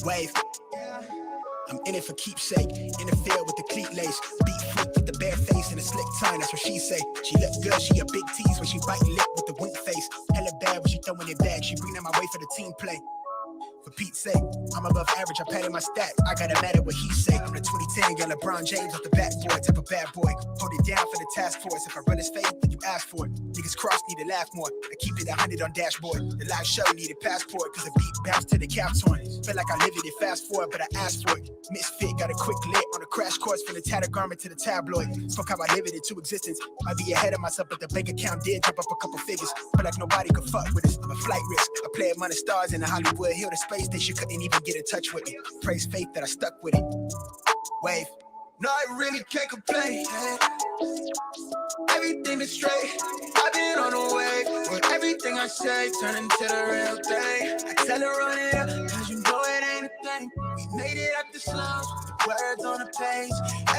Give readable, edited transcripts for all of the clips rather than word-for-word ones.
Wave. I'm in it for keepsake. In the field with the cleat lace. Beat freak with the bare face and a slick tongue, that's what she say. She look good, she a big tease when she bite lip with the wink face. Hella bad when she throwing it back. She bring them my way for the team play. For Pete's sake, I'm above average, I padded my stat. I gotta matter what he say. I'm the 2010, got LeBron James off the backboard, type of bad boy. Hold it down for the task force. If I run his faith, then you ask for it. Niggas cross need to laugh more. I keep it 100 on dashboard. The live show needed passport, cause the beat bounced to the cap torn. Feel like I live it fast forward, but I asked for it. Misfit, got a quick lit on a crash course from the tattered garment to the tabloid. Fuck how I live it into existence. Might be ahead of myself, but the bank account did drop up a couple figures. Feel like nobody could fuck with us. I'm a flight risk. I play among the stars in the Hollywood Hill, the space station couldn't even get in touch with me. Praise faith that I stuck with it. Wave. No, I really can't complain. Everything is straight. I've been on the wave. With everything I say, turn into the real thing. I tell her run it up, cause you know it ain't a thing. We made it up the slums, the words on the page.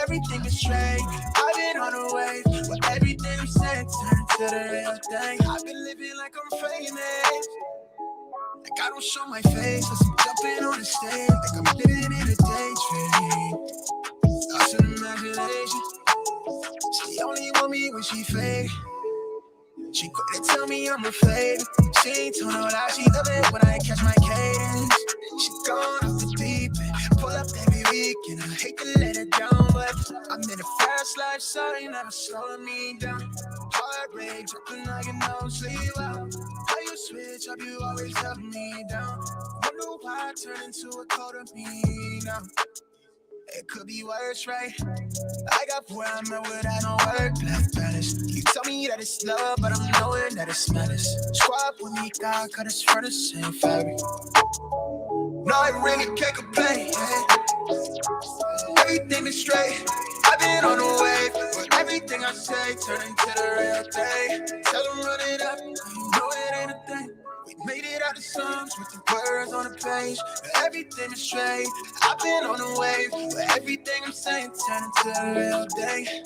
Everything is straight. I've been on the wave. With everything we say, turn into the real thing. I've been living like I'm famous. Like I don't show my face, cause I'm jumping on the stage. Like I'm living in a daydream. Thoughts and imagination. She only want me when she fake. She quick to tell me I'm her favorite. She ain't told no lie, she love it when I catch my cadence. She gone off the deep end, pull up every week, and I hate to let her down, but I'm in a fast life, so they never slowing me down. Heart rate dropping like an no sleep out. How you switch up, you always let me down. Wonder why I turn into a cold of me now. It could be worse, right? I got where I'm at without no work-life balance. You tell me that it's love, but I'm knowing that it's madness. Swap with me, God, cut us for the same fabric. No, I really can't complain. Everything is straight. I've been on the wave. But everything I say turn into the real thing. Tell them run it up, you know it ain't a thing. We made it out the slums with the words on the page, everything is straight. I've been on the wave, where everything I'm saying turn into a real day.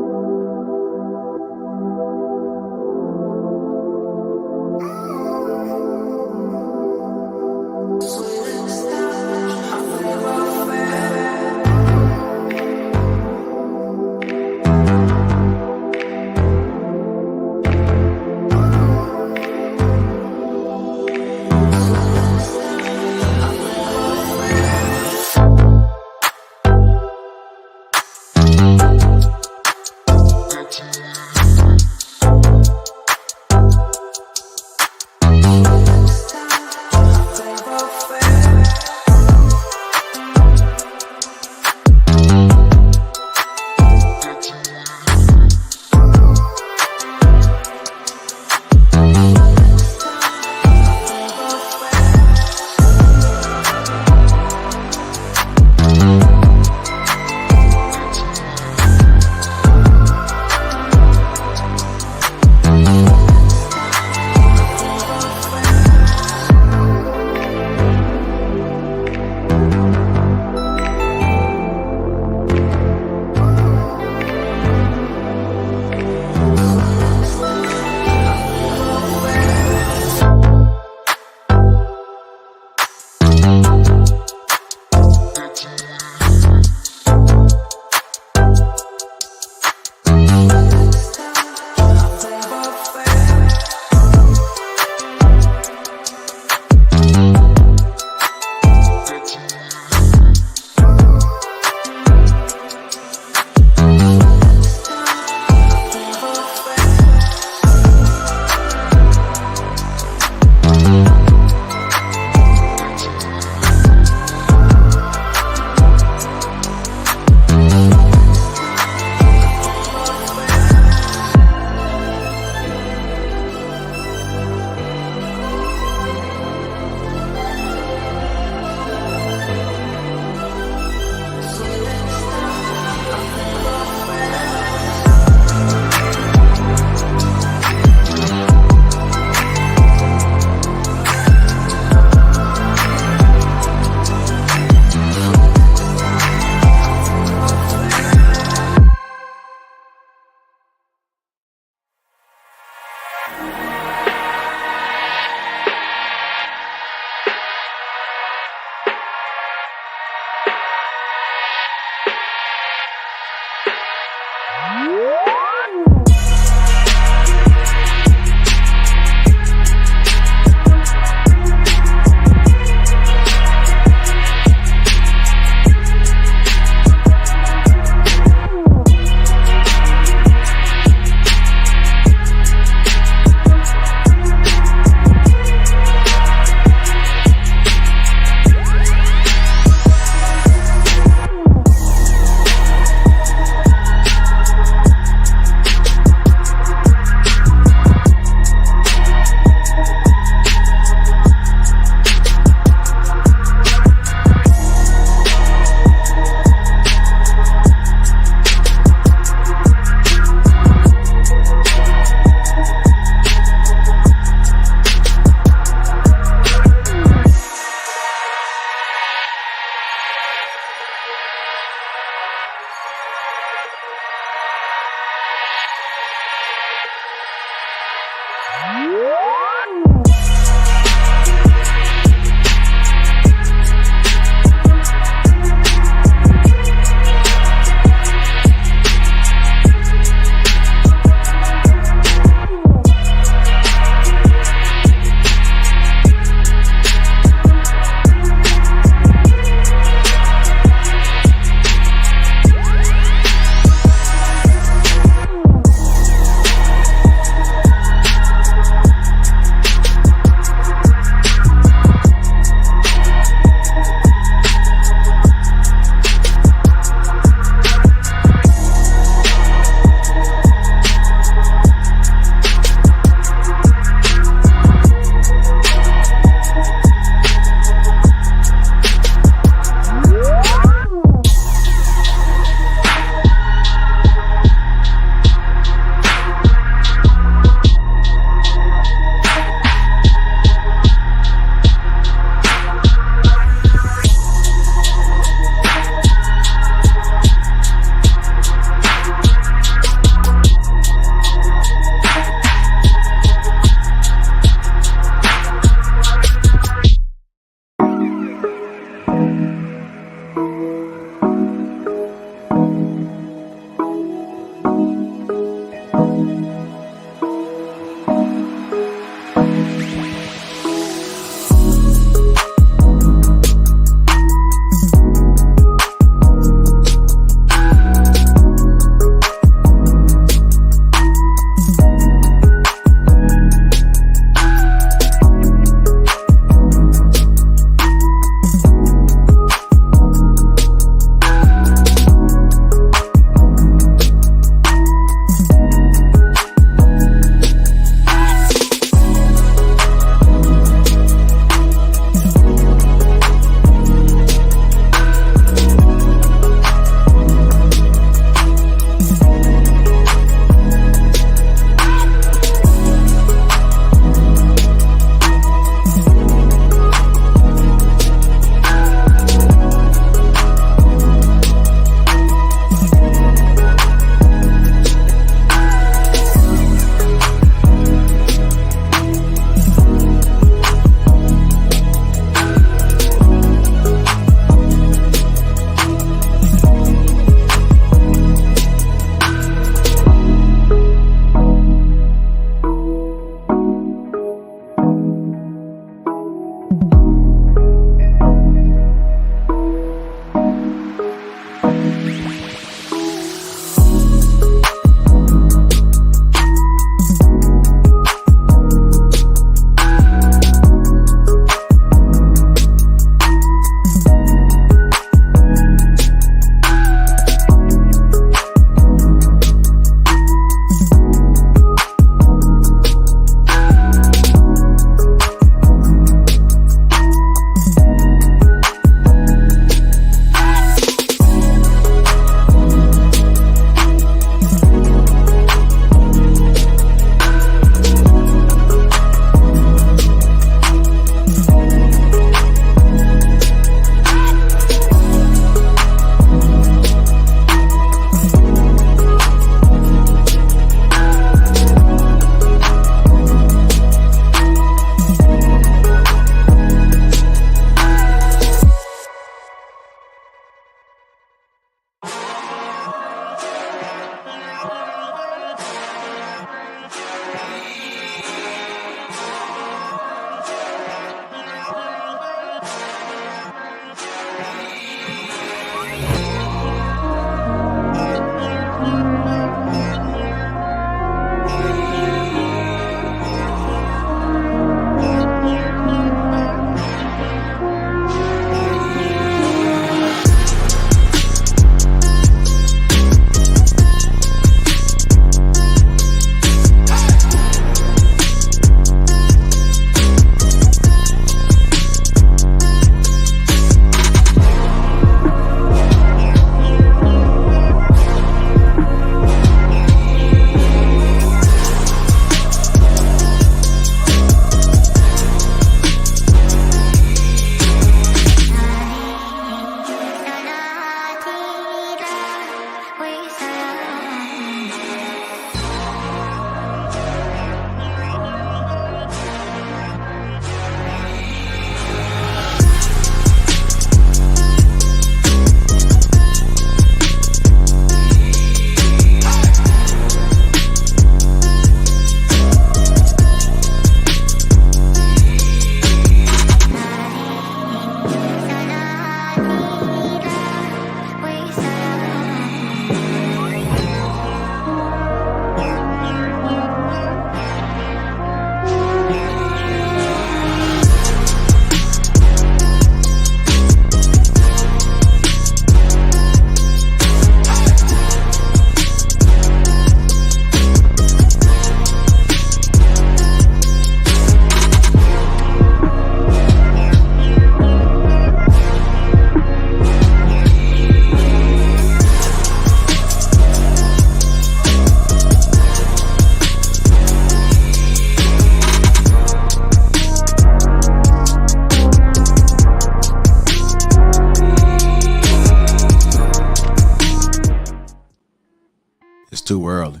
It's too early,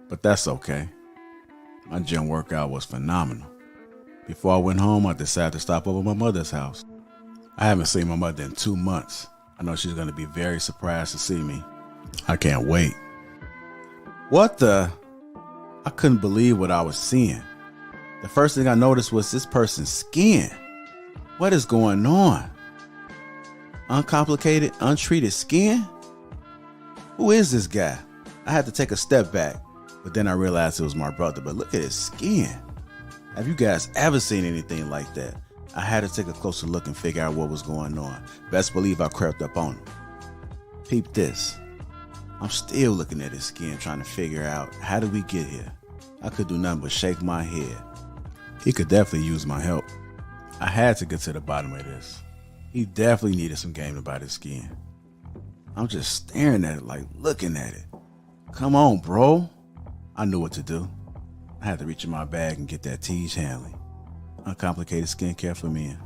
but that's okay. My gym workout was phenomenal. Before I went home, I decided to stop over at my mother's house. I haven't seen my mother in 2 months. I know she's going to be very surprised to see me. I can't wait. What the? I couldn't believe what I was seeing. The first thing I noticed was this person's skin. What is going on? Uncomplicated, untreated skin? Who is this guy? I had to take a step back, but then I realized it was my brother. But look at his skin. Have you guys ever seen anything like that? I had to take a closer look and figure out what was going on. Best believe I crept up on him. Peep this. I'm still looking at his skin, trying to figure out how did we get here. I could do nothing but shake my head. He could definitely use my help. I had to get to the bottom of this. He definitely needed some game about his skin. I'm just staring at it, like looking at it. Come on, bro. I knew what to do. I had to reach in my bag and get that Tej Hanley. Uncomplicated skincare for men.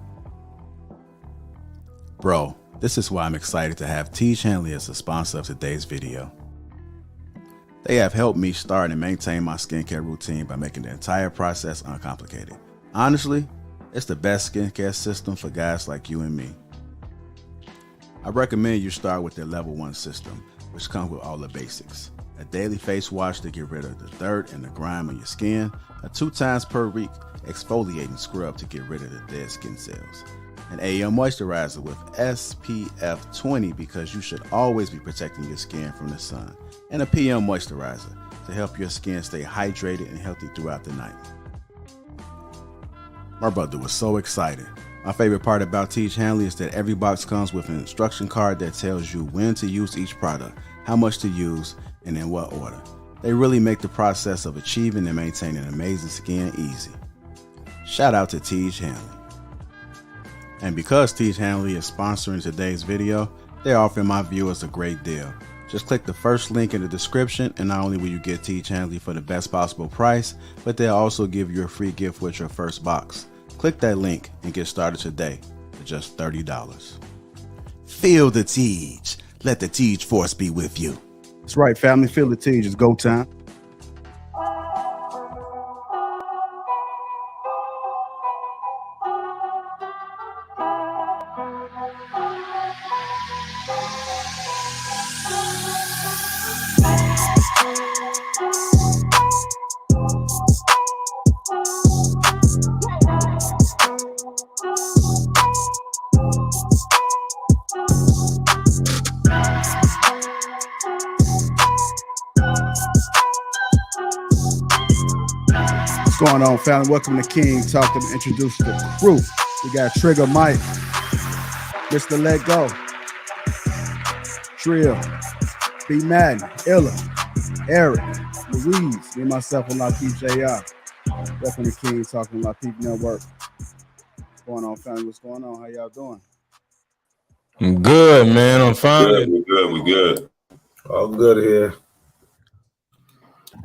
Bro, this is why I'm excited to have Tej Hanley as a sponsor of today's video. They have helped me start and maintain my skincare routine by making the entire process uncomplicated. Honestly, it's the best skincare system for guys like you and me. I recommend you start with their level 1 system, which comes with all the basics. A daily face wash to get rid of the dirt and the grime on your skin, a 2 times per week exfoliating scrub to get rid of the dead skin cells, an AM moisturizer with SPF 20 because you should always be protecting your skin from the sun, and a PM moisturizer to help your skin stay hydrated and healthy throughout the night. My brother was so excited. My favorite part about Tej Hanley is that every box comes with an instruction card that tells you when to use each product, how much to use, and in what order. They really make the process of achieving and maintaining amazing skin easy. Shout out to Tej Hanley. And because Tej Hanley is sponsoring today's video, they're offering my viewers a great deal. Just click the first link in the description, and not only will you get Tej Hanley for the best possible price, but they'll also give you a free gift with your first box. Click that link and get started today for just $30. Feel the Tej. Let the Tej force be with you. That's right, family. Feel the Tej. It's go time. What's going on, family? Welcome to King Talk. To introduce the crew. We got Trigger Mike, Mr. Let Go, Trill, B. Madden, Illa, Eric, Louise, me and myself and Lapeef JR. Welcome to King Talk on Lapeef Network. What's going on, family? What's going on? How y'all doing? I'm good, man. I'm fine. We good. All good here.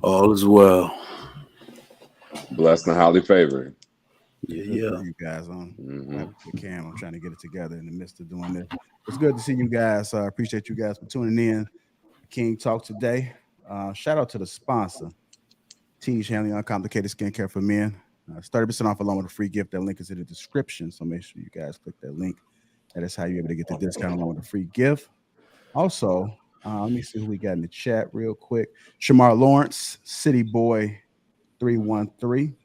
All is well. Blessed and highly favored. Yeah. You guys on the cam. I'm trying to get it together in the midst of doing this. It's good to see you guys. I appreciate you guys for tuning in. King Talk today. Shout out to the sponsor, Tej Hanley Uncomplicated Skincare for Men. 30% off along with a free gift. That link is in the description, so make sure you guys click that link. That is how you're able to get the discount along with a free gift. Also, let me see who we got in the chat real quick. Shamar Lawrence, City Boy 313.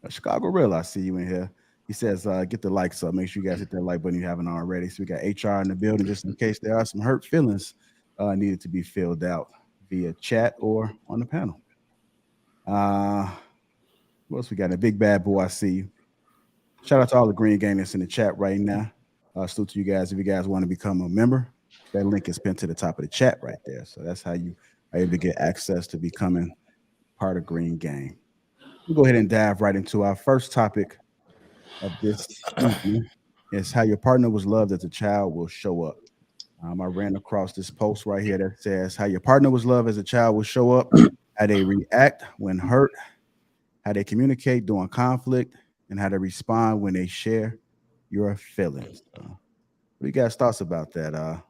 Chicago Real, I see you in here. He says, get the likes up. Make sure you guys hit that like button if you haven't already. So we got HR in the building just in case there are some hurt feelings needed to be filled out via chat or on the panel. What else we got? In the big bad boy, I see you. Shout out to all the green gang that's in the chat right now. Salute to you guys. If you guys want to become a member, that link is pinned to the top of the chat right there. So that's how you are able to get access to becoming part of Green Gang. We'll go ahead and dive right into our first topic of this evening. Is how your partner was loved as a child will show up. I ran across this post right here that says how your partner was loved as a child will show up, how they react when hurt, how they communicate during conflict, and how they respond when they share your feelings. What do you guys' thoughts about that? I'm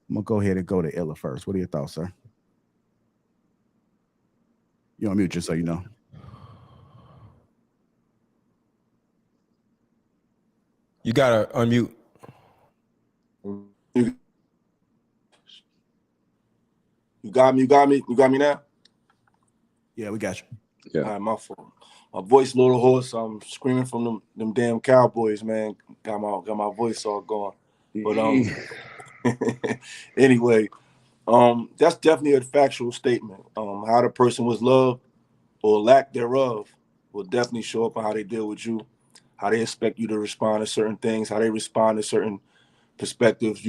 gonna go ahead and go to Illa first. What are your thoughts, sir? You're on mute, just so you know. You gotta unmute. You got me now? Yeah, we got you. Yeah. All right, my fault. My voice a little hoarse. I'm screaming from them damn Cowboys, man. Got my voice all gone. But anyway, that's definitely a factual statement. How the person was loved or lack thereof will definitely show up on how they deal with you, how they expect you to respond to certain things, how they respond to certain perspectives.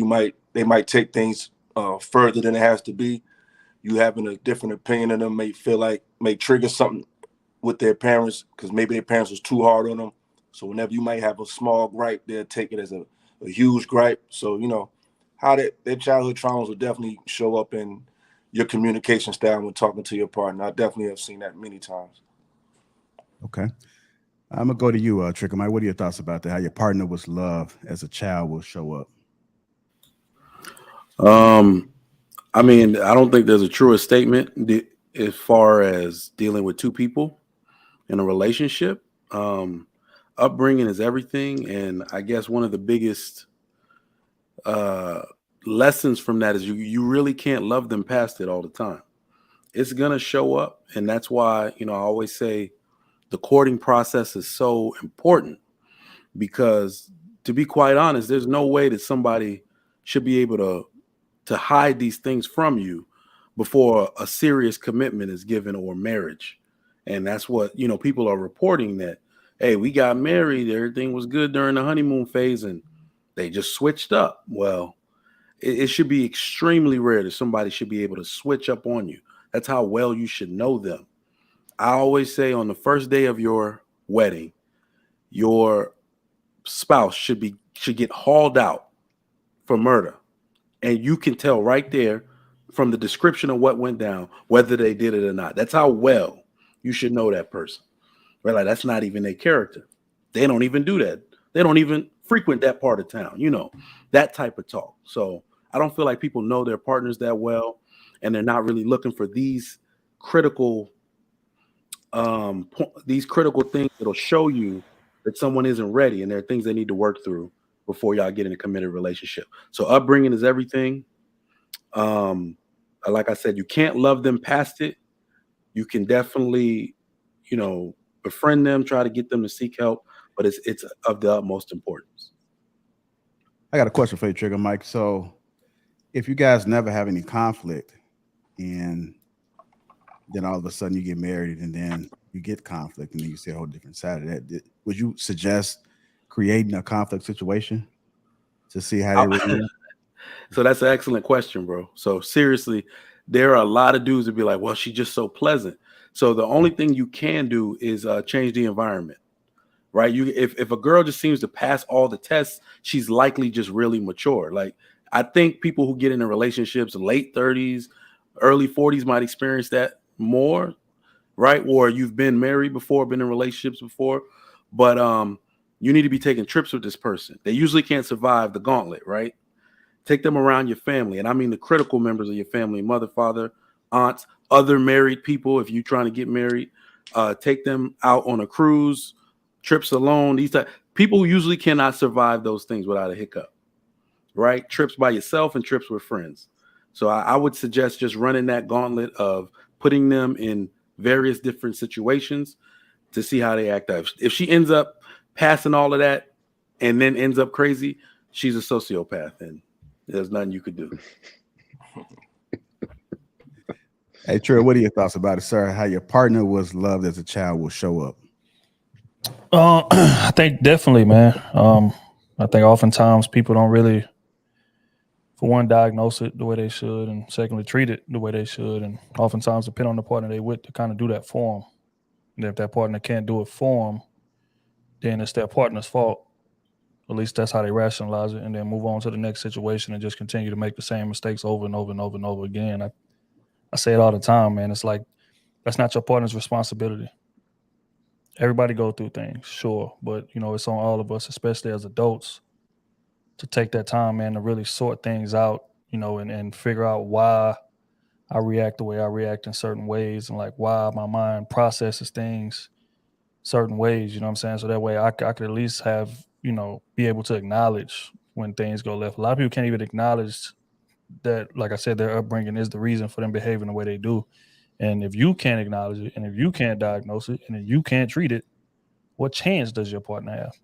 They might take things further than it has to be. You having a different opinion of them may trigger something with their parents because maybe their parents was too hard on them. So whenever you might have a small gripe, they'll take it as a huge gripe. So, how their childhood traumas will definitely show up in your communication style when talking to your partner. I definitely have seen that many times. Okay. I'm going to go to you, Trigger Mike. What are your thoughts about that? How your partner was loved as a child will show up? I mean, I don't think there's a truer statement as far as dealing with two people in a relationship. Upbringing is everything. And I guess one of the biggest lessons from that is you really can't love them past it all the time. It's going to show up. And that's why, I always say the courting process is so important because, to be quite honest, there's no way that somebody should be able to hide these things from you before a serious commitment is given or marriage. And that's what, people are reporting that, hey, we got married, everything was good during the honeymoon phase and they just switched up. Well, it should be extremely rare that somebody should be able to switch up on you. That's how well you should know them. I always say on the first day of your wedding, your spouse should get hauled out for murder. And you can tell right there from the description of what went down, whether they did it or not. That's how well you should know that person. Right? Like that's not even their character. They don't even do that. They don't even frequent that part of town, that type of talk. So I don't feel like people know their partners that well, and they're not really looking for these critical things that'll show you that someone isn't ready and there are things they need to work through before y'all get in a committed relationship. So upbringing is everything. Like I said, you can't love them past it. You can definitely, befriend them, try to get them to seek help, but it's of the utmost importance. I got a question for you, Trigger Mike. So if you guys never have any conflict and then all of a sudden you get married and then you get conflict and then you see a whole different side of that, would you suggest creating a conflict situation to see how they react? So that's an excellent question, bro. So seriously, there are a lot of dudes that be like, well, she's just so pleasant. So the only thing you can do is change the environment, right? If a girl just seems to pass all the tests, she's likely just really mature. Like I think people who get into relationships late 30s, early 40s might experience that more, right? Or you've been married before, been in relationships before, but you need to be taking trips with this person. They usually can't survive the gauntlet, right? Take them around your family. And I mean the critical members of your family, mother, father, aunts, other married people. If you're trying to get married, take them out on a cruise, trips alone. These people who usually cannot survive those things without a hiccup, right? Trips by yourself and trips with friends. So I would suggest just running that gauntlet of putting them in various different situations to see how they act out. If she ends up passing all of that and then ends up crazy, she's a sociopath and there's nothing you could do. Hey, Trey, what are your thoughts about it, sir? How your partner was loved as a child will show up? I think definitely, man. I think oftentimes people don't really, for one, diagnose it the way they should, and secondly, treat it the way they should, and oftentimes depend on the partner they with to kind of do that for them. And if that partner can't do it for them, then it's their partner's fault. At least that's how they rationalize it, and then move on to the next situation and just continue to make the same mistakes over and over and over and over again. I say it all the time, man. It's like that's not your partner's responsibility. Everybody go through things, sure, but it's on all of us, especially as adults, to take that time, man, to really sort things out, and figure out why I react the way I react in certain ways, and like why my mind processes things certain ways. You know what I'm saying? So that way I could at least have, be able to acknowledge when things go left. A lot of people can't even acknowledge that, like I said, their upbringing is the reason for them behaving the way they do. And if you can't acknowledge it, and if you can't diagnose it, and if you can't treat it, what chance does your partner have?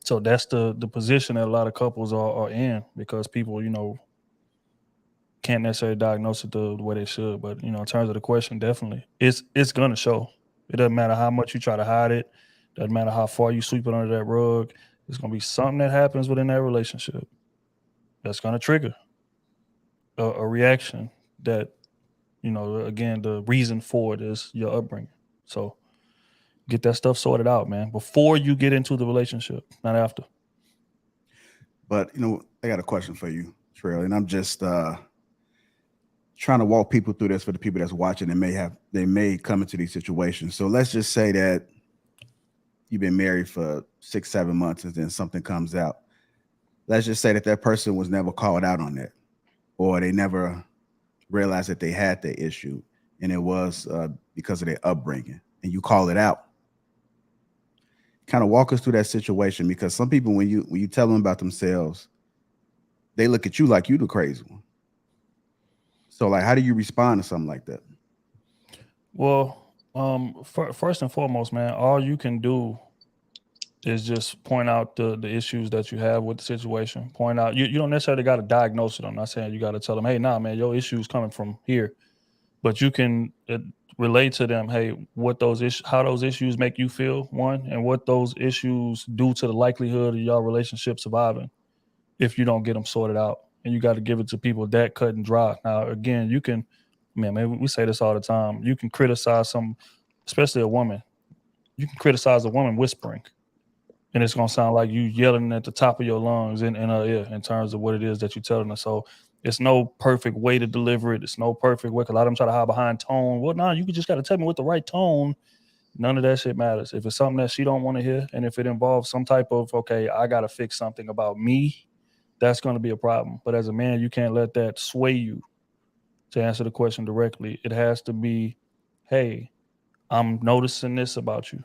So that's the position that a lot of couples are in, because people, can't necessarily diagnose it the way they should. But in terms of the question, definitely it's gonna show. It doesn't matter how much you try to hide it, doesn't matter how far you sweep it under that rug. It's gonna be something that happens within that relationship that's gonna trigger a reaction that, again, the reason for it is your upbringing. So get that stuff sorted out, man, before you get into the relationship, not after. But I got a question for you, Trail, and I'm just trying to walk people through this for the people that's watching and they may come into these situations. So let's just say that you've been married for 6-7 months and then something comes out. Let's just say that person was never called out on that, or they never realized that they had the issue, and it was because of their upbringing, and you call it out. Kind of walk us through that situation, because some people, when you tell them about themselves, they look at you like you the crazy one. So, like, how do you respond to something like that? Well, first and foremost, man, all you can do is just point out the issues that you have with the situation. Point out, you don't necessarily got to diagnose it. I'm not saying you got to tell them, hey, nah, man, your issue's coming from here. But you can relate to them, hey, how those issues make you feel, one, and what those issues do to the likelihood of your relationship surviving if you don't get them sorted out. And you got to give it to people that cut and dry. Now, again, you can, maybe we say this all the time, you can criticize especially a woman. You can criticize a woman whispering, and it's going to sound like you yelling at the top of your lungs in her ear in terms of what it is that you're telling her. So it's no perfect way to deliver it. It's no perfect way, because a lot of them try to hide behind tone. Well, no, you just got to tell me with the right tone. None of that shit matters. If it's something that she don't want to hear, and if it involves some type of, okay, I got to fix something about me, that's going to be a problem. But as a man, you can't let that sway you. To answer the question directly, it has to be, hey, I'm noticing this about you.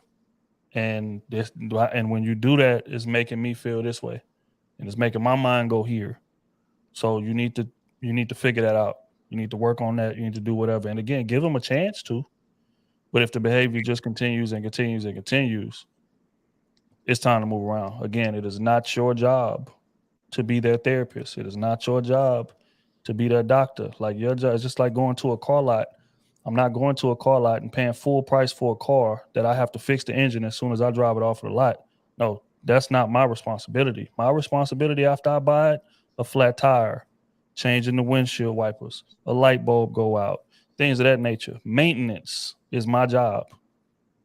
And when you do that, it's making me feel this way, and it's making my mind go here. So you need to figure that out. You need to work on that. You need to do whatever. And again, give them a chance to. But if the behavior just continues and continues and continues, it's time to move around. Again, it is not your job to be their therapist. It is not your job to be their doctor. Like, your job is just like going to a car lot. I'm not going to a car lot and paying full price for a car that I have to fix the engine as soon as I drive it off of the lot. No, that's not my responsibility. My responsibility after I buy it, a flat tire, changing the windshield wipers, a light bulb go out, things of that nature. Maintenance is my job,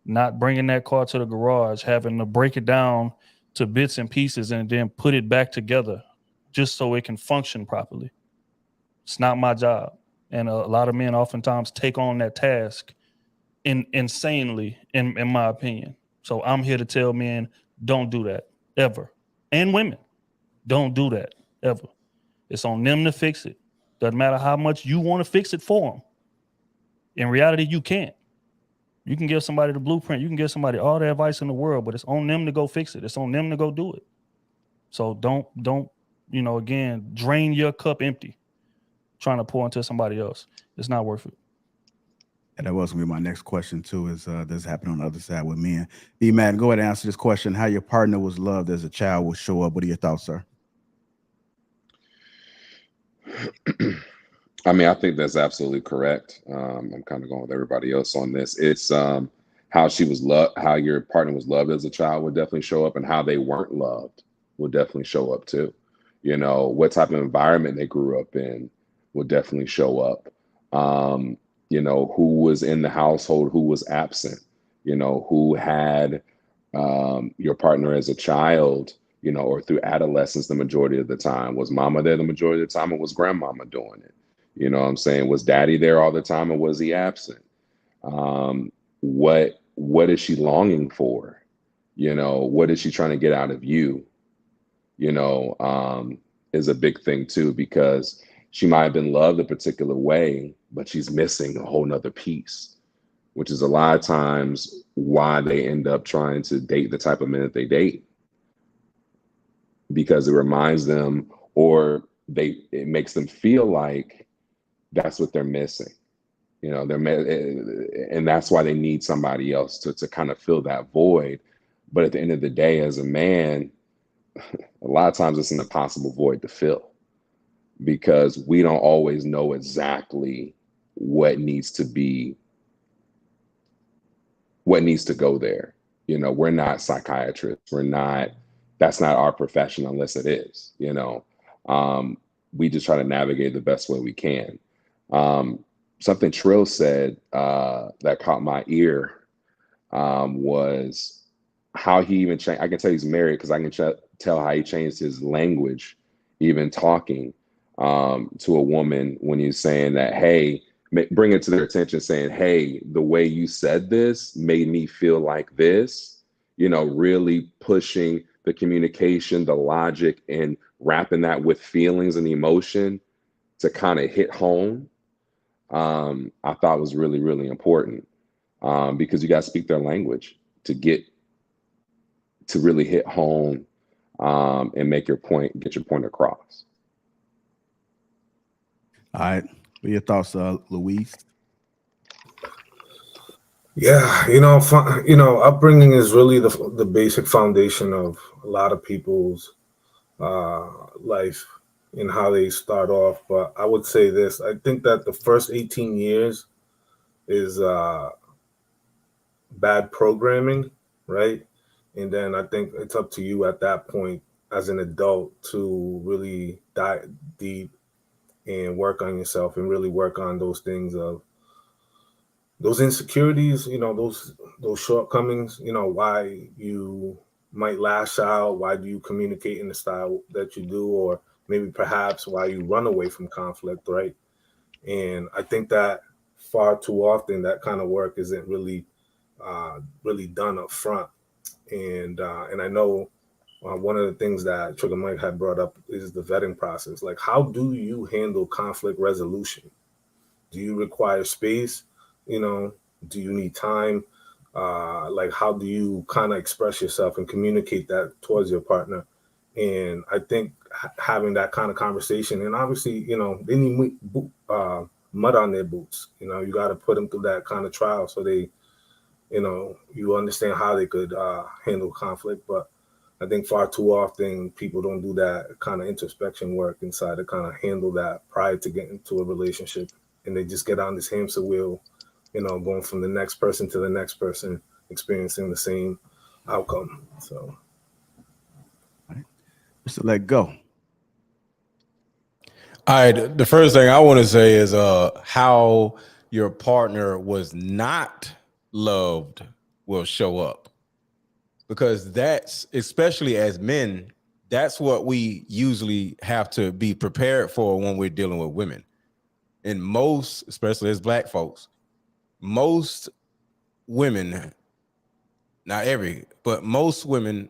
not bringing that car to the garage, having to break it down to bits and pieces and then put it back together just so it can function properly. It's not my job. And a lot of men oftentimes take on that task insanely, in my opinion. So I'm here to tell men, don't do that, ever. And women, don't do that, ever. It's on them to fix it. Doesn't matter how much you want to fix it for them. In reality, you can't. You can give somebody the blueprint. You can give somebody all the advice in the world, but it's on them to go fix it. It's on them to go do it. So don't, again, drain your cup empty trying to pour into somebody else. It's not worth it. And that was going to be my next question, too, is this happened on the other side with men. Matt, go ahead and answer this question. How your partner was loved as a child will show up. What are your thoughts, sir? I mean, I think that's absolutely correct. I'm kind of going with everybody else on this. It's how she was loved, how your partner was loved as a child would definitely show up, and how they weren't loved would definitely show up too. What type of environment they grew up in would definitely show up. Who was in the household, who was absent, who had your partner as a child, or through adolescence the majority of the time. Was mama there the majority of the time, or was grandmama doing it? You know what I'm saying? Was daddy there all the time, or was he absent? What is she longing for? What is she trying to get out of you? Is a big thing too, because she might have been loved a particular way, but she's missing a whole nother piece, which is a lot of times why they end up trying to date the type of men that they date, because it reminds them, or it makes them feel like that's what they're missing. You know, and that's why they need somebody else to kind of fill that void. But at the end of the day, as a man, a lot of times it's an impossible void to fill, because we don't always know exactly what needs to go there. You know, we're not psychiatrists. That's not our profession unless it is, you know. We just try to navigate the best way we can. Something Trill said that caught my ear was how he even changed. I can tell he's married because I can tell how he changed his language, even talking to a woman when he's saying that, hey, bring it to their attention, saying, hey, the way you said this made me feel like this, you know, really pushing the communication, the logic, and wrapping that with feelings and emotion to kind of hit home. I thought was really, really important because you got to speak their language to really hit home and get your point across. All right. What are your thoughts, Luis? Yeah, upbringing is really the basic foundation of a lot of people's life and how they start off. But I would say this: I think that the first 18 years is bad programming, right? And then I think it's up to you at that point as an adult to really dive deep and work on yourself and really work on those things of those insecurities, those shortcomings, why you might lash out, why do you communicate in the style that you do, or maybe perhaps why you run away from conflict, right? And I think that far too often that kind of work isn't really done up front. And I know one of the things that Trigger Mike had brought up is the vetting process. Like, how do you handle conflict resolution? Do you require space? Do you need time? Like, how do you kind of express yourself and communicate that towards your partner? And I think having that kind of conversation, and obviously, they need mud on their boots. You got to put them through that kind of trial so they, you understand how they could handle conflict. But I think far too often people don't do that kind of introspection work inside to kind of handle that prior to getting into a relationship. And they just get on this hamster wheel, going from the next person to the next person, experiencing the same outcome. So, Just to let go. all right. The first thing I want to say is how your partner was not loved will show up, because that's, especially as men, that's what we usually have to be prepared for when we're dealing with women. And most, especially as Black folks, most women, not every, but most women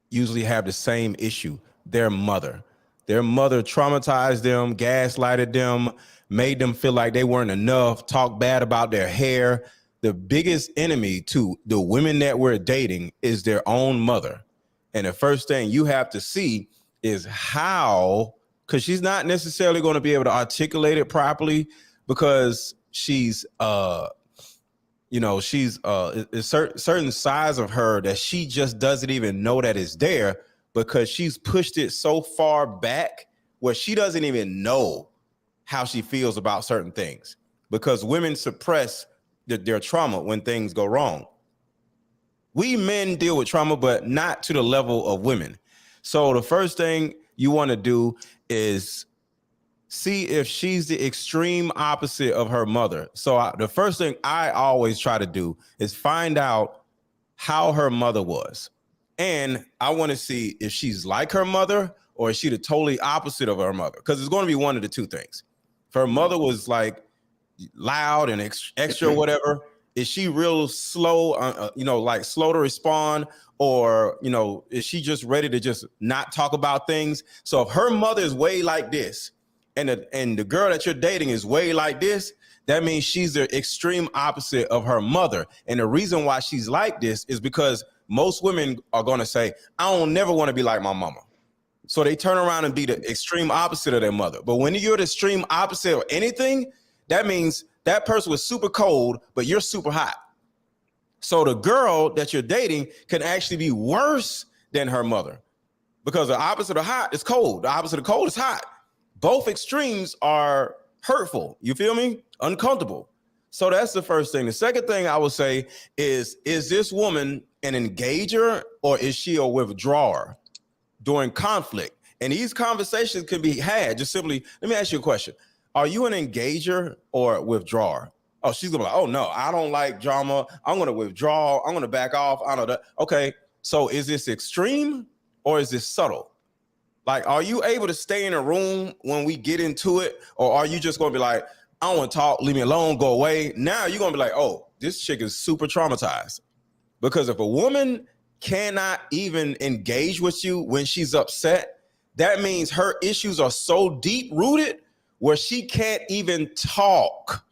usually have the same issue. Their mother traumatized them, gaslighted them, made them feel like they weren't enough, talk bad about their hair. The biggest enemy to the women that we're dating is their own mother. And the first thing you have to see is how, because she's not necessarily going to be able to articulate it properly, because she's certain sides of her that she just doesn't even know that is there, because she's pushed it so far back where she doesn't even know how she feels about certain things, because women suppress their trauma when things go wrong. We men deal with trauma, but not to the level of women. So the first thing you want to do is see if she's the extreme opposite of her mother. So the first thing I always try to do is find out how her mother was. And I want to see if she's like her mother or is she the totally opposite of her mother? Because it's going to be one of the two things. If her mother was like loud and extra whatever, is she real slow, like slow to respond? Or, is she just ready to just not talk about things? So if her mother is way like this, and the girl that you're dating is way like this, that means she's the extreme opposite of her mother. And the reason why she's like this is because most women are going to say, I don't never want to be like my mama. So they turn around and be the extreme opposite of their mother. But when you're the extreme opposite of anything, that means that person was super cold, but you're super hot. So the girl that you're dating can actually be worse than her mother, because the opposite of hot is cold. The opposite of cold is hot. Both extremes are hurtful. You feel me? Uncomfortable. So that's the first thing. The second thing I would say is this woman an engager or is she a withdrawer during conflict? And these conversations can be had just simply, let me ask you a question. Are you an engager or a withdrawer? Oh, she's gonna be like, oh no, I don't like drama. I'm gonna withdraw. I'm gonna back off. I don't know. Okay, so is this extreme or is this subtle? Like, are you able to stay in a room when we get into it? Or are you just gonna be like, I don't want to talk, leave me alone, go away? Now you're gonna be like, oh, this chick is super traumatized. Because if a woman cannot even engage with you when she's upset, that means her issues are so deep rooted where she can't even talk.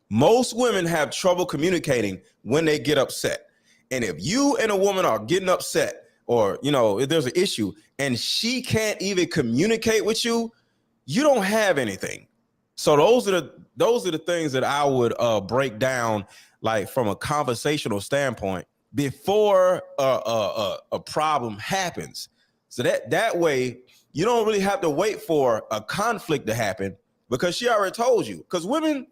Most women have trouble communicating when they get upset. And if you and a woman are getting upset, or, you know, if there's an issue and she can't even communicate with you, you don't have anything. So those are the things that I would break down, like from a conversational standpoint, before a problem happens. So that way you don't really have to wait for a conflict to happen, because she already told you. Because women,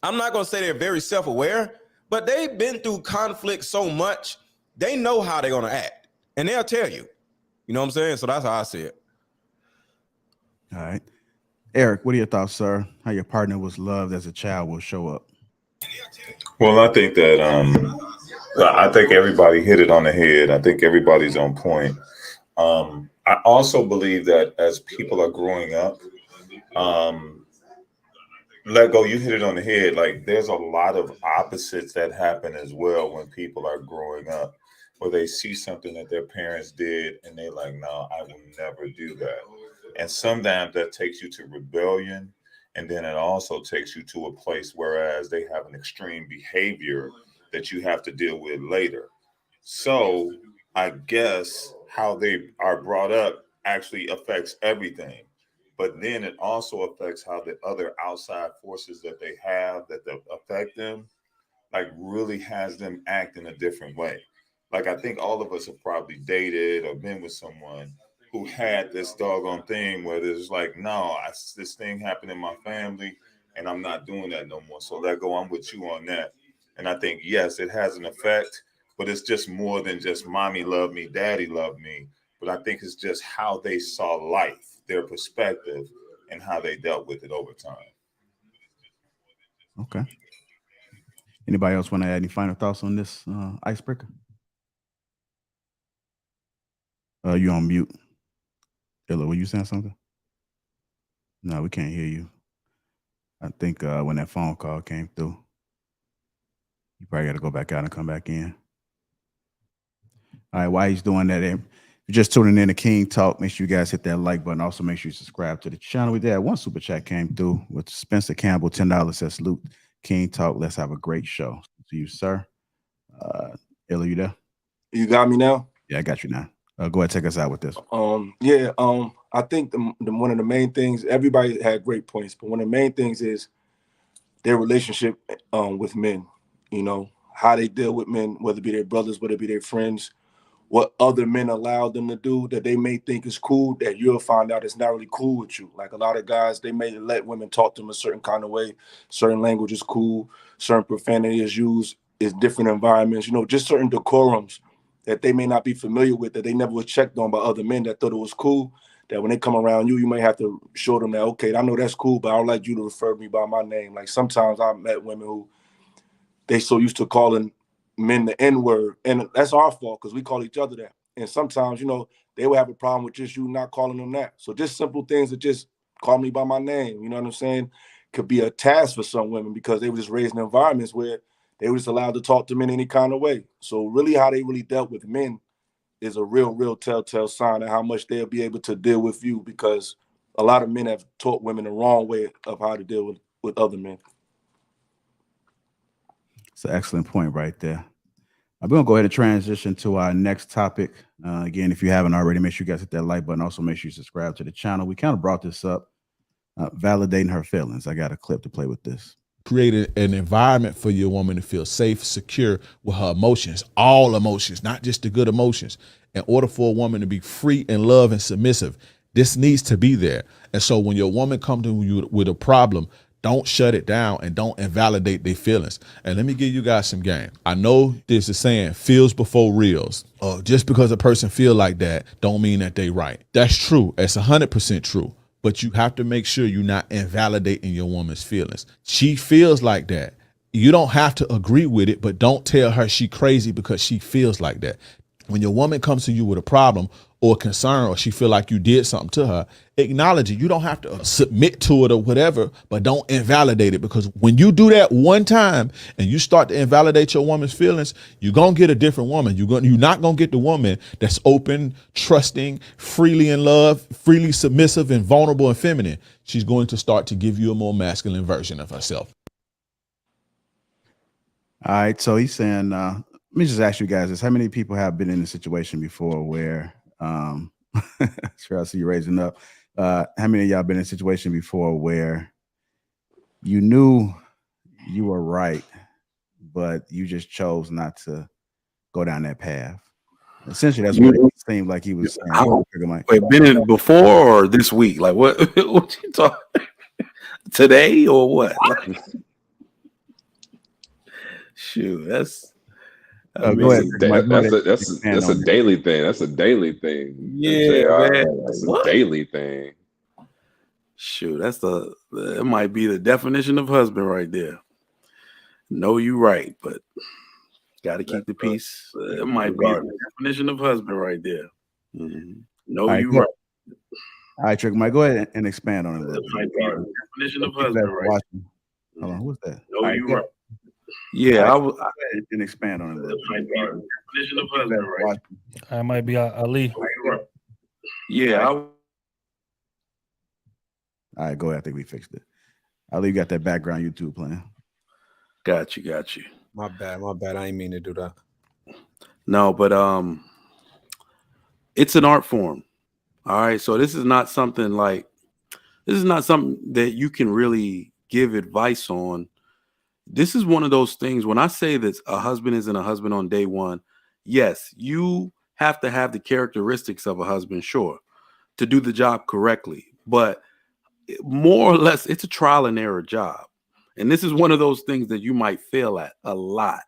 I'm not going to say they're very self-aware, but they've been through conflict so much, they know how they're going to act, and they'll tell you. You know what I'm saying? So that's how I see it. All right. Eric, what are your thoughts, sir? How your partner was loved as a child will show up? Well, I think that I think everybody hit it on the head. I think everybody's on point. I also believe that as people are growing up, let go, you hit it on the head. Like, there's a lot of opposites that happen as well when people are growing up, where they see something that their parents did and they're like, no, I will never do that. And sometimes that takes you to rebellion. And then it also takes you to a place whereas they have an extreme behavior that you have to deal with later. So I guess how they are brought up actually affects everything. But then it also affects how the other outside forces that they have that affect them, like, really has them act in a different way. Like, I think all of us have probably dated or been with someone who had this doggone thing where there's like, no, this thing happened in my family and I'm not doing that no more. So let go, I'm with you on that. And I think, yes, it has an effect, but it's just more than just mommy loved me, daddy loved me. But I think it's just how they saw life, their perspective, and how they dealt with it over time. Okay. Anybody else want to add any final thoughts on this icebreaker? You on mute. Illa, were you saying something? No, we can't hear you. I think when that phone call came through, you probably got to go back out and come back in. All right, while he's doing that, if you're just tuning in to King Talk, make sure you guys hit that like button. Also, make sure you subscribe to the channel. We did one super chat came through with Spencer Campbell, $10. Says, salute King Talk. Let's have a great show. To you, sir. Illa, you there? You got me now? Yeah, I got you now. Go ahead, take us out with this. I think one of the main things, everybody had great points, but one of the main things is their relationship with men. You know, how they deal with men, whether it be their brothers, whether it be their friends, what other men allow them to do that they may think is cool, that you'll find out it's not really cool with you. Like, a lot of guys, they may let women talk to them a certain kind of way. Certain language is cool. Certain profanity is used in different environments. You know, just certain decorums that they may not be familiar with, that they never was checked on by other men that thought it was cool, that when they come around you, you may have to show them that, okay, I know that's cool, but I don't like you to refer to me by my name. Like, sometimes I met women who they so used to calling men the N-word, and that's our fault because we call each other that. And sometimes, you know, they will have a problem with just you not calling them that. So just simple things that just call me by my name, you know what I'm saying, could be a task for some women because they were just raised in environments where they were just allowed to talk to men any kind of way. So really how they really dealt with men is a real telltale sign of how much they'll be able to deal with you, because a lot of men have taught women the wrong way of how to deal with other men. It's an excellent point right there. I'm going to go ahead and transition to our next topic. Again, if you haven't already, make sure you guys hit that like button. Also, make sure you subscribe to the channel. We kind of brought this up, validating her feelings. I got a clip to play with this. Create an environment for your woman to feel safe, secure with her emotions, all emotions, not just the good emotions. In order for a woman to be free in love and submissive, this needs to be there. And so when your woman comes to you with a problem, don't shut it down and don't invalidate their feelings. And let me give you guys some game. I know there's a saying, feels before reals. Just because a person feel like that don't mean that they right. That's true. It's 100% true. But you have to make sure you're not invalidating your woman's feelings. She feels like that. You don't have to agree with it, but don't tell her she crazy because she feels like that. When your woman comes to you with a problem or concern, or she feel like you did something to her, acknowledge it. You don't have to submit to it or whatever, but don't invalidate it, because when you do that one time and you start to invalidate your woman's feelings, you're going to get a different woman. You're not going to get the woman that's open, trusting, freely in love, freely submissive and vulnerable and feminine. She's going to start to give you a more masculine version of herself. All right. So he's saying, let me just ask you guys this. How many people have been in a situation before where, sure, I see you raising up. How many of y'all been in a situation before where you knew you were right, but you just chose not to go down that path? Essentially, that's what it seemed like he was saying. Wait, been in before or this week? Like what? What you talking? Today or what? Like, shoot, that's. That's a daily thing. That's a daily thing. Yeah, man. That's a daily thing. Shoot, it might be the definition of husband right there. Know you right, but got to keep the peace. It might be the definition of husband right there. Mm-hmm. Know you right. All right, Trick Mike, go ahead and expand on it a little bit. Might be the definition of husband right there. Hold on, who's that? Know you right. Yeah, I would and expand on it a little bit. Definition of husband right. I might be Ali. Yeah, all right, go ahead. I think we fixed it. Ali, you got that background YouTube playing. Got you. My bad. I didn't mean to do that. No, but it's an art form. All right, so this is not something that you can really give advice on. This is one of those things. When I say that a husband isn't a husband on day one, yes, you have to have the characteristics of a husband, sure, to do the job correctly. But more or less, it's a trial and error job. And this is one of those things that you might fail at a lot,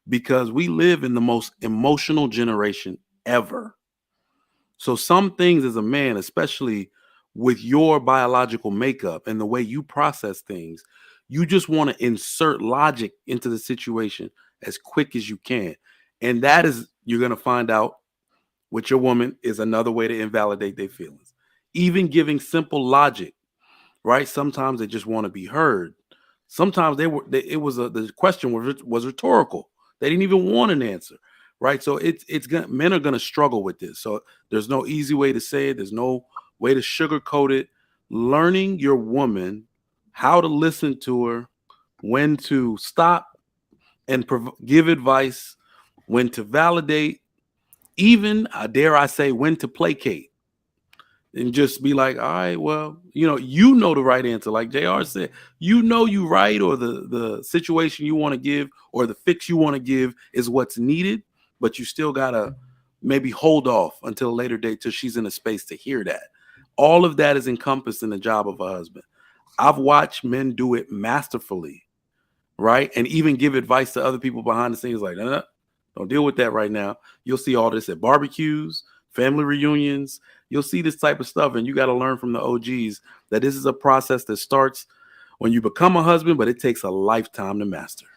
because we live in the most emotional generation ever. So some things as a man, especially with your biological makeup and the way you process things, you just want to insert logic into the situation as quick as you can. And that is, you're going to find out with your woman, is another way to invalidate their feelings. Even giving simple logic, right? Sometimes they just want to be heard. Sometimes the question was rhetorical. They didn't even want an answer, right? So men are going to struggle with this. So there's no easy way to say it. There's no way to sugarcoat it. Learning your woman how to listen to her, when to stop and give advice, when to validate, even, dare I say, when to placate. And just be like, all right, well, you know the right answer. Like JR said, you right, or the situation you want to give or the fix you want to give is what's needed, but you still got to maybe hold off until a later date till she's in a space to hear that. All of that is encompassed in the job of a husband. I've watched men do it masterfully, right? And even give advice to other people behind the scenes like, nah, don't deal with that right now. You'll see all this at barbecues, family reunions. You'll see this type of stuff, and you got to learn from the OGs that this is a process that starts when you become a husband, but it takes a lifetime to master.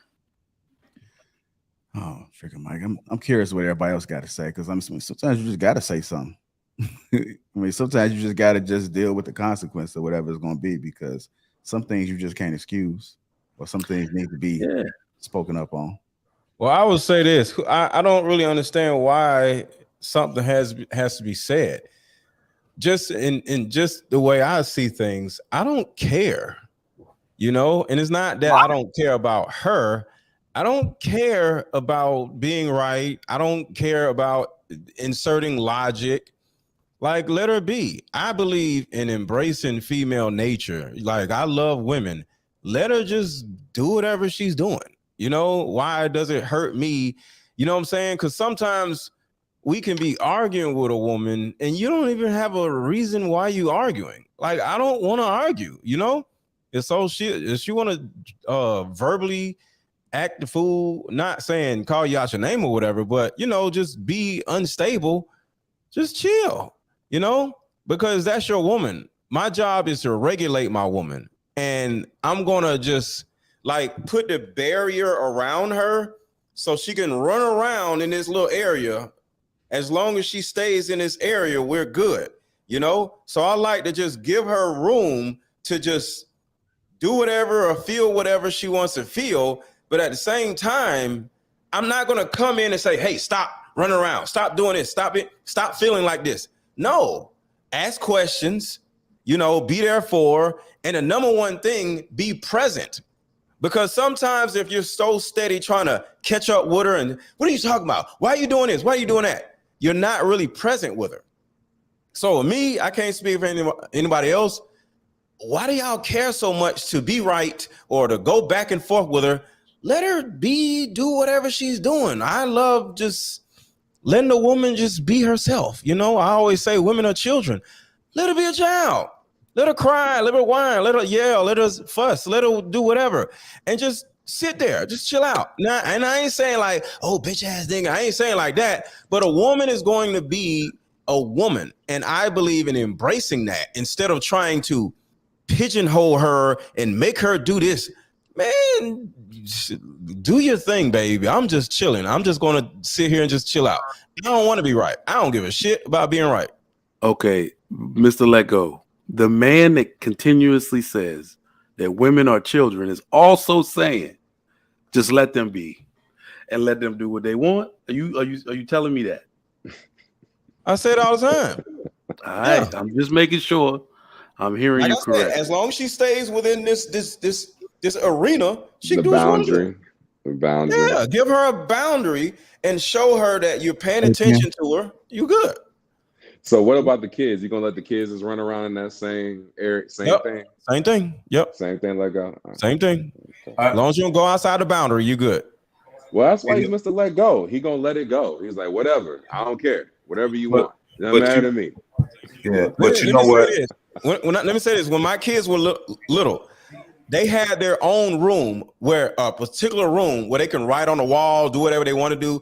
Oh, freaking Mike. I'm curious what everybody else got to say, because sometimes you just got to say something. I mean, sometimes you just got to just deal with the consequence of whatever it's going to be, because some things you just can't excuse, or some things need to be spoken up on. Well, I would say this. I don't really understand why something has to be said. just in just the way I see things, I don't care, you know, and it's not that I don't care about her. I don't care about being right. I don't care about inserting logic. Like, let her be. I believe in embracing female nature. Like, I love women. Let her just do whatever she's doing. You know, why does it hurt me? You know what I'm saying? Because sometimes we can be arguing with a woman and you don't even have a reason why you arguing. Like, I don't want to argue, you know? And so if she want to verbally act the fool, not saying call you out your name or whatever, but, you know, just be unstable, just chill. You know, because that's your woman. My job is to regulate my woman. And I'm going to just like put the barrier around her so she can run around in this little area. As long as she stays in this area, we're good. You know, so I like to just give her room to just do whatever or feel whatever she wants to feel. But at the same time, I'm not going to come in and say, hey, stop running around. Stop doing this. Stop it. Stop feeling like this. No, ask questions, you know, be there for, and the number one thing, be present. Because sometimes if you're so steady trying to catch up with her and what are you talking about? Why are you doing this? Why are you doing that? You're not really present with her. So me, I can't speak for anybody else. Why do y'all care so much to be right or to go back and forth with her? Let her do whatever she's doing. I love just letting the woman just be herself. You know, I always say women are children. Let her be a child. Let her cry, let her whine, let her yell, let her fuss, let her do whatever. And just sit there, just chill out. Now, and I ain't saying like, oh, bitch ass nigga. I ain't saying like that. But a woman is going to be a woman. And I believe in embracing that instead of trying to pigeonhole her and make her do this. Man, do your thing, baby. I'm just chilling. I'm just going to sit here and just chill out. I don't want to be right. I don't give a shit about being right. Okay, Mr. Let Go. The man that continuously says that women are children is also saying, just let them be and let them do what they want. Are you telling me that? I say it all the time. All right, yeah. I'm just making sure I'm hearing like you correct. As long as she stays within this arena, she the do boundary. The boundary. Yeah, give her a boundary and show her that you're paying attention to her. You good. So what about the kids? You gonna let the kids just run around in that same area, same thing? Same thing. Yep. Same thing. Let go. Same thing. As long as you don't go outside the boundary, you good. Well, that's why he's Mr. Let Go. He gonna let it go. He's like, whatever. I don't care. Whatever you want. It doesn't matter to me. Yeah, but you know what? Let me say this. When my kids were little, they had their own room where a particular room where they can write on the wall, do whatever they want to do.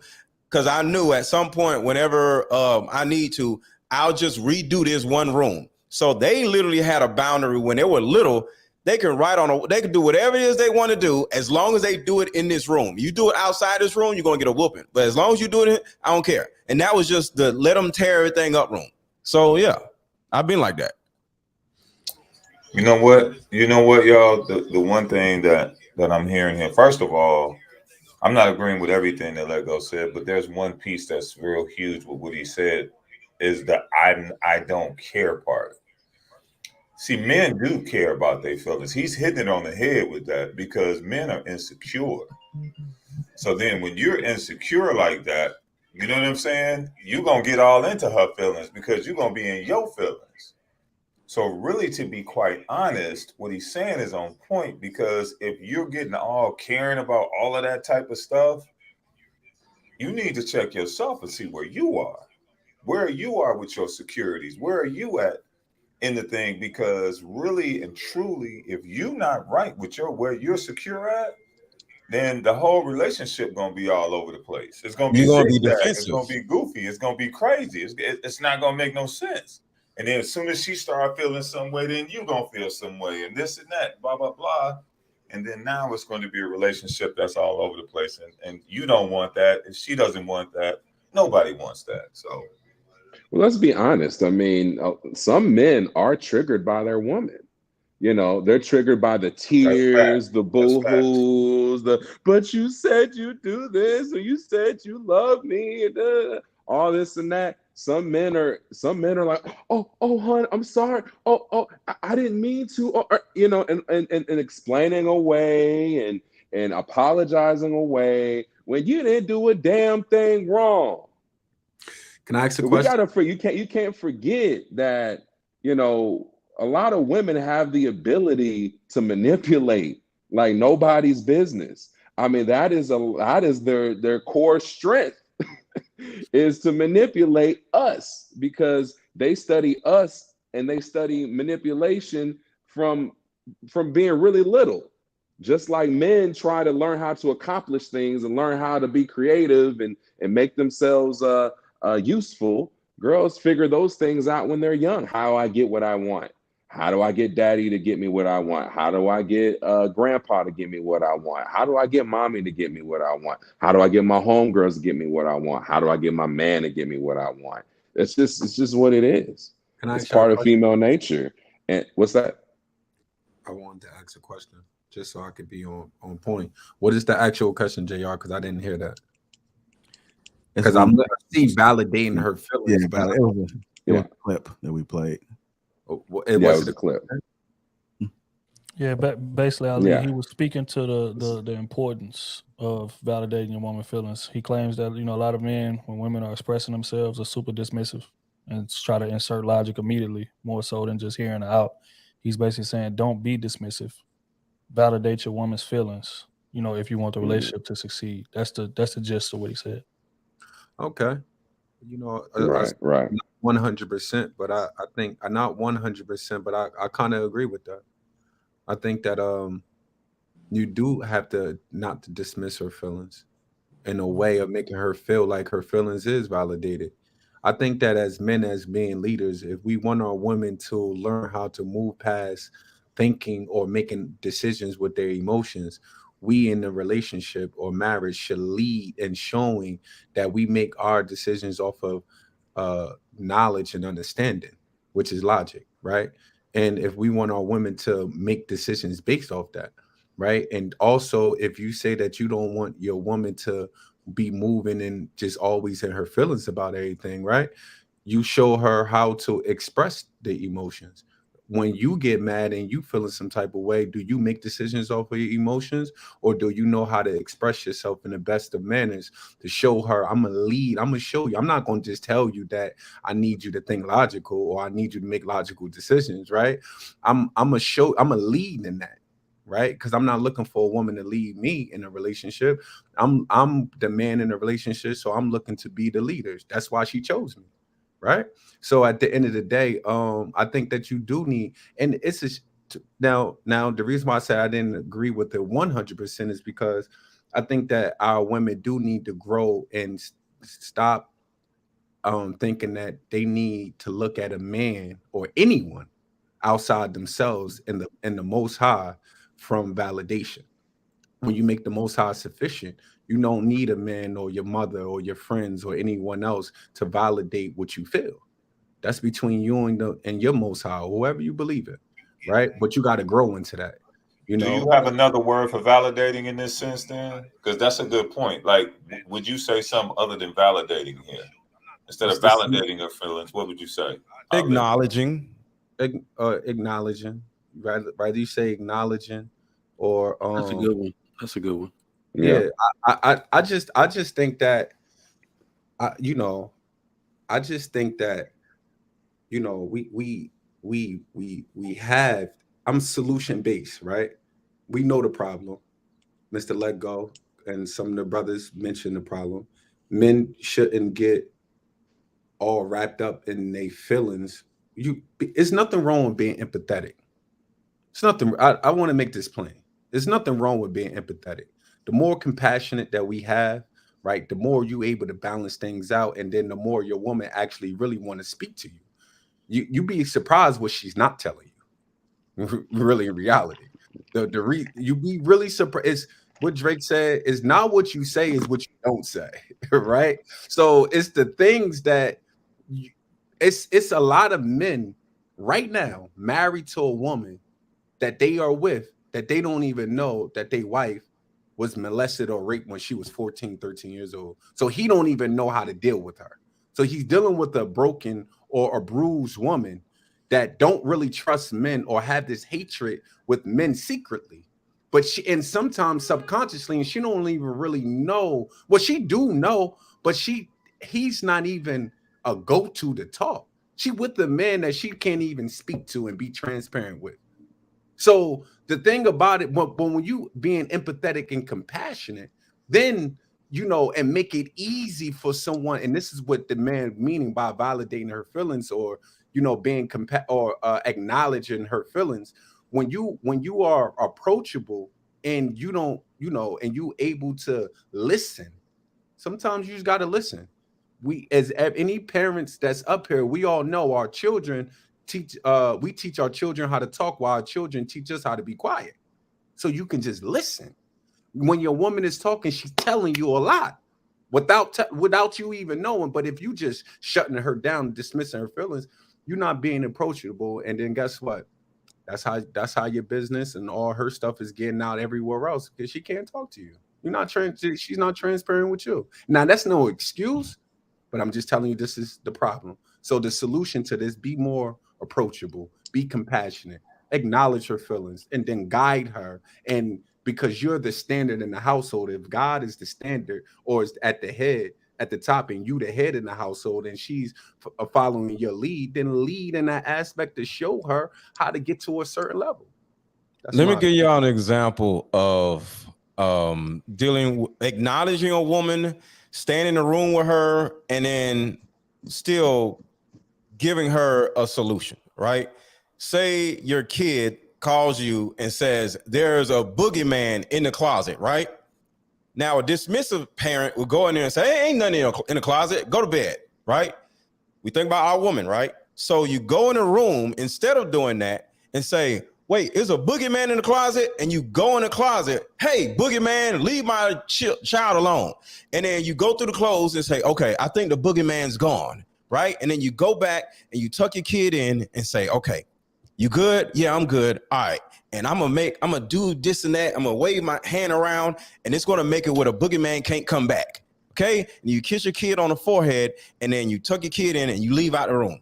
Because I knew at some point, whenever I need to, I'll just redo this one room. So they literally had a boundary when they were little. They can write they can do whatever it is they want to do as long as they do it in this room. You do it outside this room, you're gonna get a whooping. But as long as you do it, I don't care. And that was just the let them tear everything up room. So yeah, I've been like that. You know what, y'all? The one thing that I'm hearing here, first of all, I'm not agreeing with everything that Let Go said, but there's one piece that's real huge with what he said is the I don't care part. See, men do care about their feelings. He's hitting it on the head with that because men are insecure. So then when you're insecure like that, you know what I'm saying? You're going to get all into her feelings because you're going to be in your feelings. So really, to be quite honest, what he's saying is on point because if you're getting all caring about all of that type of stuff, you need to check yourself and see where you are with your securities. Where are you at in the thing? Because really and truly, if you're not right with where you're secure at, then the whole relationship gonna be all over the place. It's gonna be zigzag. It's gonna be goofy. It's gonna be crazy. It's not gonna make no sense. And then as soon as she start feeling some way, then you gonna feel some way, and this and that, blah blah blah. And then now it's going to be a relationship that's all over the place, and you don't want that. If she doesn't want that, nobody wants that. So. Well, let's be honest. I mean, some men are triggered by their woman. You know, they're triggered by the tears, the boo-hoos, but you said you do this, or you said you love me, and all this and that. some men are like, oh, hon, I'm sorry. I didn't mean to, you know, and explaining away and apologizing away when you didn't do a damn thing wrong. Can I ask a We question? gotta you can't forget that, you know, a lot of women have the ability to manipulate like nobody's business. I mean, that is their core strength is to manipulate us, because they study us and they study manipulation from being really little. Just like men try to learn how to accomplish things and learn how to be creative and make themselves useful, girls figure those things out when they're young. How do I get what I want? How do I get daddy to get me what I want? How do I get grandpa to get me what I want? How do I get mommy to get me what I want? How do I get my homegirls to get me what I want? How do I get my man to get me what I want? It's just what it is. Can I It's ask y'all a part of question? female nature. And what's that? I wanted to ask a question just so I could be on point. What is the actual question, JR? Because I didn't hear that. Because I'm see validating her feelings, Yeah, but it was a clip that we played. It was a clip. Yeah, basically, Ali, Yeah. he was speaking to the importance of validating a woman's feelings. He claims that, you know, a lot of men, when women are expressing themselves, are super dismissive and try to insert logic immediately, more so than just hearing her out. He's basically saying, don't be dismissive. Validate your woman's feelings, you know, if you want the relationship to succeed. That's the gist of what he said. Okay. You know, Right. 100%, but I think I'm not 100%, but I kind of agree with that. I think that you do have to not to dismiss her feelings in a way of making her feel like her feelings is validated. I think that as men, as being leaders, if we want our women to learn how to move past thinking or making decisions with their emotions, we in the relationship or marriage should lead in showing that we make our decisions off of knowledge and understanding, which is logic, right? And if we want our women to make decisions based off that, right? And also, if you say that you don't want your woman to be moving and just always in her feelings about everything, right? You show her how to express the emotions. When you get mad and you feeling some type of way, do you make decisions off of your emotions, or do you know how to express yourself in the best of manners to show her, I'm gonna lead, I'm gonna show you. I'm not gonna just tell you that I need you to think logical or I need you to make logical decisions, right? I'm gonna lead in that, right? Because I'm not looking for a woman to lead me in a relationship. I'm the man in a relationship, so I'm looking to be the leader. That's why she chose me, right? So at the end of the day, I think that you do need, and it's now the reason why I said I didn't agree with it 100% is because I think that our women do need to grow and stop thinking that they need to look at a man or anyone outside themselves in the Most High from validation. When you make the Most High sufficient, you don't need a man or your mother or your friends or anyone else to validate what you feel. That's between you and your Most High, whoever you believe in, right? But you got to grow into that. You Do know, you have another word for validating in this sense, then? Because that's a good point. Like, would you say something other than validating here? Instead of validating her feelings, what would you say? acknowledging, acknowledging. Rather you say acknowledging, or That's a good one. That's a good one. Yeah. I just think that I just think that we have, I'm solution based, right? We know the problem, Mr. Let Go, and some of the brothers mentioned the problem. Men shouldn't get all wrapped up in their feelings. It's nothing wrong with being empathetic. It's nothing. I want to make this plain. There's nothing wrong with being empathetic. The more compassionate that we have, right, the more you able to balance things out, and then the more your woman actually really want to speak to you. You be surprised what she's not telling you. Really, in reality, you be really surprised. It's what Drake said is not what you say, is what you don't say, right? So it's the things that it's a lot of men right now married to a woman that they are with that they don't even know that their wife was molested or raped when she was 14, 13 years old. So he don't even know how to deal with her. So he's dealing with a broken or a bruised woman that don't really trust men or have this hatred with men secretly. But and sometimes subconsciously, and she don't even really know. Well, she do know, but he's not even a go-to to talk. She with the men that she can't even speak to and be transparent with. So the thing about it, but when you being empathetic and compassionate, then and make it easy for someone, and this is what the man meaning by validating her feelings, or being acknowledging her feelings. When you are approachable and you don't, and you able to listen, sometimes you just got to listen. We, as any parents that's up here, we all know our children we teach our children how to talk while our children teach us how to be quiet. So you can just listen. When your woman is talking, she's telling you a lot without you even knowing. But if you just shutting her down, dismissing her feelings, you're not being approachable. And then guess what? That's how your business and all her stuff is getting out everywhere else, because she can't talk to you. She's not transparent with you. Now, that's no excuse, but I'm just telling you this is the problem. So the solution to this: be more approachable, be compassionate, acknowledge her feelings, and then guide her. And because you're the standard in the household, if God is the standard or is at the top, and you the head in the household, and she's following your lead, then lead in that aspect to show her how to get to a certain level. Let me give y'all an example of acknowledging a woman, staying in the room with her, and then still giving her a solution, right? Say your kid calls you and says, there's a boogeyman in the closet, right? Now, a dismissive parent will go in there and say, hey, ain't nothing in the closet. Go to bed, right? We think about our woman, right? So you go in a room instead of doing that and say, wait, is a boogeyman in the closet? And you go in the closet, hey, boogeyman, leave my child alone. And then you go through the clothes and say, okay, I think the boogeyman's gone, right? And then you go back and you tuck your kid in and say, okay, you good? Yeah, I'm good. All right. And I'm gonna do this and that. I'm gonna wave my hand around, and it's gonna make it where the boogeyman can't come back. Okay. And you kiss your kid on the forehead, and then you tuck your kid in and you leave out the room.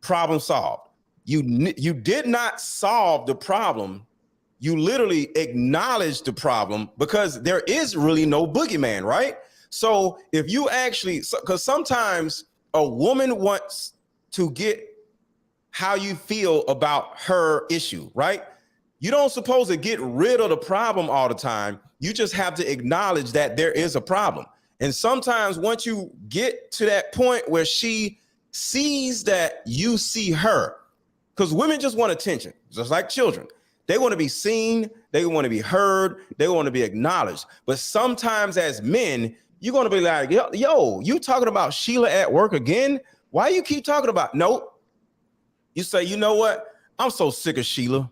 Problem solved. You did not solve the problem. You literally acknowledged the problem, because there is really no boogeyman, right? So if you actually, because sometimes a woman wants to get how you feel about her issue, right? You don't supposed to get rid of the problem all the time. You just have to acknowledge that there is a problem. And sometimes once you get to that point where she sees that you see her, because women just want attention, just like children. They want to be seen, they want to be heard, they want to be acknowledged. But sometimes as men, you're going to be like, yo, you talking about Sheila at work again? Why you keep talking about? Nope. You say, you know what? I'm so sick of Sheila.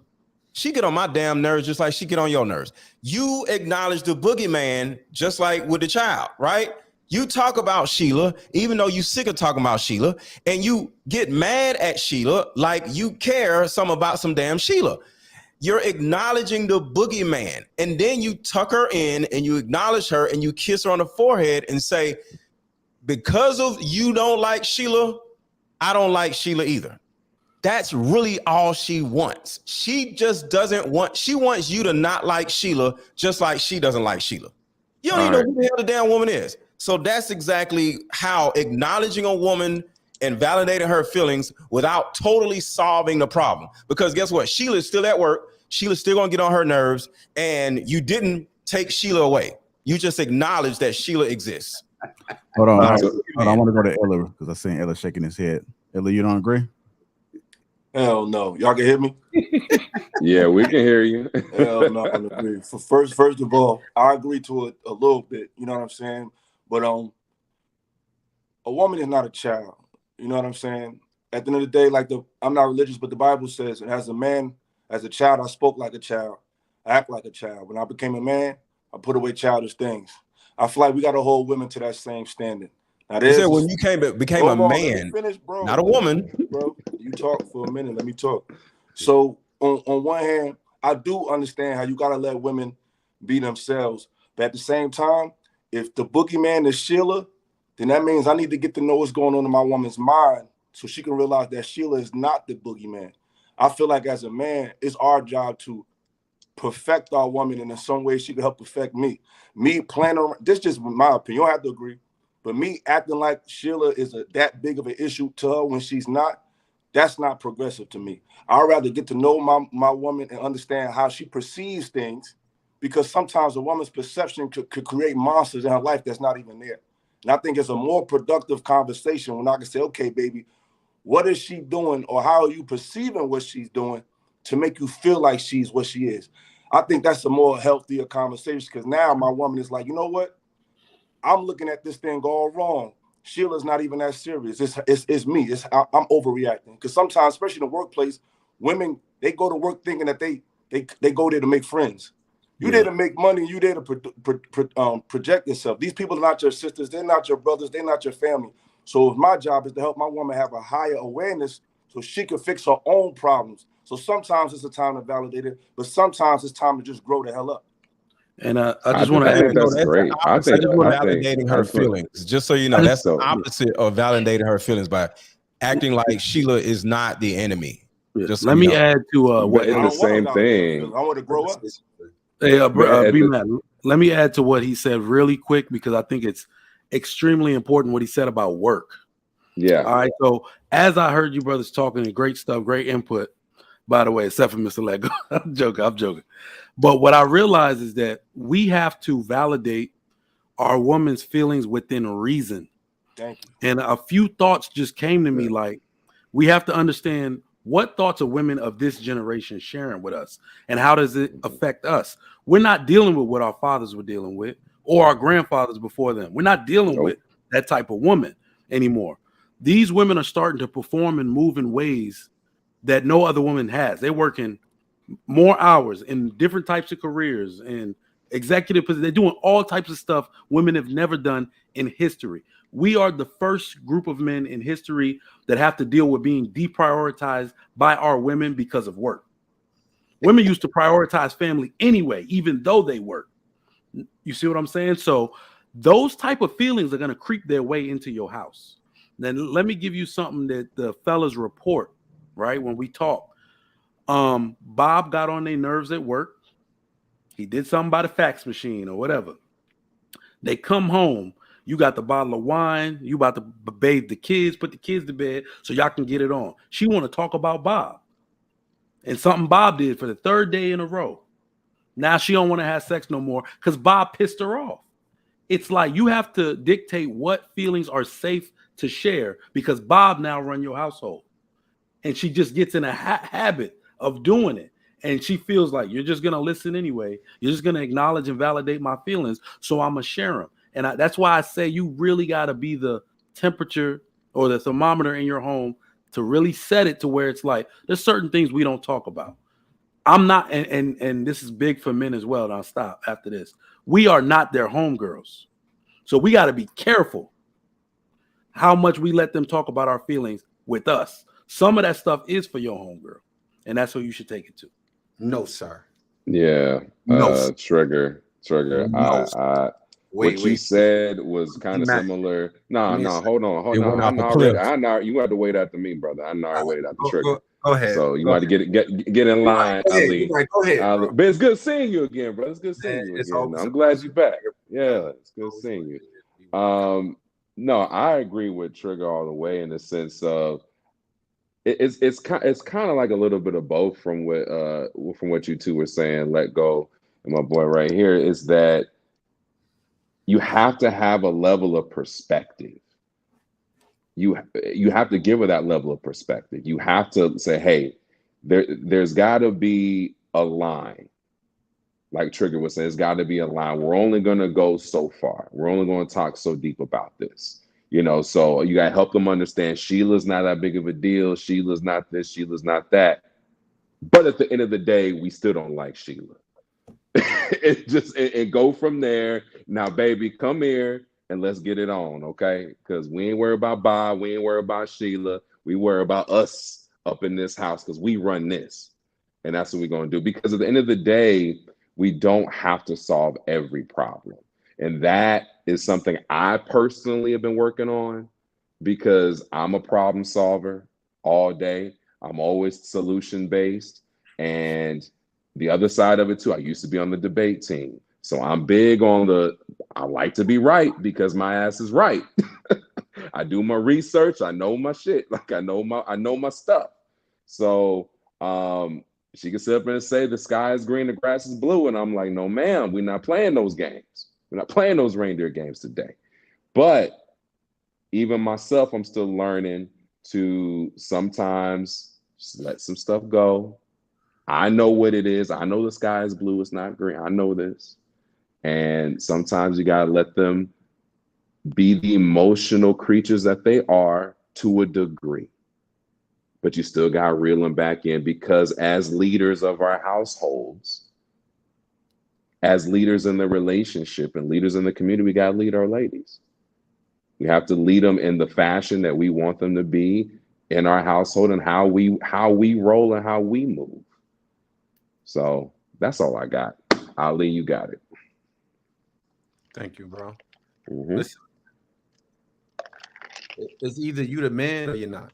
She get on my damn nerves just like she get on your nerves. You acknowledge the boogeyman just like with the child, right? You talk about Sheila, even though you sick of talking about Sheila, and you get mad at Sheila like you care about some damn Sheila. You're acknowledging the boogeyman, and then you tuck her in and you acknowledge her and you kiss her on the forehead and say, because of you don't like Sheila, I don't like Sheila either. That's really all she wants. She just she wants you to not like Sheila, just like she doesn't like Sheila. You don't even know who the hell the damn woman is. So that's exactly how acknowledging a woman and validating her feelings without totally solving the problem. Because guess what? Sheila's still at work. Sheila's still gonna get on her nerves, and you didn't take Sheila away. You just acknowledge that Sheila exists. Hold on. I want to go to Ella because I seen Ella shaking his head. Ella, you don't agree? Hell no. Y'all can hear me? Yeah, we can hear you. Hell no, I don't agree. First of all, I agree to it a little bit. You know what I'm saying? But a woman is not a child. You know what I'm saying? At the end of the day, I'm not religious, but the Bible says, and as a man, as a child, I spoke like a child, I act like a child. When I became a man, I put away childish things. I feel like we got to hold women to that same standard. Now, you said when you became a man, finish, bro. Not a woman. Bro, you talk for a minute. Let me talk. So on one hand, I do understand how you got to let women be themselves. But at the same time, if the boogeyman is Sheila, then that means I need to get to know what's going on in my woman's mind so she can realize that Sheila is not the boogeyman. I feel like as a man, it's our job to perfect our woman, and in some way she can help perfect me. Me planning around, this is just my opinion. You don't have to agree, but me acting like Sheila is that big of an issue to her when she's not, that's not progressive to me. I'd rather get to know my woman and understand how she perceives things, because sometimes a woman's perception could create monsters in her life that's not even there. And I think it's a more productive conversation when I can say, okay, baby, what is she doing, or how are you perceiving what she's doing to make you feel like she's what she is? I think that's a more healthier conversation, because now my woman is like, you know what? I'm looking at this thing all wrong. Sheila's not even that serious. It's me. I'm overreacting. Because sometimes, especially in the workplace, women, they go to work thinking that they go there to make friends. You there to make money. You there to project yourself. These people are not your sisters. They're not your brothers. They're not your family. So my job is to help my woman have a higher awareness so she can fix her own problems. So sometimes it's a time to validate it, but sometimes it's time to just grow the hell up. And I just want to think add, that's great. I think validating her feelings. Just so you know, that's the so opposite of validating her feelings by acting like Sheila is not the enemy. Just so let you me know. add to what it's the same thing. I want to grow up. Hey, B-Matt, let me add to what he said really quick, because I think it's extremely important what he said about work. Yeah. All right. So as I heard you brothers talking, and great stuff, great input, by the way, except for Mr. Lego. I'm joking. But what I realize is that we have to validate our woman's feelings within reason. Thank you. And a few thoughts just came to me, like, we have to understand what thoughts are women of this generation sharing with us, and how does it affect us? We're not dealing with what our fathers were dealing with, or our grandfathers before them. We're not dealing with that type of woman anymore. These women are starting to perform and move in ways that no other woman has. They're working more hours in different types of careers and executive positions. They're doing all types of stuff women have never done in history. We are the first group of men in history that have to deal with being deprioritized by our women because of work. Women used to prioritize family anyway, even though they work. You see what I'm saying? So those type of feelings are going to creep their way into your house. Then let me give you something that the fellas report, right? When we talk, Bob got on their nerves at work. He did something by the fax machine or whatever. They come home. You got the bottle of wine. You about to bathe the kids, put the kids to bed so y'all can get it on. She want to talk about Bob and something Bob did for the third day in a row. Now she don't want to have sex no more because Bob pissed her off. It's like you have to dictate what feelings are safe to share, because Bob now run your household. And she just gets in a habit of doing it. And she feels like you're just going to listen anyway. You're just going to acknowledge and validate my feelings. So I'm going to share them. And that's why I say you really got to be the temperature or the thermometer in your home to really set it to where it's like, there's certain things we don't talk about. I'm not, and this is big for men as well. And I'll stop after this. We are not their homegirls. So we got to be careful how much we let them talk about our feelings with us. Some of that stuff is for your homegirl, and that's who you should take it to. No, sir. Yeah. No. Trigger. No. What you said was kind of similar. No, hold on. You have to wait after me, brother. I already waited after Trigger. Go ahead. So you want to get in line, Ali. Go ahead. But it's good seeing you again, bro. It's good seeing you again. I'm glad you're back. Yeah, it's good seeing you. No, I agree with Trigger all the way in the sense of it's kind of like a little bit of both from what you two were saying. Let go, and my boy right here is that you have to have a level of perspective. You have to give her that level of perspective. You have to say, hey, there's got to be a line. Like Trigger was saying, there's got to be a line. We're only going to go so far. We're only going to talk so deep about this. So you got to help them understand Sheila's not that big of a deal. Sheila's not this. Sheila's not that. But at the end of the day, we still don't like Sheila. It go from there. Now, baby, come here and let's get it on, okay? Because we ain't worried about Bob. We ain't worried about Sheila. We worry about us up in this house because we run this. And that's what we're going to do. Because at the end of the day, we don't have to solve every problem. And that is something I personally have been working on because I'm a problem solver all day. I'm always solution based. And the other side of it too, I used to be on the debate team. So I'm big on I like to be right because my ass is right. I do my research. I know my shit. Like I know my stuff. So she can sit up and say the sky is green, the grass is blue. And I'm like, no, ma'am, we're not playing those games. We're not playing those reindeer games today. But even myself, I'm still learning to sometimes just let some stuff go. I know what it is. I know the sky is blue. It's not green. I know this. And sometimes you got to let them be the emotional creatures that they are to a degree. But you still got to reel them back in because as leaders of our households, as leaders in the relationship and leaders in the community, we got to lead our ladies. We have to lead them in the fashion that we want them to be in our household and how we roll and how we move. So that's all I got. Ali, you got it. Thank you, bro. Mm-hmm. Listen, it's either you the man or you're not.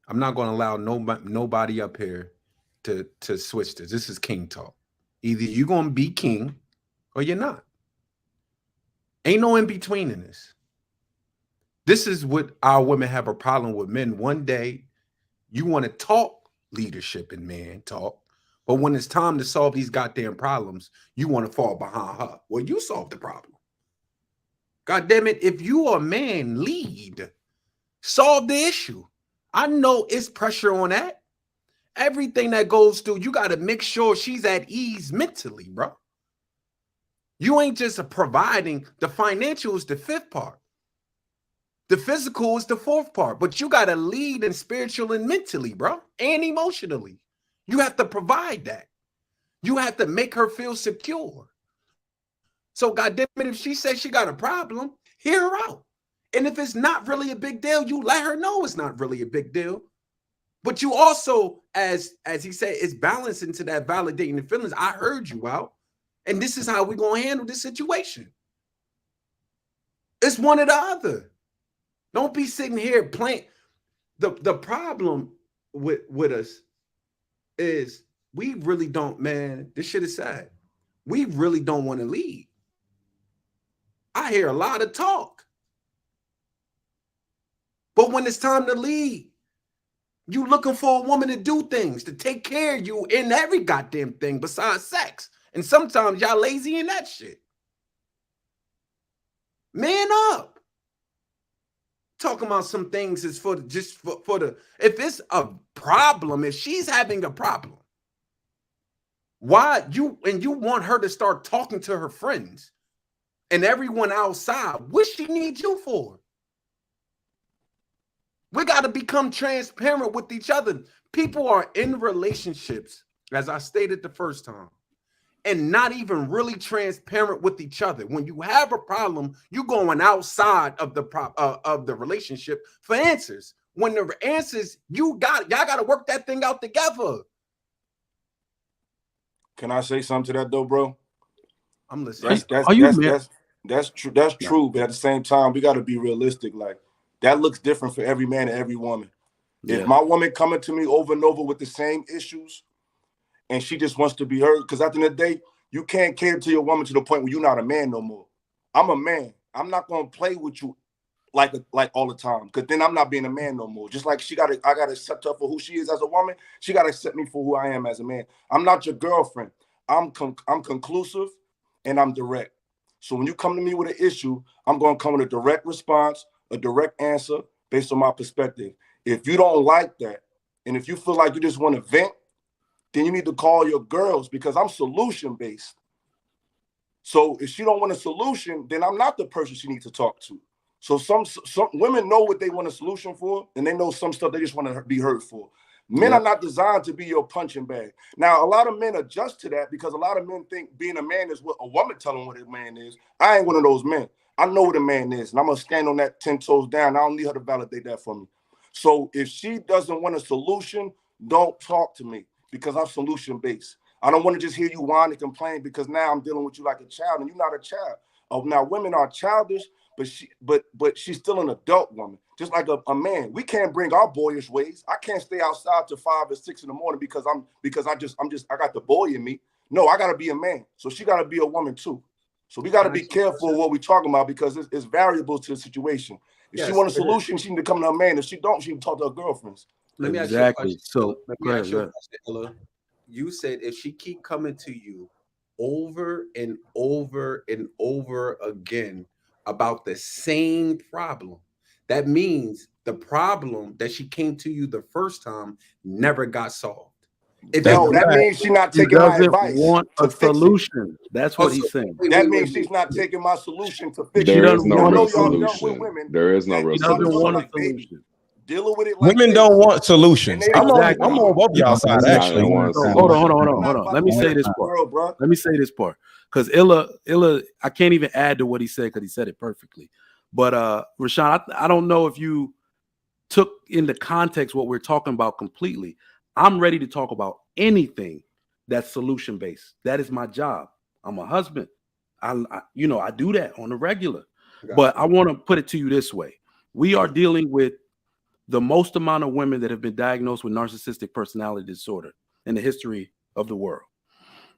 I'm not going to allow nobody up here to switch this. This is king talk. Either you're going to be king or you're not. Ain't no in between in this. This is what our women have a problem with men. One day, you want to talk leadership and man talk, but when it's time to solve these goddamn problems, you want to fall behind her. Well, you solve the problem. God damn it, if you are a man, lead. Solve the issue. I know it's pressure on that. Everything that goes through, you got to make sure she's at ease mentally, bro. You ain't just providing. The financial is the fifth part. The physical is the fourth part. But you got to lead in spiritual and mentally, bro, and emotionally. You have to provide that. You have to make her feel secure. So, goddamn it, if she says she got a problem, hear her out. And if it's not really a big deal, you let her know it's not really a big deal. But you also, as he said, is balanced into that validating the feelings. I heard you out. And this is how we're going to handle this situation. It's one or the other. Don't be sitting here playing. The problem with us is we really don't, man, this shit is sad. We really don't want to lead. I hear a lot of talk. But when it's time to lead, you looking for a woman to do things, to take care of you in every goddamn thing besides sex. And sometimes y'all lazy in that shit. Man up. Talking about some things is for the, if it's a problem, if she's having a problem, why you want her to start talking to her friends and everyone outside, what she needs you for? We got to become transparent with each other. People are in relationships, as I stated the first time, and not even really transparent with each other. When you have a problem, you going outside of the relationship for answers. When the answers, y'all got to work that thing out together. Can I say something to that though, bro? I'm listening. That's true. That's true. But at the same time, we got to be realistic. Like that looks different for every man and every woman. Yeah. If my woman coming to me over and over with the same issues, and she just wants to be heard, because at the end of the day, you can't cater to your woman to the point where you're not a man no more. I'm a man. I'm not gonna play with you like all the time, because then I'm not being a man no more. Just like I gotta accept her for who she is as a woman. She gotta accept me for who I am as a man. I'm not your girlfriend. I'm conclusive and I'm direct. So when you come to me with an issue, I'm gonna come with a direct response, a direct answer based on my perspective. If you don't like that, and if you feel like you just want to vent, then you need to call your girls, because I'm solution-based. So if she don't want a solution, then I'm not the person she needs to talk to. So some women know what they want a solution for, and they know some stuff they just want to be heard for. Men are not designed to be your punching bag. Now, a lot of men adjust to that because a lot of men think being a man is what a woman telling what a man is. I ain't one of those men. I know what a man is, and I'm going to stand on that 10 toes down. I don't need her to validate that for me. So if she doesn't want a solution, don't talk to me, because I'm solution-based. I don't want to just hear you whine and complain because now I'm dealing with you like a child and you're not a child. Oh, now women are childish, but she's still an adult woman, just like a man. We can't bring our boyish ways. I can't stay outside till 5 or 6 in the morning because I got the boy in me. No, I gotta be a man. So she gotta be a woman too. So we gotta be careful what we're talking about because it's variable to the situation. If she want a solution, she need to come to a man. If she don't, she can talk to her girlfriends. Let me ask you a Exactly. question. So Let go me ahead, ask go you a ahead. question, Ella. You said if she keep coming to you over and over and over again about the same problem, that means the problem that she came to you the first time never got solved. If That's No, it that correct. means she's not He taking my doesn't advice want to a fix it. solution. That's what he's saying. That means she's not taking my solution to fix She it. There is doesn't no And I want a know y'all dealt with resolution. women There is no that He y'all doesn't just resolution. want a like, baby, solution. dealing with it like Women this. don't want And solutions. they I'm don't on want it. both y'all side Nah, they actually. want a So hold solution. on. Let me say this part. Bro. Let me say this part. Because Illa, I can't even add to what he said because he said it perfectly. But Rashawn, I don't know if you took into context what we're talking about completely. I'm ready to talk about anything that's solution based. That is my job. I'm a husband. I do that on the regular. But I want to put it to you this way. We are dealing with the most amount of women that have been diagnosed with narcissistic personality disorder in the history of the world.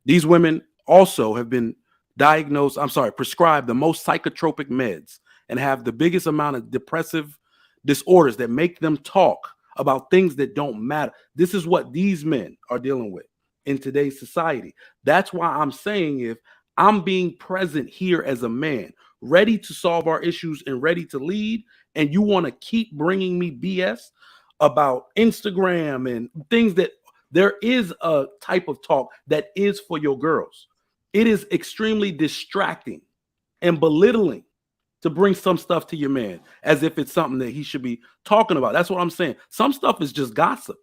These women also have been prescribed the most psychotropic meds and have the biggest amount of depressive disorders that make them talk about things that don't matter. This is what these men are dealing with in today's society. That's why I'm saying if I'm being present here as a man, ready to solve our issues and ready to lead, and you want to keep bringing me BS about Instagram and things that there is a type of talk that is for your girls. It is extremely distracting and belittling to bring some stuff to your man as if it's something that he should be talking about. That's what I'm saying. Some stuff is just gossip.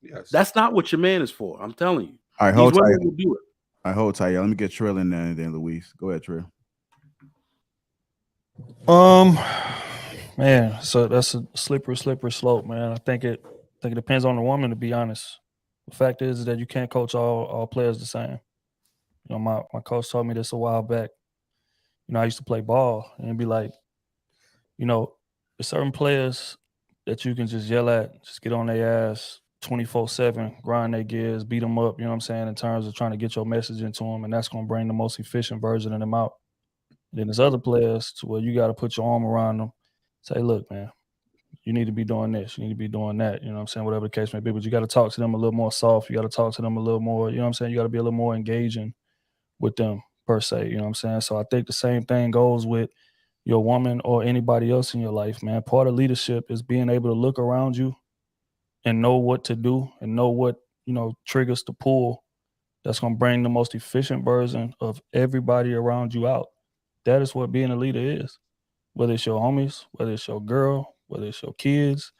Yes. That's not what your man is for. I'm telling you. All right, These hold tight. women will do it. All right, hold tight, y'all. Let me get Trill in there and then Luis. Go ahead, Trill. Man, so that's a slippery slope, man. I think it depends on the woman, to be honest. The fact is that you can't coach all players the same. You know, my coach told me this a while back. You know, I used to play ball and it'd be like, you know, there's certain players that you can just yell at, just get on their ass 24/7, grind their gears, beat them up, you know what I'm saying, in terms of trying to get your message into them, and that's going to bring the most efficient version of them out. And then there's other players to where you got to put your arm around them, say, look, man, you need to be doing this, you need to be doing that, you know what I'm saying, whatever the case may be, but you got to talk to them a little more soft, you got to talk to them a little more, you know what I'm saying, you got to be a little more engaging with them per se, you know what I'm saying? So I think the same thing goes with your woman or anybody else in your life, man. Part of leadership is being able to look around you and know what to do and know what, you know, triggers to pull that's going to bring the most efficient version of everybody around you out. That is what being a leader is. Whether it's your homies, whether it's your girl, whether it's your kids,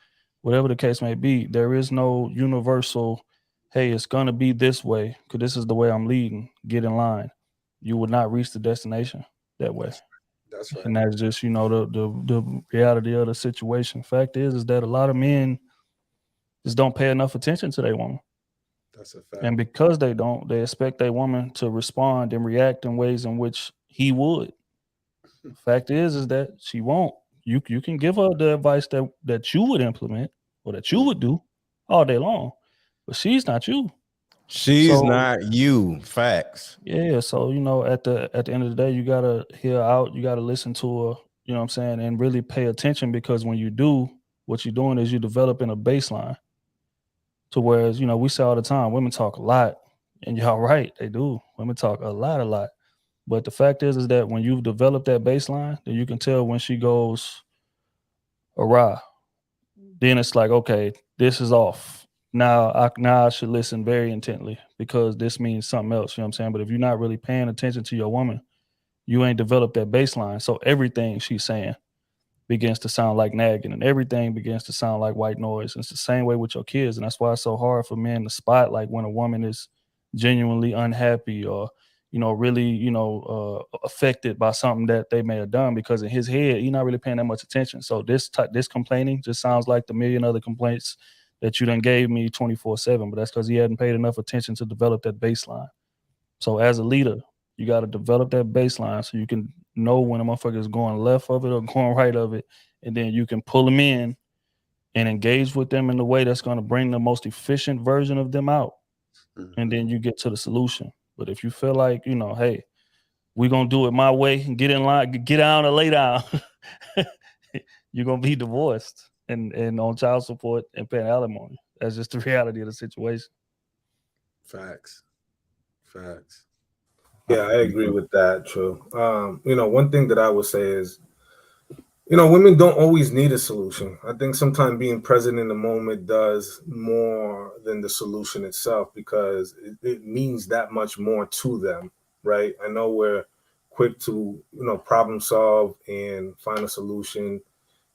whatever the case may be, there is no universal, hey, it's going to be this way because this is the way I'm leading. Get in line. You would not reach the destination that way. That's right. And that's just, you know, the reality of the situation. Fact is that a lot of men just don't pay enough attention to their woman. That's a fact. And because they don't, they expect their woman to respond and react in ways in which he would. Fact is that she won't. You can give her the advice that you would implement or that you would do all day long, but she's not you. She's not you. Facts. Yeah, so you know, at the end of the day, you gotta hear her out. You gotta listen to her. You know what I'm saying, and really pay attention because when you do, what you're doing is you're developing a baseline. To whereas, you know, we say all the time, women talk a lot, and y'all right, they do. Women talk a lot. But the fact is that when you've developed that baseline, then you can tell when she goes awry. Then it's like, okay, this is off. Now I should listen very intently because this means something else. You know what I'm saying? But if you're not really paying attention to your woman, you ain't developed that baseline. So everything she's saying begins to sound like nagging and everything begins to sound like white noise. And it's the same way with your kids. And that's why it's so hard for men to spot like when a woman is genuinely unhappy or, you know, really, you know, affected by something that they may have done because in his head, he's not really paying that much attention. So this complaining just sounds like the million other complaints that you done gave me 24/7, but that's because he hadn't paid enough attention to develop that baseline. So as a leader, you got to develop that baseline so you can know when a motherfucker is going left of it or going right of it, and then you can pull them in and engage with them in the way that's going to bring the most efficient version of them out. And then you get to the solution. But if you feel like, you know, hey, we're going to do it my way and get in line, get down or lay down, you're going to be divorced and on child support and paying alimony. That's just the reality of the situation. Facts. Yeah, I agree with that. True. You know, one thing that I would say is, you know, women don't always need a solution. I think sometimes being present in the moment does more than the solution itself, because it means that much more to them, right? I know we're quick to, you know, problem solve and find a solution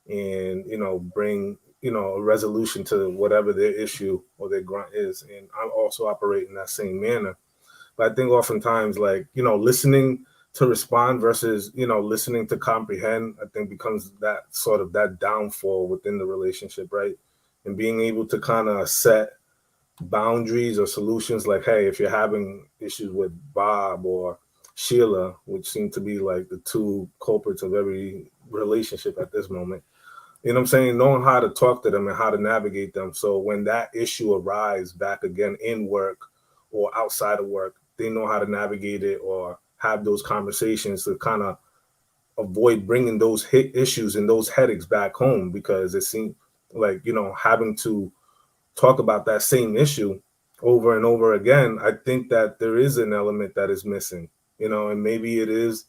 and, you know, bring, you know, a resolution to whatever their issue or their grunt is. And I also operate in that same manner. But I think oftentimes, like, you know, listening to respond versus, you know, listening to comprehend, I think becomes that sort of that downfall within the relationship, right? And being able to kind of set boundaries or solutions, like, hey, if you're having issues with Bob or Sheila, which seem to be like the two culprits of every relationship at this moment, you know what I'm saying? Knowing how to talk to them and how to navigate them. So when that issue arises back again in work or outside of work, they know how to navigate it or have those conversations to kind of avoid bringing those issues and those headaches back home, because it seems like, you know, having to talk about that same issue over and over again, I think that there is an element that is missing, you know, and maybe it is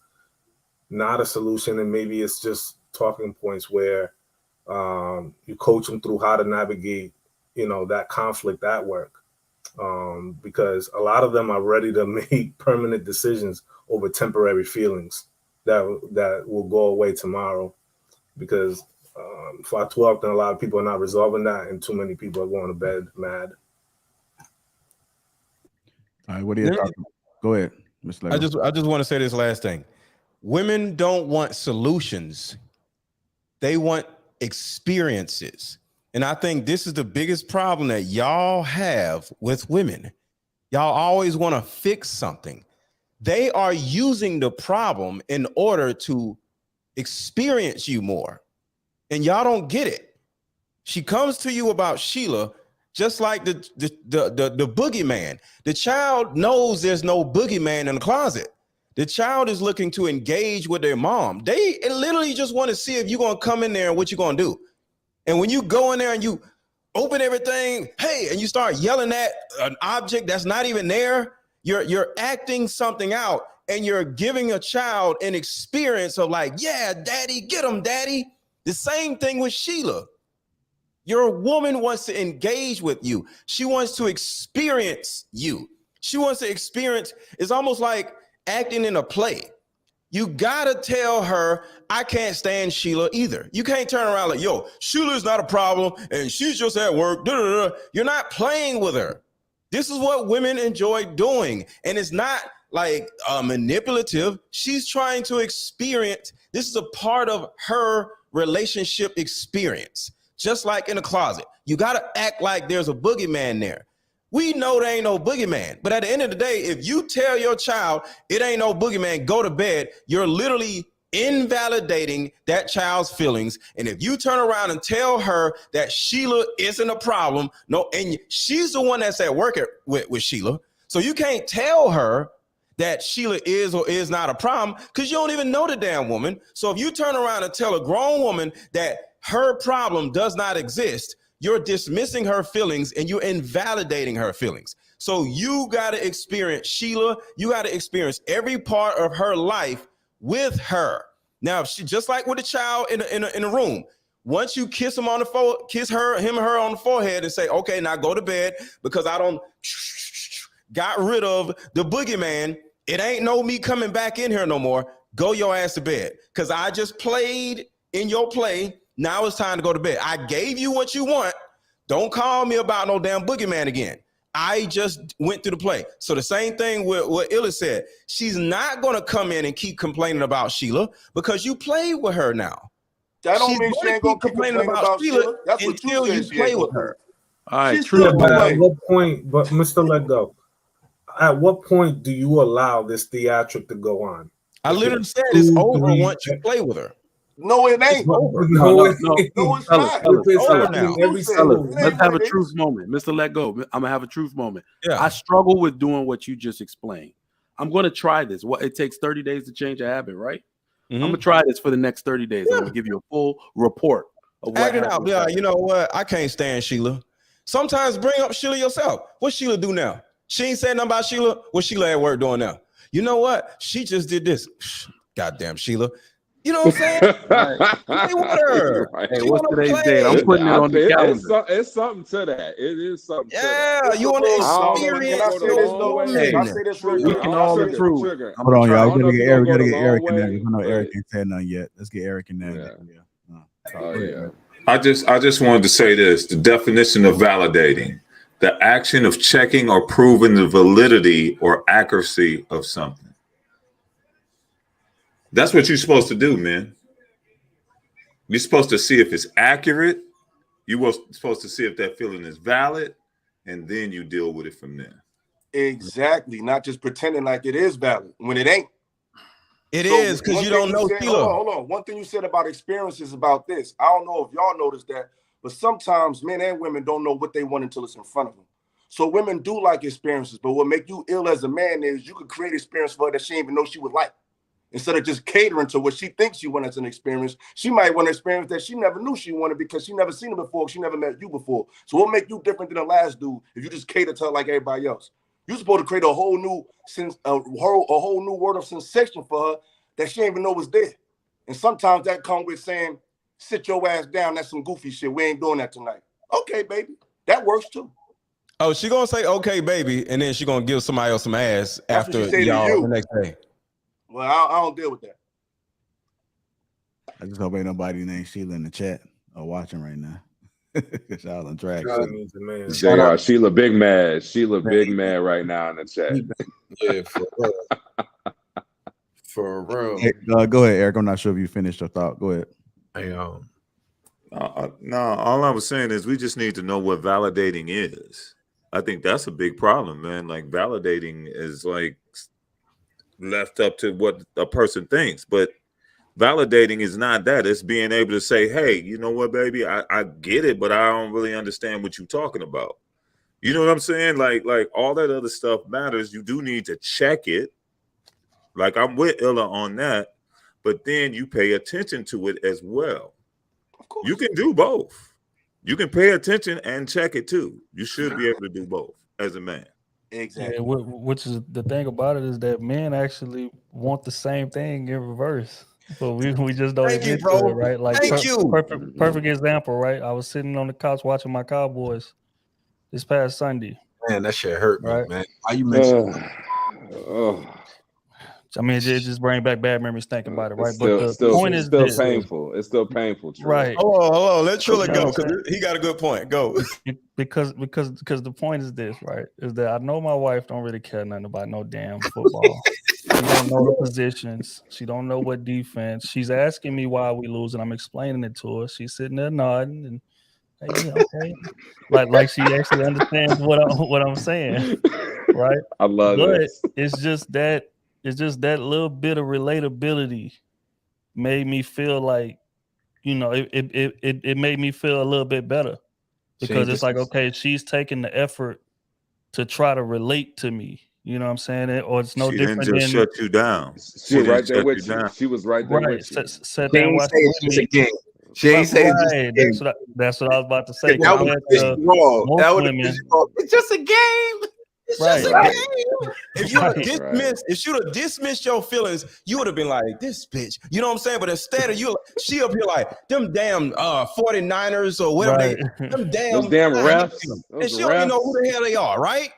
not a solution, and maybe it's just talking points where you coach them through how to navigate, you know, that conflict at work. Because a lot of them are ready to make permanent decisions over temporary feelings that will go away tomorrow, because far too often a lot of people are not resolving that, and too many people are going to bed mad. All right, what are you talking about? Go ahead, Mr. Lego. I just want to say this last thing. Women don't want solutions. They want experiences. And I think this is the biggest problem that y'all have with women. Y'all always want to fix something. They are using the problem in order to experience you more. And y'all don't get it. She comes to you about Sheila just like the boogeyman. The child knows there's no boogeyman in the closet. The child is looking to engage with their mom. They literally just want to see if you're going to come in there and what you're going to do. And when you go in there and you open everything, hey, and you start yelling at an object that's not even there, you're acting something out, and you're giving a child an experience of like, yeah, daddy, get him, daddy. The same thing with Sheila. Your woman wants to engage with you. She wants to experience you. She wants to experience, it's almost like acting in a play. You gotta tell her, I can't stand Sheila either. You can't turn around like, yo, Sheila's not a problem and she's just at work. You're not playing with her. This is what women enjoy doing. And it's not like manipulative. She's trying to experience. This is a part of her relationship experience. Just like in a closet, you gotta act like there's a boogeyman there. We know there ain't no boogeyman, but at the end of the day, if you tell your child it ain't no boogeyman, go to bed, you're literally invalidating that child's feelings. And if you turn around and tell her that Sheila isn't a problem, no, and she's the one that's at work with Sheila, so you can't tell her that Sheila is or is not a problem because you don't even know the damn woman. So if you turn around and tell a grown woman that her problem does not exist, you're dismissing her feelings and you're invalidating her feelings. So you got to experience Sheila. You got to experience every part of her life with her. Now, if she, just like with a child in a room, once you kiss him on the him or her on the forehead and say, okay, now go to bed because I don't got rid of the boogeyman. It ain't no me coming back in here no more. Go your ass to bed because I just played in your play. Now it's time to go to bed. I gave you what you want. Don't call me about no damn boogeyman again. I just went through the play. So the same thing with what Illa said. She's not going to come in and keep complaining about Sheila because you played with her now. That don't mean she ain't going to keep complaining about Sheila That's until you play with her. All right, She's true. still but at what point, but Mr. Let Go, at what point do you allow this theatric to go on? I literally said it's over once you play with her. No, it ain't. It's over. No, it's fellas, not. fellas, It's over fellas, now. fellas, let's have a truth moment. Mr. Let Go, I'm gonna have a truth moment. Yeah. I struggle with doing what you just explained. I'm gonna try this. What it takes 30 days to change a habit, right? I'm gonna try this for the next 30 days. I'm gonna give you a full report of what Act it out. happened. Yeah, you know what? I can't stand Sheila. Sometimes bring up Sheila yourself. What Sheila do now? She ain't saying nothing about Sheila. What Sheila at work doing now? You know what? She just did this. Goddamn Sheila. You know what I'm saying? Play with her. Right. Hey, She what's wanna today's play. date? I'm putting it on the calendar. It's something to that. It is something to that. Yeah, you want to Can I experience say this though? the Can I woman. say this real We quick? can all Say this real improve. quick. Hold on, y'all. We gotta get Eric. We go gotta the get Eric long in there. way, I know Eric but- ain't said nothing yet. Let's get Eric in there. Oh yeah. I just wanted to say this: the definition of validating, the action of checking or proving the validity or accuracy of something. That's what you're supposed to do, man. You're supposed to see if it's accurate. You were supposed to see if that feeling is valid, and then you deal with it from there. Exactly. Not just pretending like it is valid when it ain't. It is because you don't know Sheila. Hold on. One thing you said about experiences about this. I don't know if y'all noticed that, but sometimes men and women don't know what they want until it's in front of them. So women do like experiences, but what make you ill as a man is you could create experience for her that she didn't even know she would like. Instead of just catering to what she thinks she wants as an experience, she might want an experience that she never knew she wanted because she never seen it before, she never met you before. So what make you different than the last dude if you just cater to her like everybody else? You're supposed to create a whole new world of sensation for her that she didn't even know was there. And sometimes that comes with saying, sit your ass down, that's some goofy shit. We ain't doing that tonight. Okay, baby. That works too. Oh, she gonna say okay, baby, and then she gonna give somebody else some ass That's what after she say to y'all you. the next day. Well, I don't deal with that. I just hope ain't nobody named Sheila in the chat or watching right now. Cause y'all on track. JR, Sheila Big Mad. Sheila Big Mad right now in the chat. Yeah, for real. For real. Hey, go ahead, Eric. I'm not sure if you finished your thought. Go ahead. Hey, No, all I was saying is we just need to know what validating is. I think that's a big problem, man. Like validating is like left up to what a person thinks, but validating is not that. It's being able to say, hey, you know what, baby, I get it, but I don't really understand what you're talking about. You know what I'm saying? Like all that other stuff matters. You do need to check it. Like I'm with Illa on that, but then you pay attention to it as well. Of course. You can do both. You can pay attention and check it too. You should be able to do both as a man. Exactly. Yeah, which is the thing about it is that men actually want the same thing in reverse. But we just don't Thank you, admit to bro. it, right? Like Thank you. perfect example, right? I was sitting on the couch watching my Cowboys this past Sunday. Man, that shit hurt me, Right. man. Why you mention I mean, it just brings back bad memories thinking about it, right? It's But the still point is still this, painful. It's still painful, True. right? Hold on. Let Trilla You know go what I'm because he got a good point. Go. because the point is this, right? Is that I know my wife don't really care nothing about no damn football. She don't know the positions. She don't know what defense. She's asking me why we lose, and I'm explaining it to her. She's sitting there nodding and hey, yeah, okay, like she actually understands what I'm saying, right? I love But this. it's just that little bit of relatability made me feel like, you know, it made me feel a little bit better because it's like, okay, she's taking the effort to try to relate to me. You know what I'm saying? Or it's no She different didn't just than shut you down. She was didn't right there shut with you you. down. She was right there right. with you. Sat She there and ain't watched say it's it just with a me. game. She ain't say it's just a Right. game. That's what I was about to say. That would piss you off. Most That would women, piss you off. It's just a game. It's just a Right. game. If you would have Right. dismissed, if she would have dismissed your feelings, you would have been like, this bitch. You know what I'm saying? But instead of you, she'll be like, them damn 49ers or whatever right. them damn, Those damn I hate refs. them. Those And she don't even know refs. who the hell they are, right?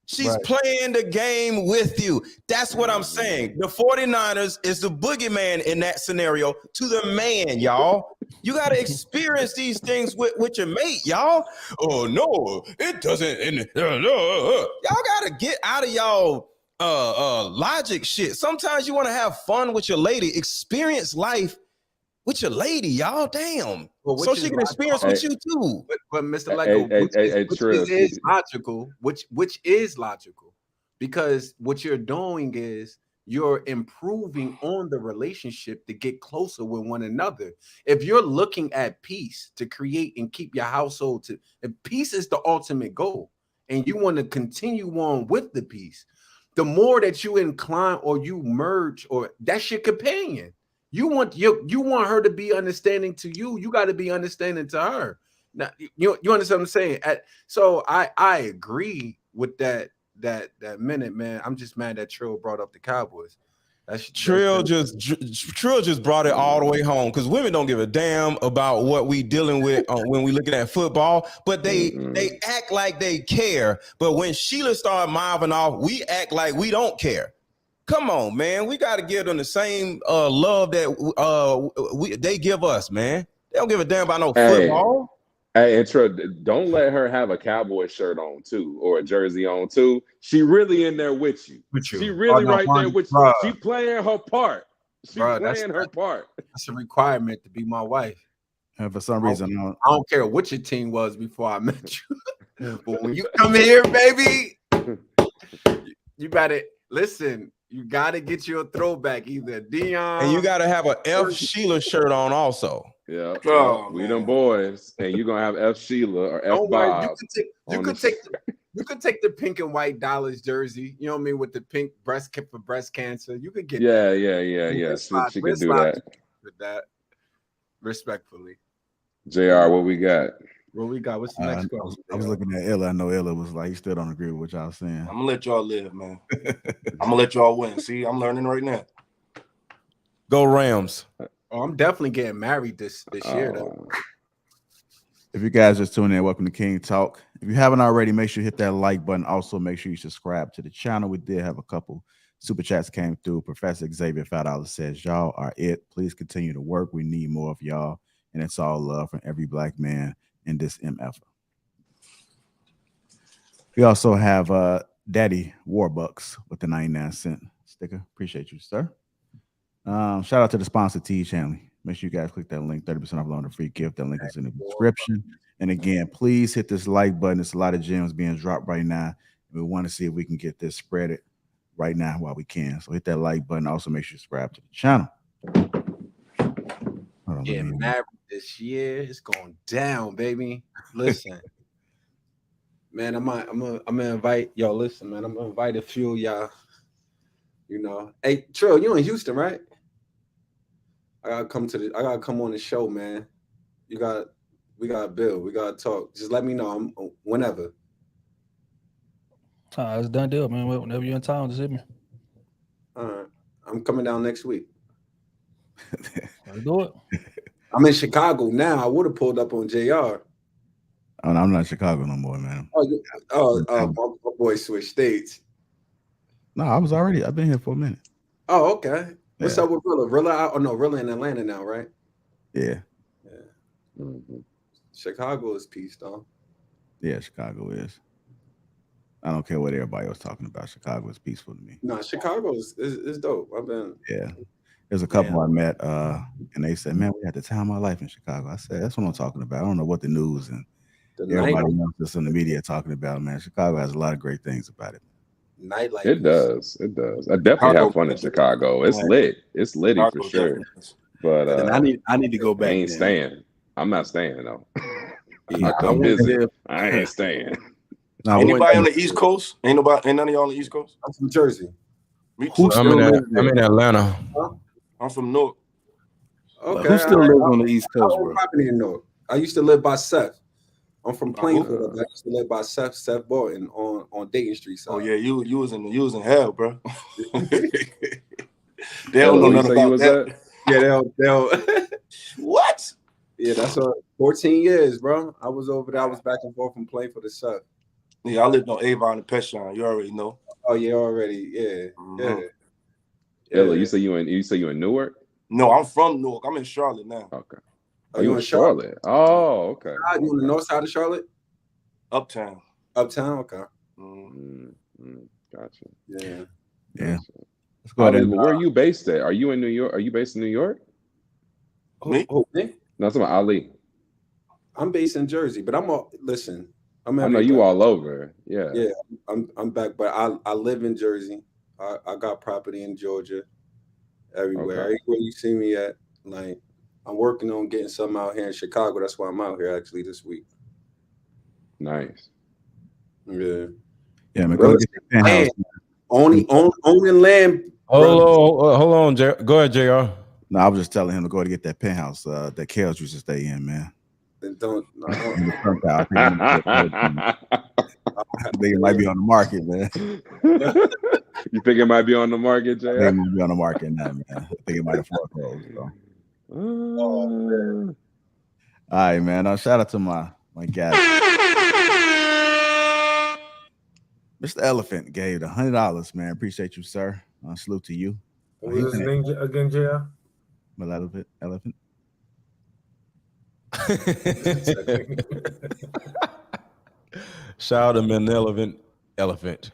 She's Right. playing the game with you. That's what I'm saying. The 49ers is the boogeyman in that scenario to the man, y'all. You got to experience these things with your mate, y'all. Oh, no, it doesn't. Y'all got to get out of y'all logic shit. Sometimes you want to have fun with your lady, experience life with your lady, y'all. Damn. Well, So which she is can experience with you too. But Mr. Hey, Lego, which Trill, is logical, which is logical, because what you're doing is you're improving on the relationship to get closer with one another. If you're looking at peace to create and keep your household to, if peace is the ultimate goal, and you want to continue on with the peace, the more that you incline or you merge, or that's your companion. You want her to be understanding to you. You got to be understanding to her. Now, you understand what I'm saying? So I agree with that minute, man. I'm just mad that Trill brought up the Cowboys. Trill just brought it all the way home, because women don't give a damn about what we dealing with when we looking at football, but they act like they care. But when Sheila started mouthing off, we act like we don't care. Come on, man. We got to give them the same love that they give us, man. They don't give a damn about no football. Hey, and Trill, don't let her have a Cowboy shirt on too, or a jersey on too. She really in there with you. She really there with you. She playing her part. She playing her part. That's a requirement to be my wife. And for some reason, I don't care what your team was before I met you. But when you come here, baby, you better listen. You got to get you a throwback, either Dion, and you got to have a F Sheila shirt on also. Yeah, we them boys, and you're gonna have F Sheila or F Bob. You could take the pink and white Dallas jersey. You know what I mean, with the pink breast kit for breast cancer. You could get yeah. She could do that. With that, respectfully. JR, what we got? What we got? What's the next question? I was looking at Ella. I know Ella was like, he still don't agree with what y'all saying. I'm gonna let y'all live, man. I'm gonna let y'all win. See, I'm learning right now. Go Rams. Oh, I'm definitely getting married this year, though. If you guys just tuning in, welcome to King Talk. If you haven't already, make sure you hit that like button. Also, make sure you subscribe to the channel. We did have a couple super chats came through. Professor Xavier $5 says, y'all are it. Please continue to work. We need more of y'all. And it's all love from every black man in this MF. We also have Daddy Warbucks with the 99-cent sticker. Appreciate you, sir. Shout out to the sponsor, T Chanley. Make sure you guys click that link, 30% off on the free gift. That link is in the description. And again, please hit this like button. There's a lot of gems being dropped right now. We want to see if we can get this spread it right now while we can. So hit that like button. Also, make sure you subscribe to the channel. Getting married this year. It's going down, baby. Listen. Man, I'm gonna invite y'all. Listen, man, I'm gonna invite a few of y'all. You know, hey Trill, you in Houston, right? I gotta come on the show, man. We got a bill. We gotta talk. Just let me know. I'm whenever. It's a done deal, man. Whenever you're in town, just hit me. All right, I'm coming down next week. Let's do it. I'm in Chicago now. I would have pulled up on JR. Oh, no, I'm not in Chicago no more, man. My boy switched states. No, I've been here for a minute. Oh, okay. What's up with Rilla? Rilla in Atlanta now, right? Yeah. Mm-hmm. Chicago is peace, though. Yeah, Chicago is. I don't care what everybody else talking about. Chicago is peaceful to me. No, Chicago is dope. I've been. Yeah. There's a couple I met, and they said, man, we had the time of my life in Chicago. I said, that's what I'm talking about. I don't know what the news and everybody else that's in the media talking about, man. Chicago has a lot of great things about it. Nightlife. It does. I definitely have fun in Chicago. It's lit. It's litty for sure. But I need to go back. I ain't staying. I'm not staying though. I come visit. I ain't staying. Anybody on the East Coast? Ain't none of y'all on the East Coast? I'm from Jersey. Me too. I'm in Atlanta. Huh? I'm from Newark. Okay. Who still lives on the East Coast, bro? In Newark. I used to live by Seth. I'm from Plainfield. I used to live by Seth Barton on Dayton Street. So. Oh yeah, you was in hell, bro. They don't know nothing about that. Yeah, they'll What? Yeah, that's 14 years, bro. I was over there. I was back and forth from Plainfield to Seth. Yeah, I lived on Avon and Peshon. You already know. Oh yeah, already. Yeah, mm-hmm. Ella, you say you in Newark? No, I'm from Newark. I'm in Charlotte now. Okay. Oh, you in Charlotte? Oh, okay. You on the north side of Charlotte? Uptown. Uptown, okay. Gotcha. Yeah. Yeah. Let's go ahead. Where are you based at? Are you in New York? Are you based in New York? Me? Me? No, it's about Ali. I'm based in Jersey, but listen. I'm I know everywhere. you all over. Yeah. Yeah, I'm back, but I live in Jersey. I got property in Georgia. Everywhere. Okay. Everywhere you see me at, like I'm working on getting something out here in Chicago. That's why I'm out here actually this week. Nice. Yeah. Yeah, man. Go Real get the penthouse. owning land. Hold on, go ahead, Jr. No, I was just telling him to go to get that penthouse that Kels used to stay in, man. Don't. I think it might be on the market, man. You think it might be on the market, Jay? I think it might be on the market now, man. I think it might have foreclosed. So. All right, man. Shout out to my guy. Mr. Elephant gave $100, man. Appreciate you, sir. Salute to you. What was his name again, JR? Elephant. Shout out to Malevolent Elephant.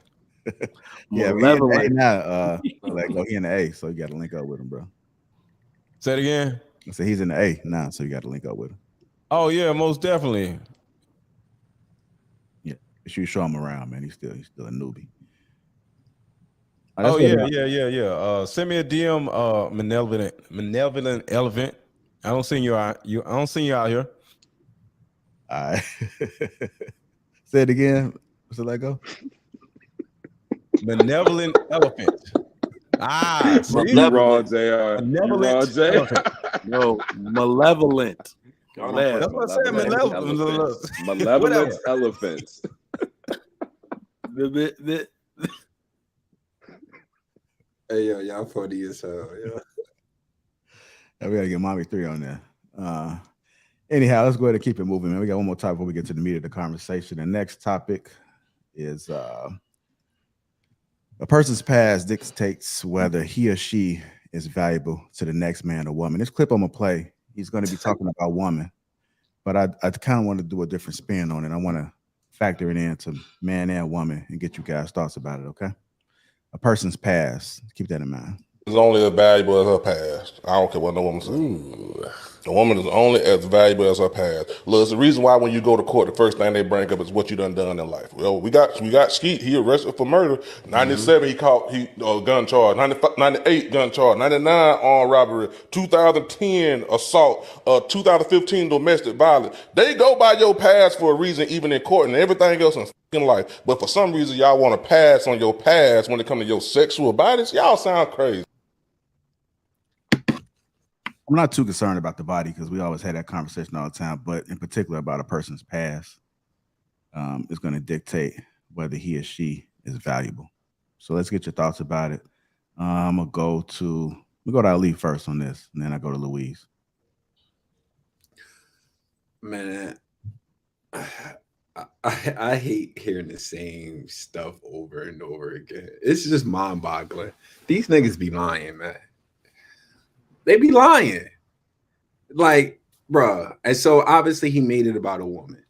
Yeah, he in the A now. He in the A, so you got to link up with him, bro. Say it again. I said he's in the A now, so you got to link up with him. Oh yeah, most definitely. Yeah, you show him around, man. He's still a newbie. Oh yeah. Send me a DM, malevolent elephant. I don't see you out. I don't see you out here. All right. Say it again. What's it like? Go. Benevolent elephant. You raw, JR. Malevolent elephant. No, malevolent. That's what I said. Malevolent elephants. Hey, yo, y'all funny as hell. Yeah, we gotta get Mommy 3 on there. Anyhow, let's go ahead and keep it moving, man. We got one more topic before we get to the meat of the conversation. The next topic is a person's past dictates whether he or she is valuable to the next man or woman. This clip I'm gonna play, he's going to be talking about woman, but I kind of want to do a different spin on it. I want to factor it into man and woman and get you guys' thoughts about it. Okay, a person's past. Keep that in mind. Is only as valuable as her past. I don't care what no woman says. The woman is only as valuable as her past. Look, it's the reason why when you go to court, the first thing they bring up is what you done in life. Well, we got Skeet. He arrested for murder. 97, he gun charge. 98 gun charge. 99 armed robbery. 2010 assault. 2015 domestic violence. They go by your past for a reason, even in court and everything else in life. But for some reason, y'all want to pass on your past when it comes to your sexual bodies. Y'all sound crazy. I'm not too concerned about the body because we always had that conversation all the time, but in particular about a person's past is going to dictate whether he or she is valuable. So let's get your thoughts about it. I'm gonna go to Ali first on this, and then I go to Louise. Man, I hate hearing the same stuff over and over again. It's just mind-boggling. These niggas be lying, man. They be lying. Like, bruh. And so obviously he made it about a woman.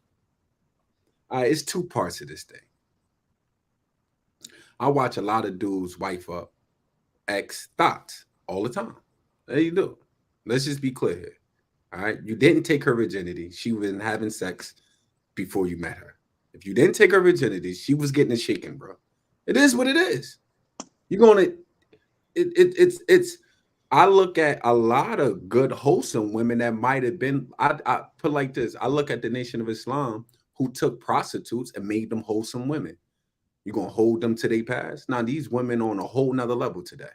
All right, it's two parts of this thing. I watch a lot of dudes wife up ex thoughts all the time. There you do. Let's just be clear here. All right. You didn't take her virginity. She was having sex before you met her. If you didn't take her virginity, she was getting it shaken, bro. It is what it is. You're gonna it's I look at a lot of good, wholesome women that might have been, I put like this. I look at the Nation of Islam who took prostitutes and made them wholesome women. You're going to hold them to their past? Now, these women on a whole nother level today.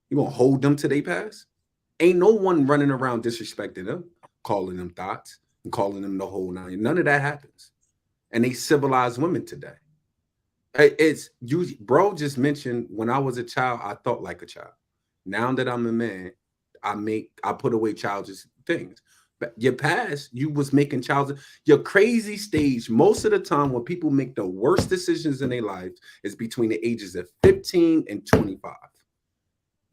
You're going to hold them to their past? Ain't no one running around disrespecting them, calling them thoughts and calling them the whole nine. None of that happens. And they civilize women today. It's you, bro just mentioned when I was a child, I thought like a child. Now that I'm a man, I put away childish things. But your past, you was making childish, your crazy stage. Most of the time when people make the worst decisions in their life is between the ages of 15 and 25.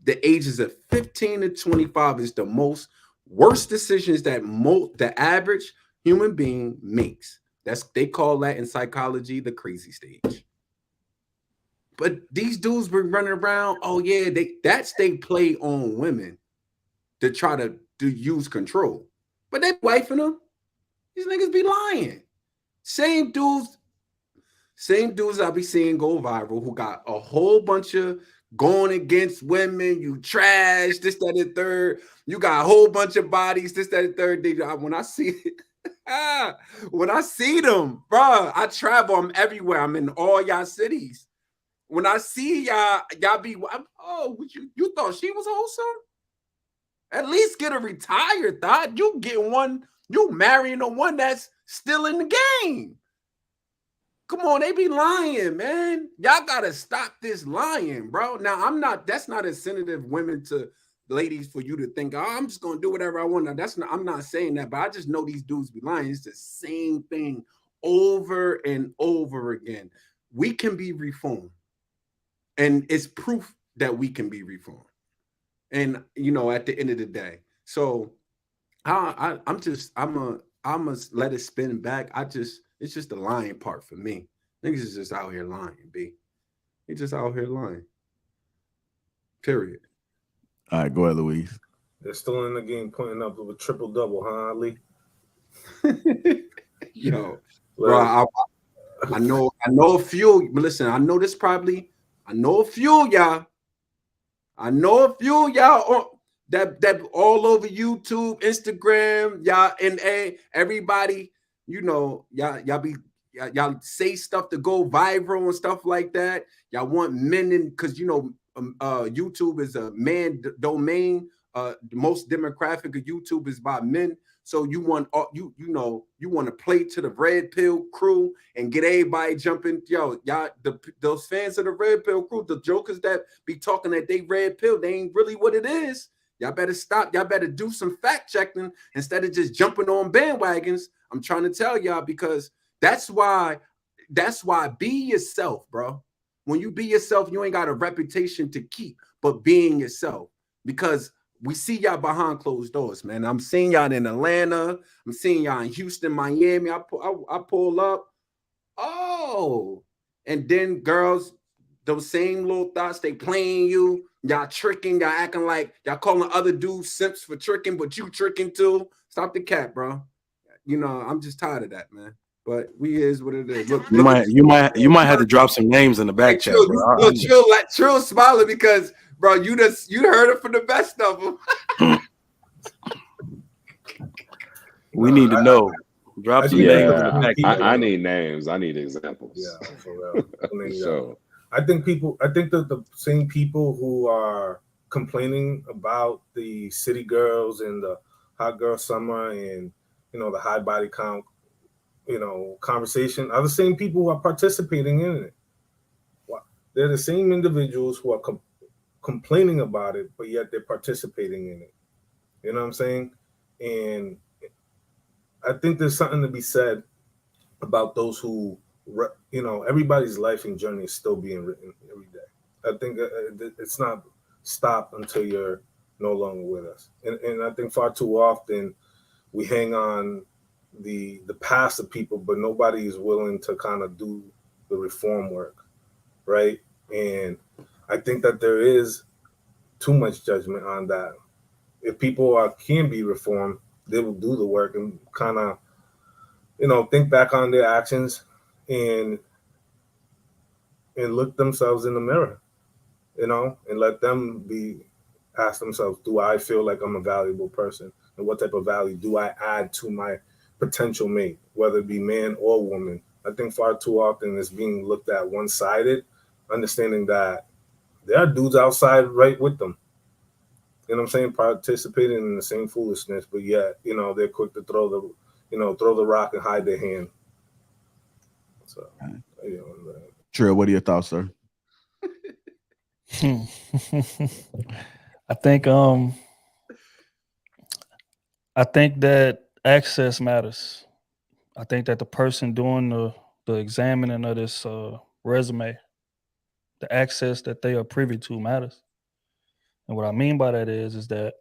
The ages of 15 to 25 is the most worst decisions that the average human being makes. They call that in psychology the crazy stage. But these dudes been running around. Oh yeah, they play on women to try to to use control. But they wifing them. These niggas be lying. Same dudes I be seeing go viral who got a whole bunch of going against women, you trash, this, that, and third. You got a whole bunch of bodies, this, that, and third. When I see it, when I see them, bro, I travel. I'm everywhere. I'm in all y'all cities. When I see y'all be, oh, you thought she was wholesome? At least get her retired, thought. You get one, you marrying the one that's still in the game. Come on, they be lying, man. Y'all gotta stop this lying, bro. Now, that's not incentive women to ladies for you to think, oh, I'm just gonna do whatever I want. Now, I'm not saying that, but I just know these dudes be lying. It's the same thing over and over again. We can be reformed. And it's proof that we can be reformed. And at the end of the day. So I'm gonna let it spin back. It's just the lying part for me. Niggas is just out here lying, B. They just out here lying. Period. All right, go ahead, Louise. They're still in the game, pointing up with a triple double, huh, Ali? Yo, bro, I know a few. But listen, I know a few y'all. I know a few y'all that all over YouTube, Instagram, y'all, and everybody. Y'all say stuff to go viral and stuff like that. Y'all want men in because YouTube is a man domain. The most demographic of YouTube is by men. So you want you want to play to the red pill crew and get everybody jumping. Y'all, those fans of the red pill crew, the jokers that be talking that they red pill, they ain't really what it is. Y'all better stop. Y'all better do some fact checking instead of just jumping on bandwagons. I'm trying to tell y'all because that's why be yourself, bro. When you be yourself, you ain't got a reputation to keep, but being yourself. Because we see y'all behind closed doors, man. I'm seeing y'all in Atlanta. I'm seeing y'all in Houston, Miami. I pull up. Oh, and then girls, those same little thoughts, they playing you. Y'all tricking. Y'all acting like y'all calling other dudes simps for tricking, but you tricking too. Stop the cap, bro. I'm just tired of that, man. But we is what it is. Look, you might have to drop some names in the back chat, bro. Trill smiling because, bro, you heard it from the best of them. We need to know. Drop some names in the back chat. I need names. I need examples. Yeah, for real. So I think that the same people who are complaining about the city girls and the hot girl summer and the high body count, conversation are the same people who are participating in it. They're the same individuals who are complaining about it, but yet they're participating in it. You know what I'm saying? And I think there's something to be said about those who, everybody's life and journey is still being written every day. I think it's not stopped until you're no longer with us. And I think far too often we hang on the past of people, but nobody is willing to kind of do the reform work, right? And I think that there is too much judgment on that. If people can be reformed, they will do the work and kind of, think back on their actions and look themselves in the mirror, and let them ask themselves, do I feel like I'm a valuable person? And what type of value do I add to my potential mate, whether it be man or woman? I think far too often it's being looked at one-sided, understanding that there are dudes outside right with them. You know what I'm saying? Participating in the same foolishness, but yet, they're quick to throw the rock and hide their hand. So, Trill, what are your thoughts, sir? I think that access matters. I think that the person doing the examining of this resume, the access that they are privy to matters. And what I mean by that is that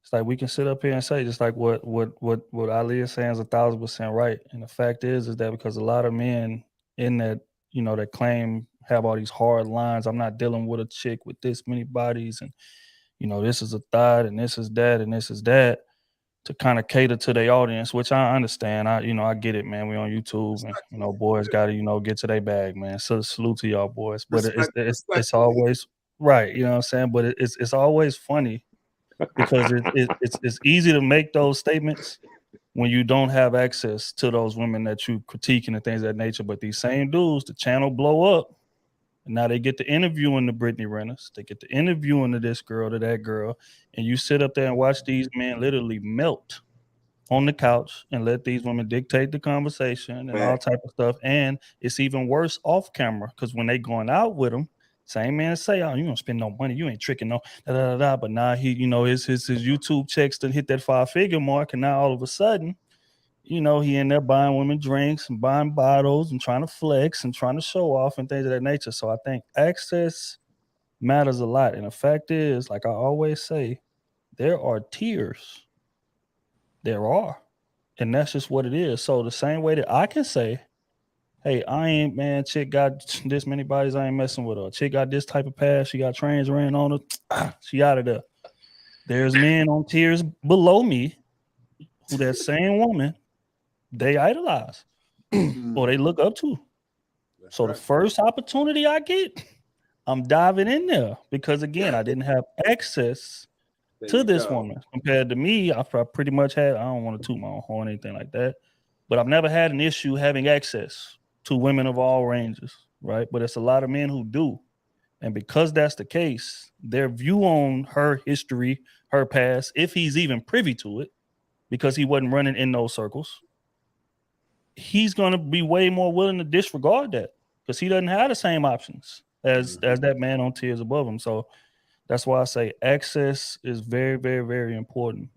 it's like we can sit up here and say, just like what Ali is saying is 1,000% right. And the fact is that because a lot of men in that, that claim have all these hard lines. I'm not dealing with a chick with this many bodies, and this is a thought, and this is that, and this is that. to kind of cater to their audience, which I understand. I get it, man. We on YouTube, and boys got to get to their bag, man. So salute to y'all boys, but it's always right, you know what I'm saying. But it's always funny because it's easy to make those statements when you don't have access to those women that you critiquing and things of that nature. But these same dudes, the channel blow up. And now they get to interviewing the Brittany Renners. They get to interviewing to this girl, to that girl. And you sit up there and watch these men literally melt on the couch and let these women dictate the conversation and all type of stuff. And it's even worse off camera because when they going out with them, same man say, "Oh, you don't spend no money. You ain't tricking no da da da." But now he, his YouTube checks to hit that 5-figure mark, and now all of a sudden, he in there buying women drinks and buying bottles and trying to flex and trying to show off and things of that nature. So I think access matters a lot. And the fact is, like I always say, there are tiers. There are. And that's just what it is. So the same way that I can say, hey, chick got this many bodies, I ain't messing with her. Chick got this type of pass, she got trains ran on her, she out of there. There's men on tiers below me who that same woman, they idolize or they look up to. So the first opportunity I get, I'm diving in there because again, I didn't have access to this woman compared to me. I pretty much had, I don't want to toot my own horn or anything like that, but I've never had an issue having access to women of all ranges, right? But it's a lot of men who do. And because that's the case, their view on her history, her past, if he's even privy to it, because he wasn't running in those circles, he's going to be way more willing to disregard that because he doesn't have the same options as that man on tiers above him. So that's why I say access is very, very, very important.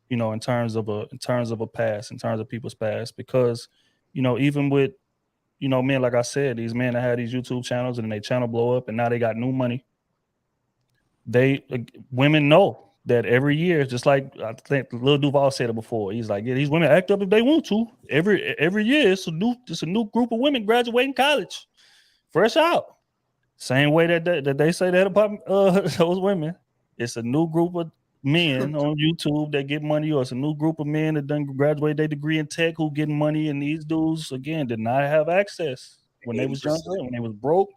In terms of a past, in terms of people's past, because even with men, like I said, these men that had these YouTube channels and then they channel blow up and now they got new money. Women know that every year, just like I think Lil Duval said it before. He's like, yeah, these women act up if they want to. Every year, it's a new group of women graduating college, fresh out. Same way that they say that about those women. It's a new group of men on YouTube that get money, or it's a new group of men that done graduate their degree in tech who getting money, and these dudes again did not have access when they was younger, when they was broke,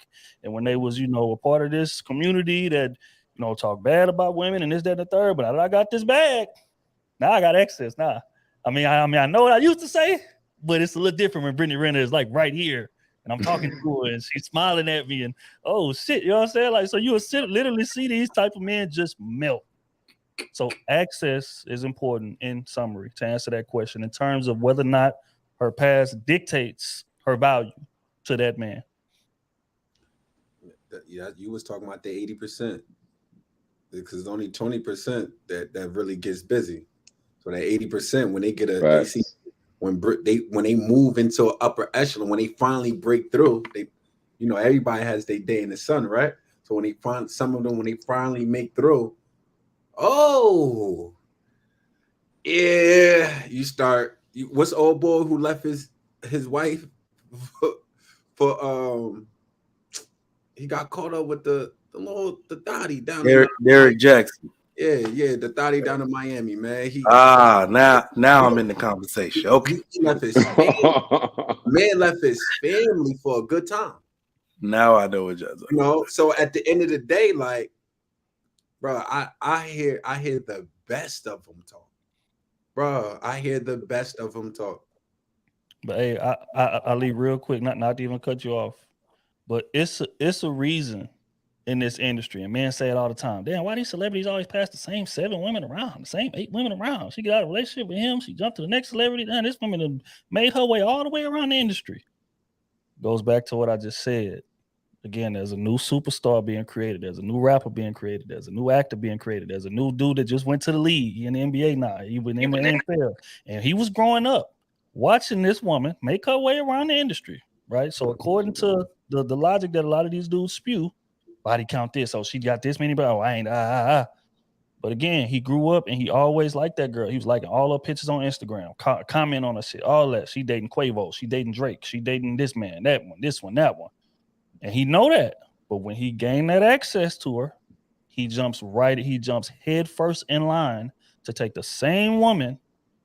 and when they was a part of this community that talk bad about women and this, that, and the third. But I got this bag. Now I got access. Now, I know what I used to say, but it's a little different when Brittany Renner is like right here and I'm talking to her and she's smiling at me and oh shit, you know what I'm saying? Like, so you will literally see these type of men just melt. So access is important in summary to answer that question in terms of whether or not her past dictates her value to that man. Yeah, you was talking about the 80%. Because it's only 20% that really gets busy. So that 80%, when they get they see when they move into an upper echelon, when they finally break through, everybody has their day in the sun, right? So when they finally make through, oh yeah, you start. What's the old boy who left his wife for he got caught up with the thotty down Derek Jackson. Yeah, the thotty down in Miami, man. Now I'm in the conversation. Okay. He left his man left his family for a good time. Now I know what you're so at the end of the day, like, bro, I hear the best of them talk. Bro, I hear the best of them talk. But hey, I'll leave real quick, not to even cut you off. But it's a reason in this industry, and men say it all the time. Damn, why these celebrities always pass the same 7 women around, the same 8 women around? She got out of a relationship with him, she jumped to the next celebrity. Damn, this woman made her way all the way around the industry. Goes back to what I just said. Again, there's a new superstar being created. There's a new rapper being created. There's a new actor being created. There's a new dude that just went to the league. He in the NBA now. He was in the NFL. And he was growing up watching this woman make her way around the industry, right? So according to the logic that a lot of these dudes spew, body count this. Oh, she got this many, but I ain't. But again, he grew up and he always liked that girl. He was liking all her pictures on Instagram, comment on her shit, all that. She dating Quavo, she dating Drake, she dating this man, that one, this one, that one. And he know that. But when he gained that access to her, he jumps head first in line to take the same woman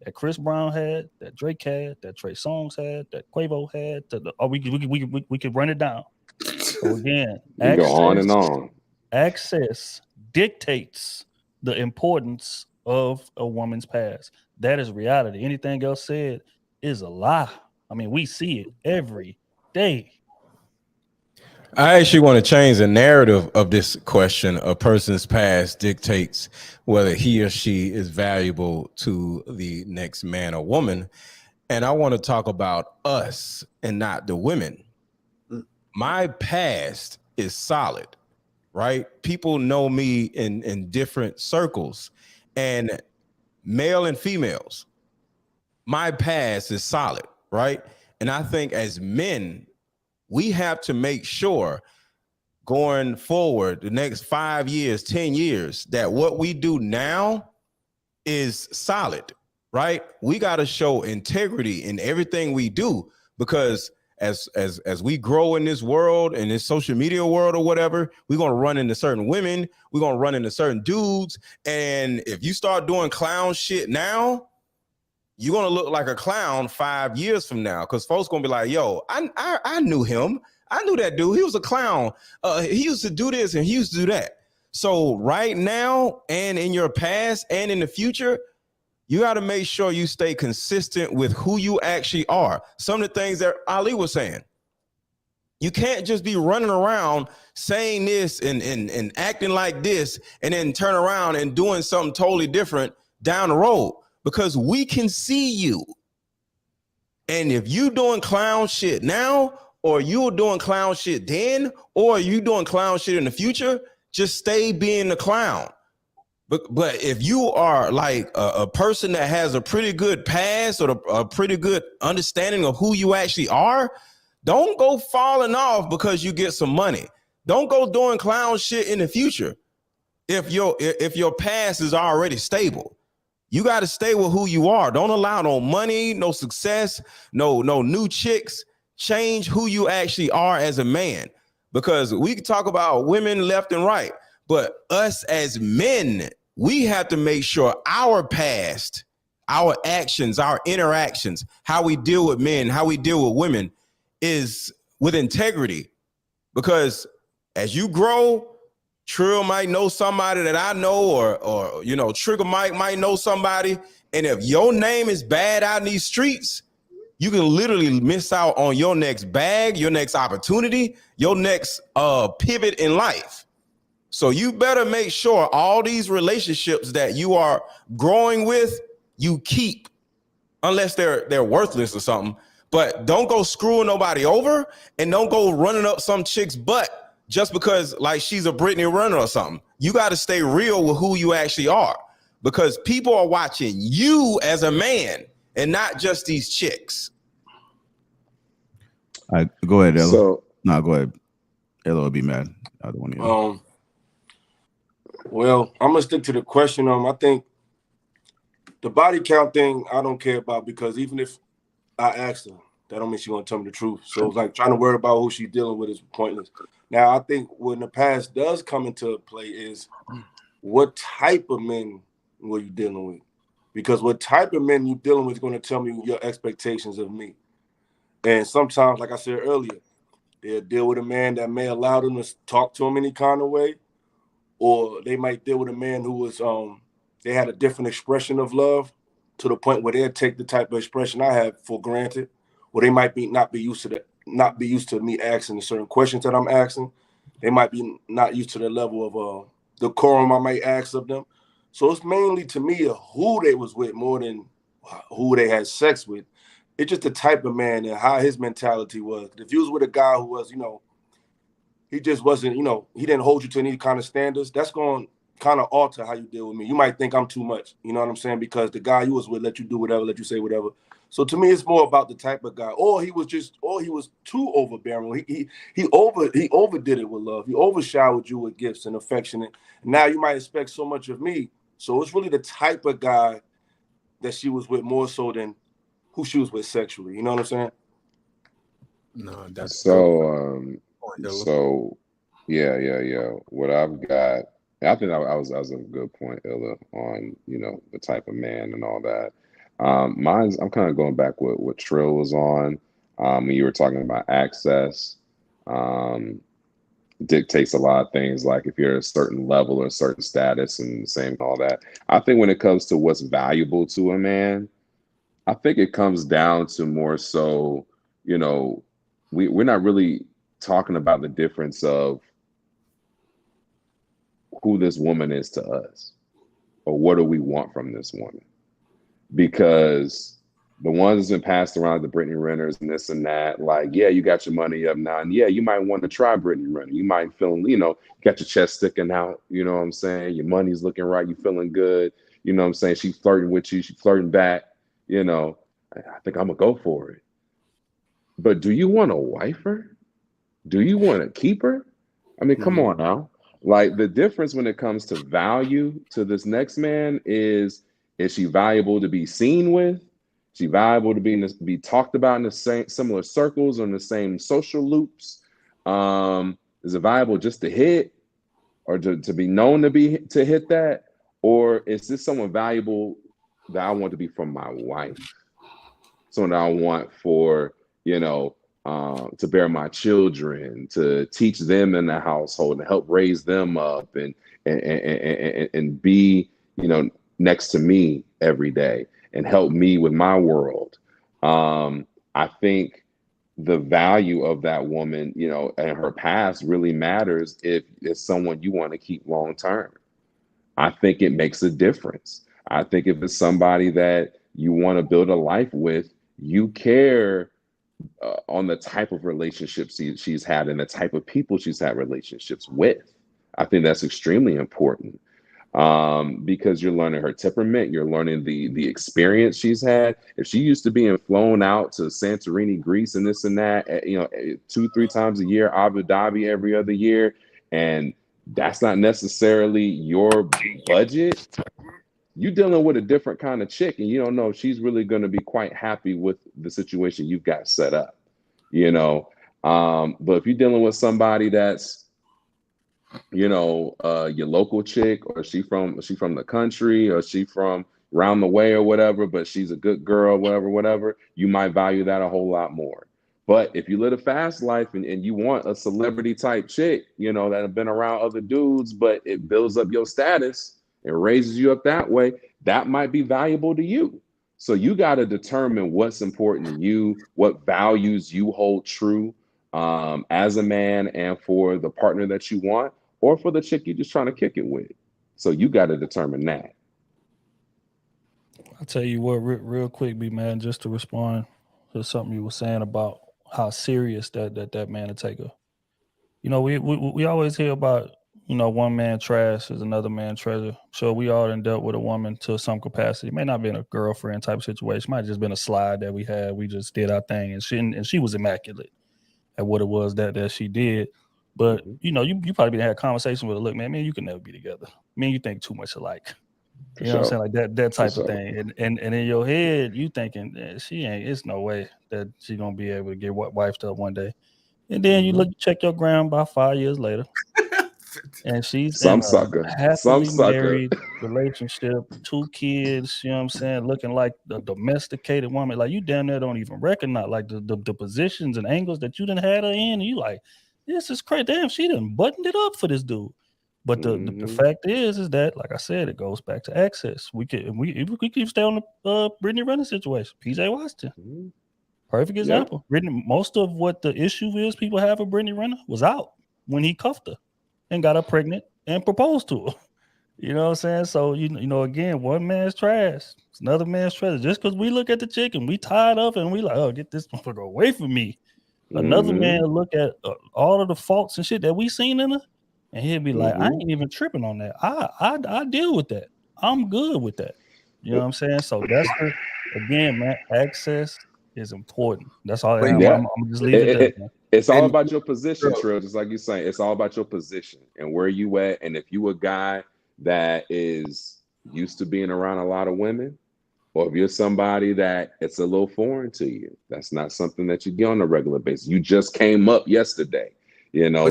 that Chris Brown had, that Drake had, that Trey Songz had, that Quavo had. We could run it down. So again, We go on and on. Access dictates the importance of a woman's past. That is reality. Anything else said is a lie. I mean, we see it every day. I actually want to change the narrative of this question. A person's past dictates whether he or she is valuable to the next man or woman. And I want to talk about us and not the women. My past is solid, right? People know me in different circles, and male and females. My past is solid, right? And I think as men, we have to make sure going forward the next 5 years, 10 years, that what we do now is solid, right? We got to show integrity in everything we do, because as we grow in this world, in this social media world or whatever, we're going to run into certain women, we're going to run into certain dudes. And if you start doing clown shit now, you're going to look like a clown 5 years from now, because folks going to be like, yo, I knew him. I knew that dude. He was a clown. He used to do this and he used to do that. So right now and in your past and in the future, you got to make sure you stay consistent with who you actually are. Some of the things that Ali was saying, you can't just be running around saying this and acting like this and then turn around and doing something totally different down the road, because we can see you. And if you doing clown shit now, or you're doing clown shit then, or you doing clown shit in the future, just stay being the clown. But if you are like a person that has a pretty good past or a pretty good understanding of who you actually are, don't go falling off because you get some money. Don't go doing clown shit in the future. If your past is already stable, you got to stay with who you are. Don't allow no money, no success, no new chicks change who you actually are as a man. Because we can talk about women left and right, but us as men, we have to make sure our past, our actions, our interactions, how we deal with men, how we deal with women is with integrity. Because as you grow, Trill might know somebody that I know, or you know, Trigger Mike might know somebody. And if your name is bad out in these streets, you can literally miss out on your next bag, your next opportunity, your next pivot in life. So you better make sure all these relationships that you are growing with, you keep, unless they're worthless or something. But don't go screwing nobody over, and don't go running up some chick's butt just because like she's a Britney Runner or something. You got to stay real with who you actually are, because people are watching you as a man and not just these chicks. All right, go ahead, Ella. So, no, go ahead. Ella will be mad. Either one of you. Well, I'm gonna stick to the question. I think the body count thing I don't care about, because even if I asked her, that don't mean she's gonna tell me the truth. So it's like trying to worry about who she's dealing with is pointless. Now, I think when the past does come into play is what type of men were you dealing with? Because what type of men you dealing with is going to tell me your expectations of me. And sometimes, like I said earlier, they'll deal with a man that may allow them to talk to him any kind of way, or they might deal with a man who was they had a different expression of love to the point where they'll take the type of expression I have for granted, or they might not be used to me asking the certain questions that I'm asking. They might be not used to the level of decorum I might ask of them. So it's mainly to me who they was with more than who they had sex with. It's just the type of man and how his mentality was. If you was with a guy who was, he just wasn't, he didn't hold you to any kind of standards, that's going to kind of alter how you deal with me. You might think I'm too much, you know what I'm saying? Because the guy you was with let you do whatever, let you say whatever. So to me, it's more about the type of guy. Or he was too overbearing. He overdid it with love. He overshowered you with gifts and affection. And now you might expect so much of me. So it's really the type of guy that she was with more so than who she was with sexually. You know what I'm saying? No, that's so yeah. What I've got I think that was a good point, Illa, on the type of man and all that. I'm kind of going back with what Trill was on when you were talking about access. Dictates a lot of things, like if you're at a certain level or a certain status and the same all that. I think when it comes to what's valuable to a man, I think it comes down to more so, we're not really talking about the difference of who this woman is to us or what do we want from this woman. Because the ones that's been passed around, the Brittany Renners and this and that, like, yeah, you got your money up now. And yeah, you might want to try Brittany Renner. You might feel, got your chest sticking out. You know what I'm saying? Your money's looking right. You feeling good. You know what I'm saying? She's flirting with you. She's flirting back. I think I'm going to go for it. But do you want to wife her? Do you want to keep her? I mean, come on now. Like, the difference when it comes to value to this next man is she valuable to be seen with? Is she valuable to be talked about in the same similar circles or in the same social loops? Is it valuable just to hit or to be known to hit that? Or is this someone valuable that I want to be from my wife? Someone that I want for, to bear my children, to teach them in the household and help raise them up and be, next to me every day and help me with my world. I think the value of that woman, and her past really matters if it's someone you want to keep long term. I think it makes a difference. I think if it's somebody that you want to build a life with, you care on the type of relationships she's had and the type of people she's had relationships with. I think that's extremely important. Because you're learning her temperament, you're learning the experience she's had. If she used to being flown out to Santorini, Greece, and this and that, 2-3 times a year, Abu Dhabi every other year, and that's not necessarily your budget, you're dealing with a different kind of chick, and you don't know if she's really going to be quite happy with the situation you've got set up, But if you're dealing with somebody that's your local chick, or she from the country, or she from around the way or whatever, but she's a good girl, whatever, you might value that a whole lot more. But if you live a fast life and you want a celebrity type chick, that have been around other dudes, but it builds up your status and raises you up that way, that might be valuable to you. So you got to determine what's important to you, what values you hold true as a man and for the partner that you want, or for the chick you're just trying to kick it with. So you got to determine that. I'll tell you what, real quick, B-Man, just to respond to something you were saying about how serious that man will take her. We always hear about, one man trash is another man treasure. So we all done dealt with a woman to some capacity. It may not have been a girlfriend type of situation. It might have just been a slide that we had. We just did our thing, and she was immaculate at what it was that she did. But you probably been had a conversation with her. Look, man, you can never be together. You think too much alike. You know what I'm saying? Like that type of thing. And in your head, you thinking she ain't. It's no way that she gonna be able to get wifed up one day. And then you check your ground about 5 years later, and she's in a happily married relationship, 2 kids. You know what I'm saying? Looking like the domesticated woman. Like, you damn near don't even recognize like the positions and angles that you done had her in. And you like, this is crazy. Damn, she done buttoned it up for this dude. But the fact is that, like I said, it goes back to access. We keep stay on the Brittany Renner situation. PJ Washington, perfect example. Brittany, most of what the issue is people have with Brittany Renner was out when he cuffed her and got her pregnant and proposed to her. You know what I'm saying? So again, one man's trash, it's another man's treasure. Just because we look at the chick and we tied up and we like, oh, get this motherfucker away from me. Another man look at all of the faults and shit that we seen in her, and he'll be like, I ain't even tripping on that. I deal with that. I'm good with that. You know what I'm saying? So that's again, man, access is important. That's all. I'm just leave it there. It's all about your position, Trill. Just like you're saying, it's all about your position and where you at. And if you a guy that is used to being around a lot of women, or if you're somebody that it's a little foreign to you, that's not something that you get on a regular basis. You just came up yesterday.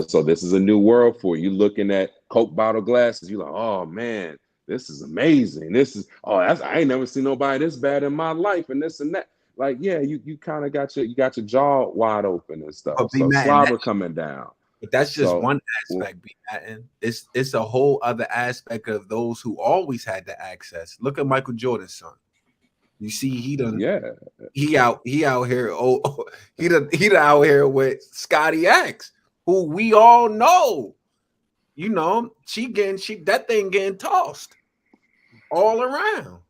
So this is a new world for you. Looking at Coke bottle glasses. You're like, oh man, this is amazing. This is I ain't never seen nobody this bad in my life, and this and that. Like, yeah, you kind of got your jaw wide open and stuff. So slobber coming down. But that's just one aspect, B. Madden. It's a whole other aspect of those who always had the access. Look at Michael Jordan's son. You see, he out here. He done out here with Scotty X, who we all know. You know, that thing getting tossed all around.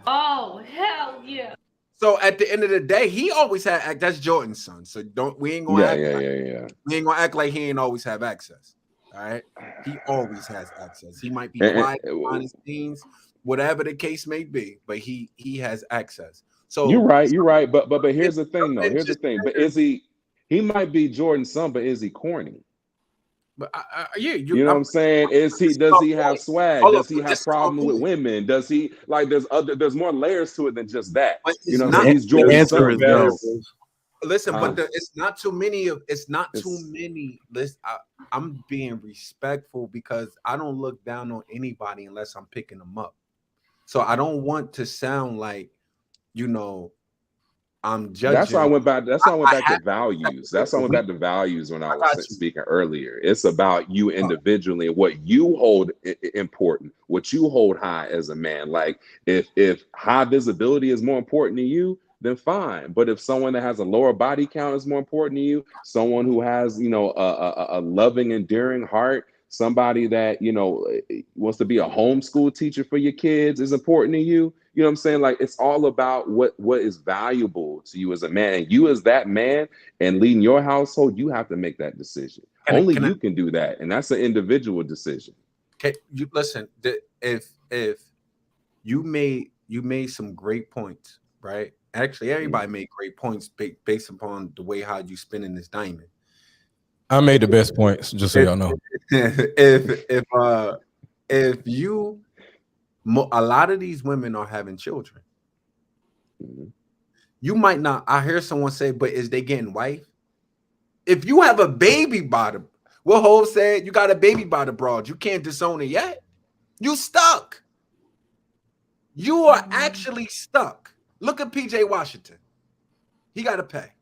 Oh, hell yeah. So at the end of the day, he always had that's Jordan's son. So we ain't gonna we ain't gonna act like he ain't always have access. All right. He always has access. He might be quiet behind his scenes, whatever the case may be, but he has access. So you're right. But here's the thing though. Here's the thing. But is he might be Jordan's son, but is he corny? But you know what I'm saying? Does he have swag? Does he have problem with women? Does he there's more layers to it than just that. You know what I'm saying? He's Jordan's son. Listen, but it's not too many. I'm being respectful because I don't look down on anybody unless I'm picking them up. So I don't want to sound like, you know, I'm judging. That's why I went back. That's why I went back to values. That's why I went back to values when I was speaking earlier. It's about you individually and what you hold important, what you hold high as a man. Like if high visibility is more important to you, then fine. But if someone that has a lower body count is more important to you, someone who has, you know, a loving, endearing heart, somebody that, you know, wants to be a homeschool teacher for your kids is important to you. You know what I'm saying? Like, it's all about what is valuable to you as a man. And you as that man and leading your household, you have to make that decision. Only you can do that. And that's an individual decision. Okay, you listen, if you made some great points, right? Actually, everybody made great points based upon the way how you spinning this diamond. I made the best points, just so y'all know. If you, a lot of these women are having children. You might not. I hear someone say, "But is they getting wife?" If you have a baby by the, what Hov said, you got a baby by the broad. You can't disown it yet. You stuck. You are actually stuck. Look at PJ Washington. He got to pay,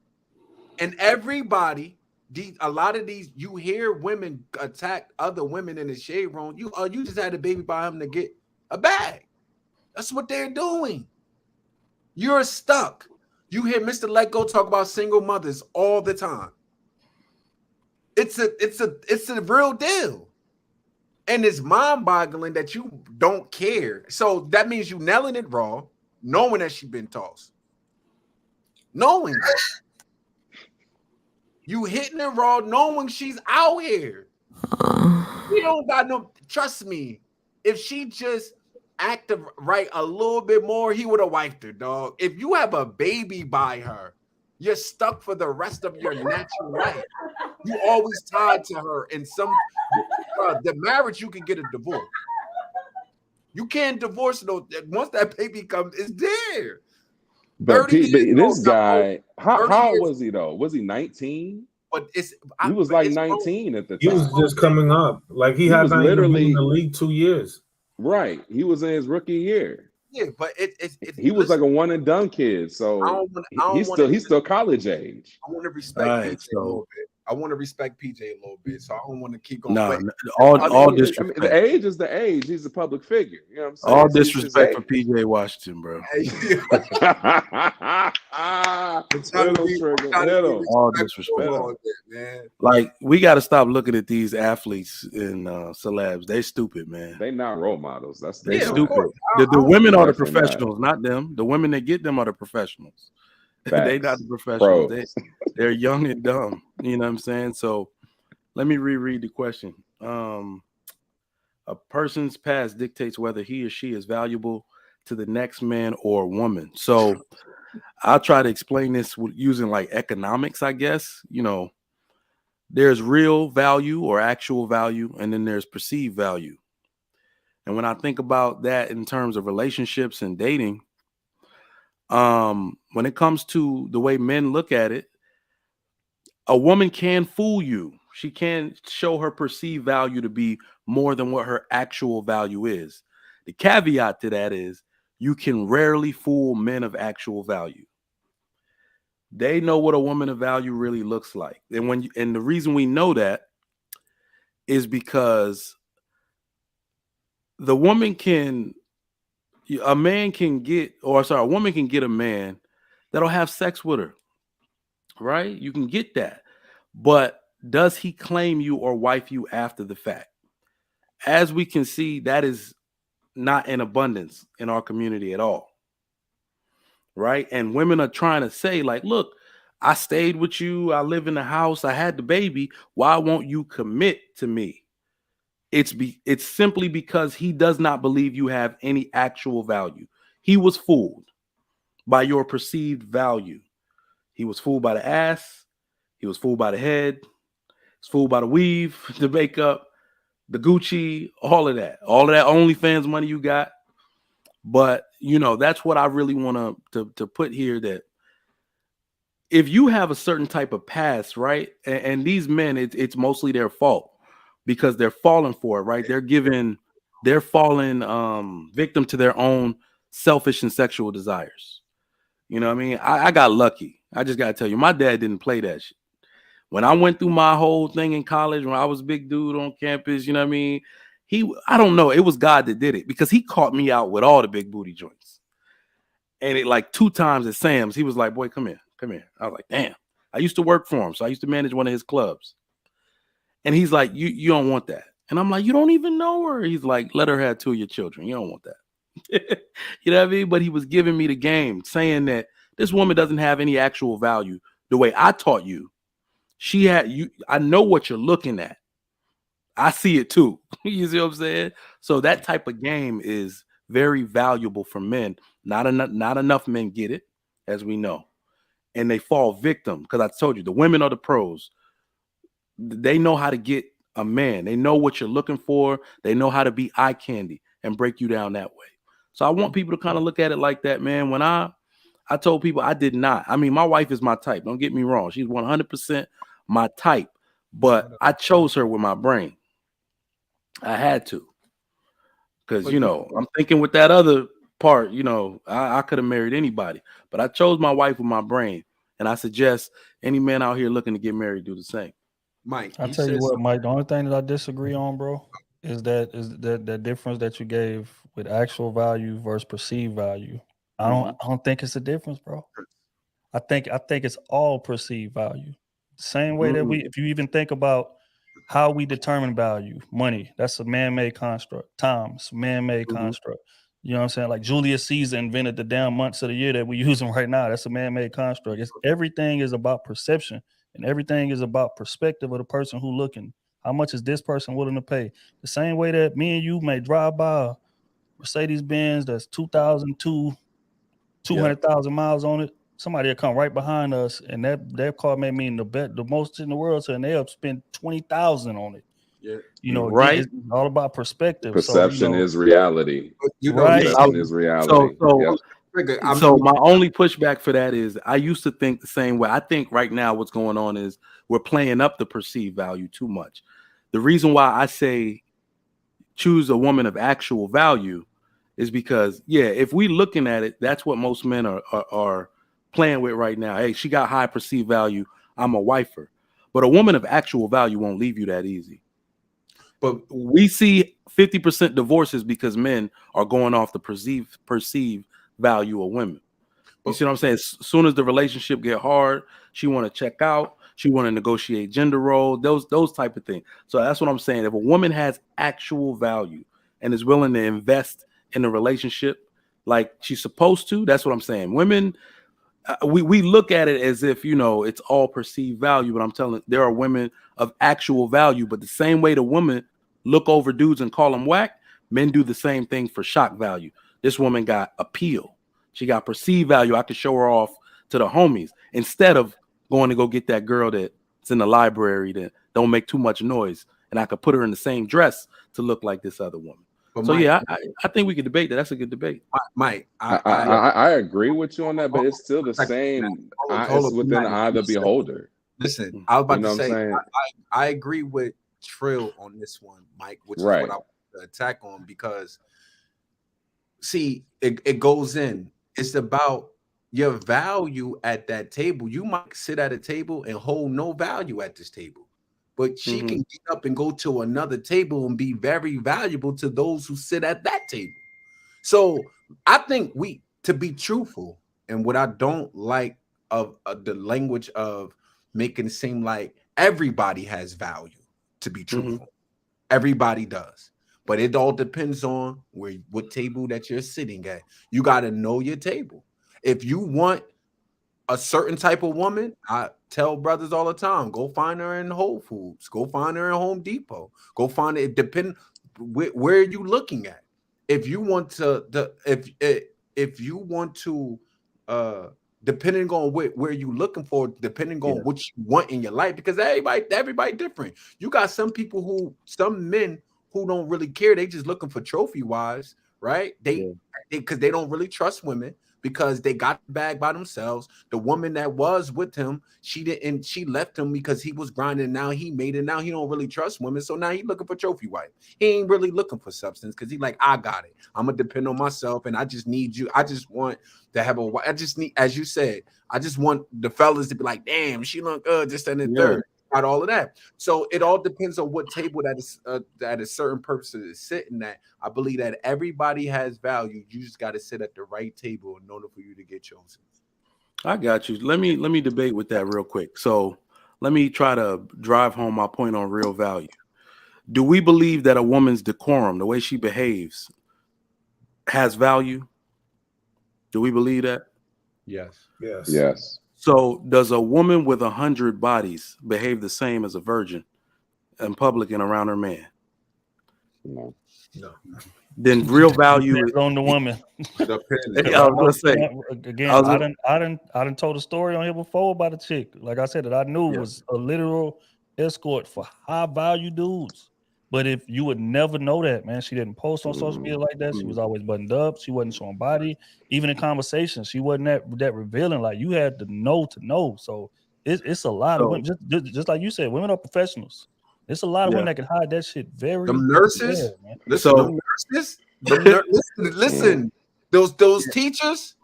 and everybody. A lot of these, you hear women attack other women in the shade room. You just had a baby by him to get a bag. That's what they're doing. You're stuck. You hear Mr. Let Go talk about single mothers all the time. It's a real deal. And it's mind-boggling that you don't care. So that means you nailing it raw, knowing that she's been tossed. Knowing that. You hitting it raw, knowing she's out here. We don't got no. Trust me, if she just acted right a little bit more, he would have wiped her, dog. If you have a baby by her, you're stuck for the rest of your natural life. You always tied to her in some. The marriage, you can get a divorce. You can't divorce though. Once that baby comes, it's there. But this guy, how old was he though? Was he 19? But he was like 19 at the time. He was just coming up. Like he had not even been in the league 2 years. Right. He was in his rookie year. Yeah, but he was like a one and done kid. So he's still college age. I want to respect PJ a little bit. I want to respect PJ a little bit, so I don't want to keep going. No, all disrespect. The age is the age. He's a public figure. You know what I'm saying? All disrespect for PJ Washington, bro. All disrespect, man. Like, we got to stop looking at these athletes and celebs. They stupid, man. They not role models. They stupid. The women are the professionals, not them. The women that get them are the professionals. They not the professionals. They're young and dumb. You know what I'm saying? So let me reread the question. A person's past dictates whether he or she is valuable to the next man or woman. So I'll try to explain this using like economics, I guess. You know, there's real value or actual value, and then there's perceived value. And when I think about that in terms of relationships and dating, when it comes to the way men look at it, a woman can fool you. She can show her perceived value to be more than what her actual value is. The caveat to that is you can rarely fool men of actual value. They know what a woman of value really looks like. And the reason we know that is because a woman can get a man that'll have sex with her, right? You can get that. But does he claim you or wife you after the fact? As we can see, that is not in abundance in our community at all. Right? And women are trying to say, like, look, I stayed with you, I live in the house, I had the baby. Why won't you commit to me? It's simply because he does not believe you have any actual value. He was fooled by your perceived value. He was fooled by the ass, he was fooled by the head, he was fooled by the weave, the makeup, the Gucci, all of that OnlyFans money you got. But that's what I really want to put here, that if you have a certain type of past, right, and these men, it's mostly their fault because they're falling for it, right? They're falling victim to their own selfish and sexual desires. You know what I mean? I got lucky. I just got to tell you, my dad didn't play that shit. When I went through my whole thing in college, when I was a big dude on campus, you know what I mean? I don't know. It was God that did it because he caught me out with all the big booty joints. And it like 2 times at Sam's, he was like, boy, come here. I was like, damn. I used to work for him. So I used to manage one of his clubs. And he's like, you don't want that. And I'm like, you don't even know her. He's like, let her have 2 of your children. You don't want that. You know what I mean? But he was giving me the game, saying that this woman doesn't have any actual value. The way I taught you, I know what you're looking at. I see it too. You see what I'm saying? So that type of game is very valuable for men. Not enough men get it, as we know. And they fall victim because I told you, the women are the pros. They know how to get a man. They know what you're looking for. They know how to be eye candy and break you down that way. So I want people to kind of look at it like that, man. When I told people I did not. I mean, my wife is my type. Don't get me wrong. She's 100% my type. But I chose her with my brain. I had to. Because, I'm thinking with that other part, I could have married anybody. But I chose my wife with my brain. And I suggest any man out here looking to get married do the same. Mike, I tell you what, Mike, the only thing that I disagree on, bro, is that difference that you gave with actual value versus perceived value. I don't think it's a difference, bro. I think it's all perceived value. Same way that if you even think about how we determine value, money, that's a man-made construct. Time's man-made construct. You know what I'm saying? Like Julius Caesar invented the damn months of the year that we're using right now. That's a man-made construct. Everything is about perception, and everything is about perspective of the person who looking. How much is this person willing to pay? The same way that me and you may drive by a Mercedes-Benz that's 2002, 200,000 miles on it. Somebody will come right behind us, and that car may mean the most in the world, so they'll spend 20,000 on it. Yeah. Right. It's all about perspective. Perception is reality. Right. Perception is reality. So my only pushback for that is I used to think the same way. I think right now what's going on is we're playing up the perceived value too much. The reason why I say choose a woman of actual value is because, if we looking at it, that's what most men are playing with right now. Hey, she got high perceived value. I'm a wifer. But a woman of actual value won't leave you that easy. But we see 50% divorces because men are going off the perceived value of women. You see what I'm saying? As soon as the relationship get hard, she want to check out. She want to negotiate gender role, those type of things. So that's what I'm saying. If a woman has actual value and is willing to invest in a relationship like she's supposed to, that's what I'm saying. Women, we look at it as if, it's all perceived value, but I'm telling you, there are women of actual value. But the same way the women look over dudes and call them whack, men do the same thing for shock value. This woman got appeal. She got perceived value. I could show her off to the homies instead of going to go get that girl that's in the library that don't make too much noise, and I could put her in the same dress to look like this other woman. But so Mike, I think we could debate that. That's a good debate. Mike, I agree with you on that, but it's still the same. It's within the eye of the beholder. Listen, I was about You know to what I'm say, saying? I agree with Trill on this one, Mike, which is Right. what I want to attack on because, see, it goes in. It's about your value at that table. You might sit at a table and hold no value at this table, but she can get up and go to another table and be very valuable to those who sit at that table. So I think to be truthful, and what I don't like of the language of making it seem like everybody has value, to be truthful. Everybody does. But it all depends on what table that you're sitting at. You got to know your table. If you want a certain type of woman, I tell brothers all the time, go find her in Whole Foods, go find her in Home Depot, go find it. Depend where are you looking at. If you want to, if you want to, depending on where you looking for, depending on what you want in your life, because everybody different. You got some men who don't really care. They just looking for trophy wise, right? Because they don't really trust women because they got the bag by themselves. The woman that was with him, she left him because he was grinding. Now he made it. Now he don't really trust women. So now he looking for trophy wife. He ain't really looking for substance because he like, I got it. I'm gonna depend on myself and I just need you. I just want to have I just need, as you said, I just want the fellas to be like, damn, she look good, just and the third. Got all of that. So it all depends on what table that a certain person is sitting at. I believe that everybody has value. You just got to sit at the right table in order for you to get chosen. I got you. Let me debate with that real quick. So let me try to drive home my point on real value. Do we believe that a woman's decorum, the way she behaves, has value? Do we believe that? Yes. Yes. So does a woman with 100 bodies behave the same as a virgin in public and around her man? No. Then real value is on the woman. I was gonna say again. I didn't told a story on here before about a chick, like I said, that I knew was a literal escort for high value dudes. But if you would never know that, man, she didn't post on social media like that. She was always buttoned up. She wasn't showing body. Even in conversations, she wasn't that revealing. Like you had to know. So it's a lot of women. Just like you said, women are professionals. It's a lot of women that can hide that shit very. Them nurses, well, man. listen, listen. Those teachers.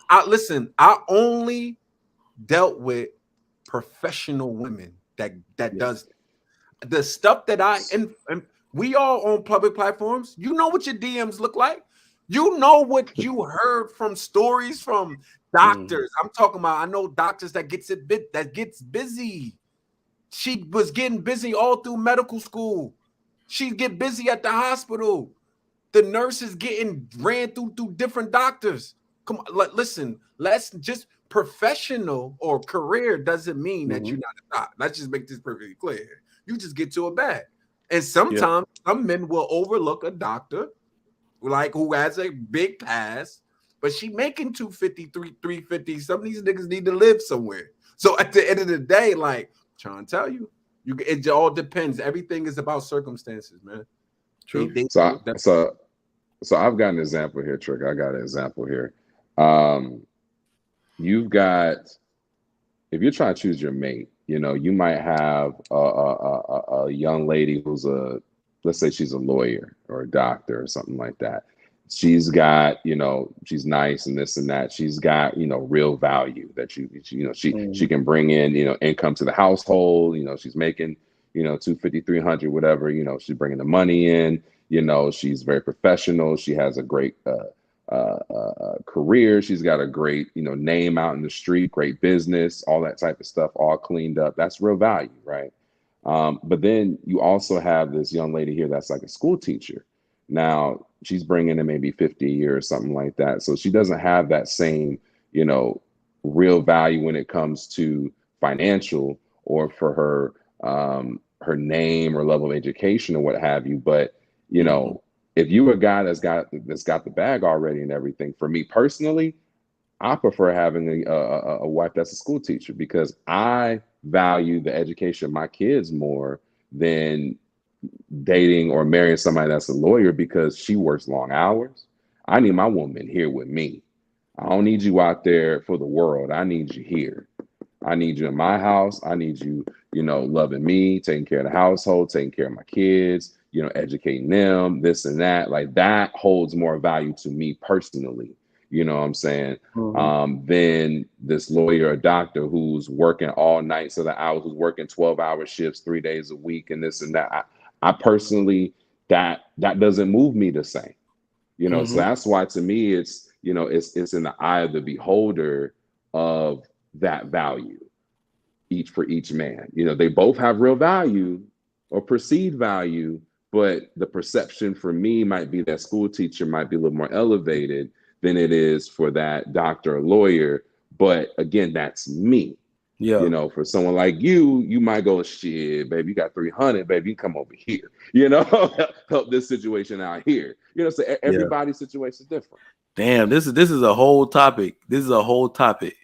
I only dealt with professional women that does the stuff that and we all on public platforms. You know what your DMs look like. You know what you heard from stories from doctors. I'm talking about. I know doctors that gets busy. She was getting busy all through medical school. She'd get busy at the hospital. The nurses getting ran through different doctors. Come on, listen. Let's just professional or career doesn't mean that you're not a doc. Let's just make this perfectly clear. You just get to a bag. And sometimes some men will overlook a doctor, like who has a big pass, but she making 250, 350. Some of these niggas need to live somewhere. So at the end of the day, like trying to tell you, it all depends. Everything is about circumstances, man. True. So I've got an example here, Trick. I got an example here. You've got, if you're trying to choose your mate, you might have a young lady who's let's say she's a lawyer or a doctor or something like that. She's got, she's nice and this and that. She's got, real value that she can bring in, income to the household. She's making, 250, 300, whatever, she's bringing the money in, she's very professional. She has a great career. She's got a great, name out in the street, great business, all that type of stuff, all cleaned up. That's real value, right? But then you also have this young lady here that's like a school teacher. Now she's bringing in maybe 50 a year or something like that. So she doesn't have that same, real value when it comes to financial or for her, her name or level of education or what have you. But, if you're a guy that's got the bag already and everything, for me personally, I prefer having a wife that's a school teacher because I value the education of my kids more than dating or marrying somebody that's a lawyer because she works long hours. I need my woman here with me. I don't need you out there for the world. I need you here. I need you in my house. I need you, loving me, taking care of the household, taking care of my kids, educating them, this and that. Like that holds more value to me personally. You know what I'm saying? Than this lawyer or doctor who's working all night, so the hours, who's working 12-hour shifts 3 days a week and this and that. I personally, that doesn't move me the same. So that's why to me it's it's in the eye of the beholder of that value for each man. They both have real value or perceived value, but the perception for me might be that school teacher might be a little more elevated than it is for that doctor or lawyer. But again, that's me. Yeah. For someone like you might go, shit, baby, you got 300, baby, you come over here, help this situation out here. So everybody's situation is different. Damn, this is a whole topic. This is a whole topic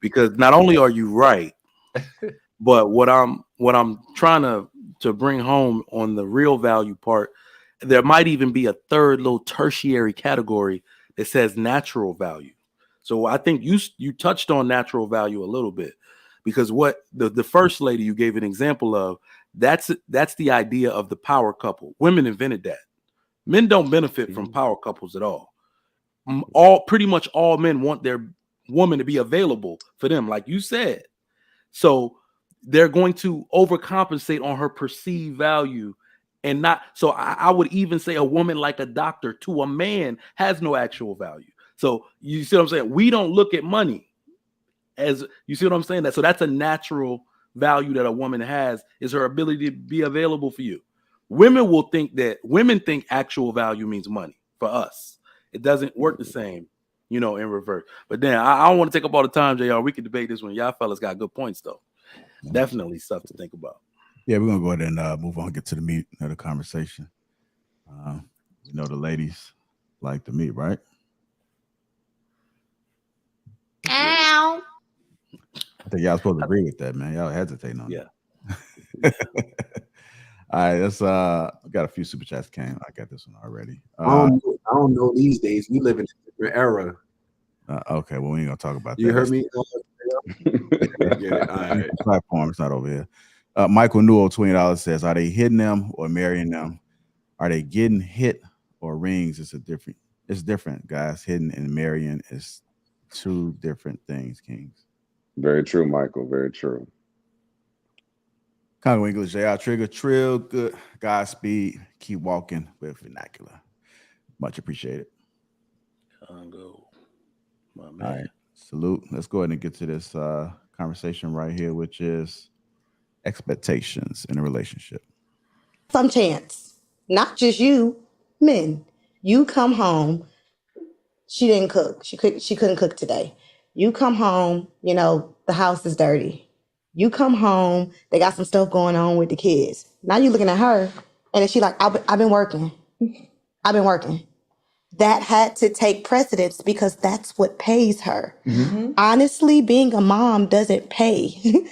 because not only are you right, but what I'm trying to bring home on the real value part, there might even be a third little tertiary category that says natural value. So I think you touched on natural value a little bit because what the first lady you gave an example of, that's the idea of the power couple. Women invented that. Men don't benefit from power couples at all. Pretty much all men want their woman to be available for them, like you said. So they're going to overcompensate on her perceived value and not. So I would even say a woman like a doctor to a man has no actual value. So you see what I'm saying? We don't look at money as, you see what I'm saying? So that's a natural value that a woman has, is her ability to be available for you. Women think actual value means money for us. It doesn't work the same, in reverse. But then I don't want to take up all the time, JR. We could debate this one. Y'all fellas got good points, though. Definitely stuff to think about. Yeah, we're going to go ahead and move on, get to the meat of the conversation. The ladies like the meat, right? Ow. I think y'all supposed to agree with that, man. Y'all hesitating on it. All right, let's we got a few super chats came. I got this one already. I don't know these days. We live in a different era. Okay, well, we ain't gonna talk about that. You heard me? Yeah, all right. Platform, it's not over here. Michael Newell, $20 says, "Are they hitting them or marrying them? Are they getting hit or rings? It's different, guys. Hitting and marrying is two different things, Kings." Very true, Michael. Very true. Congo English, JR Trigger, Trill, good. Godspeed. Keep walking with vernacular. Much appreciated. Congo, my man. All right, salute. Let's go ahead and get to this conversation right here, which is expectations in a relationship. Some chance, not just you, men. You come home, she didn't cook. She couldn't cook today. You come home, the house is dirty. You come home, they got some stuff going on with the kids. Now you're looking at her, and then she like, I've been working. I've been working. That had to take precedence because that's what pays her. Mm-hmm. Honestly, being a mom doesn't pay.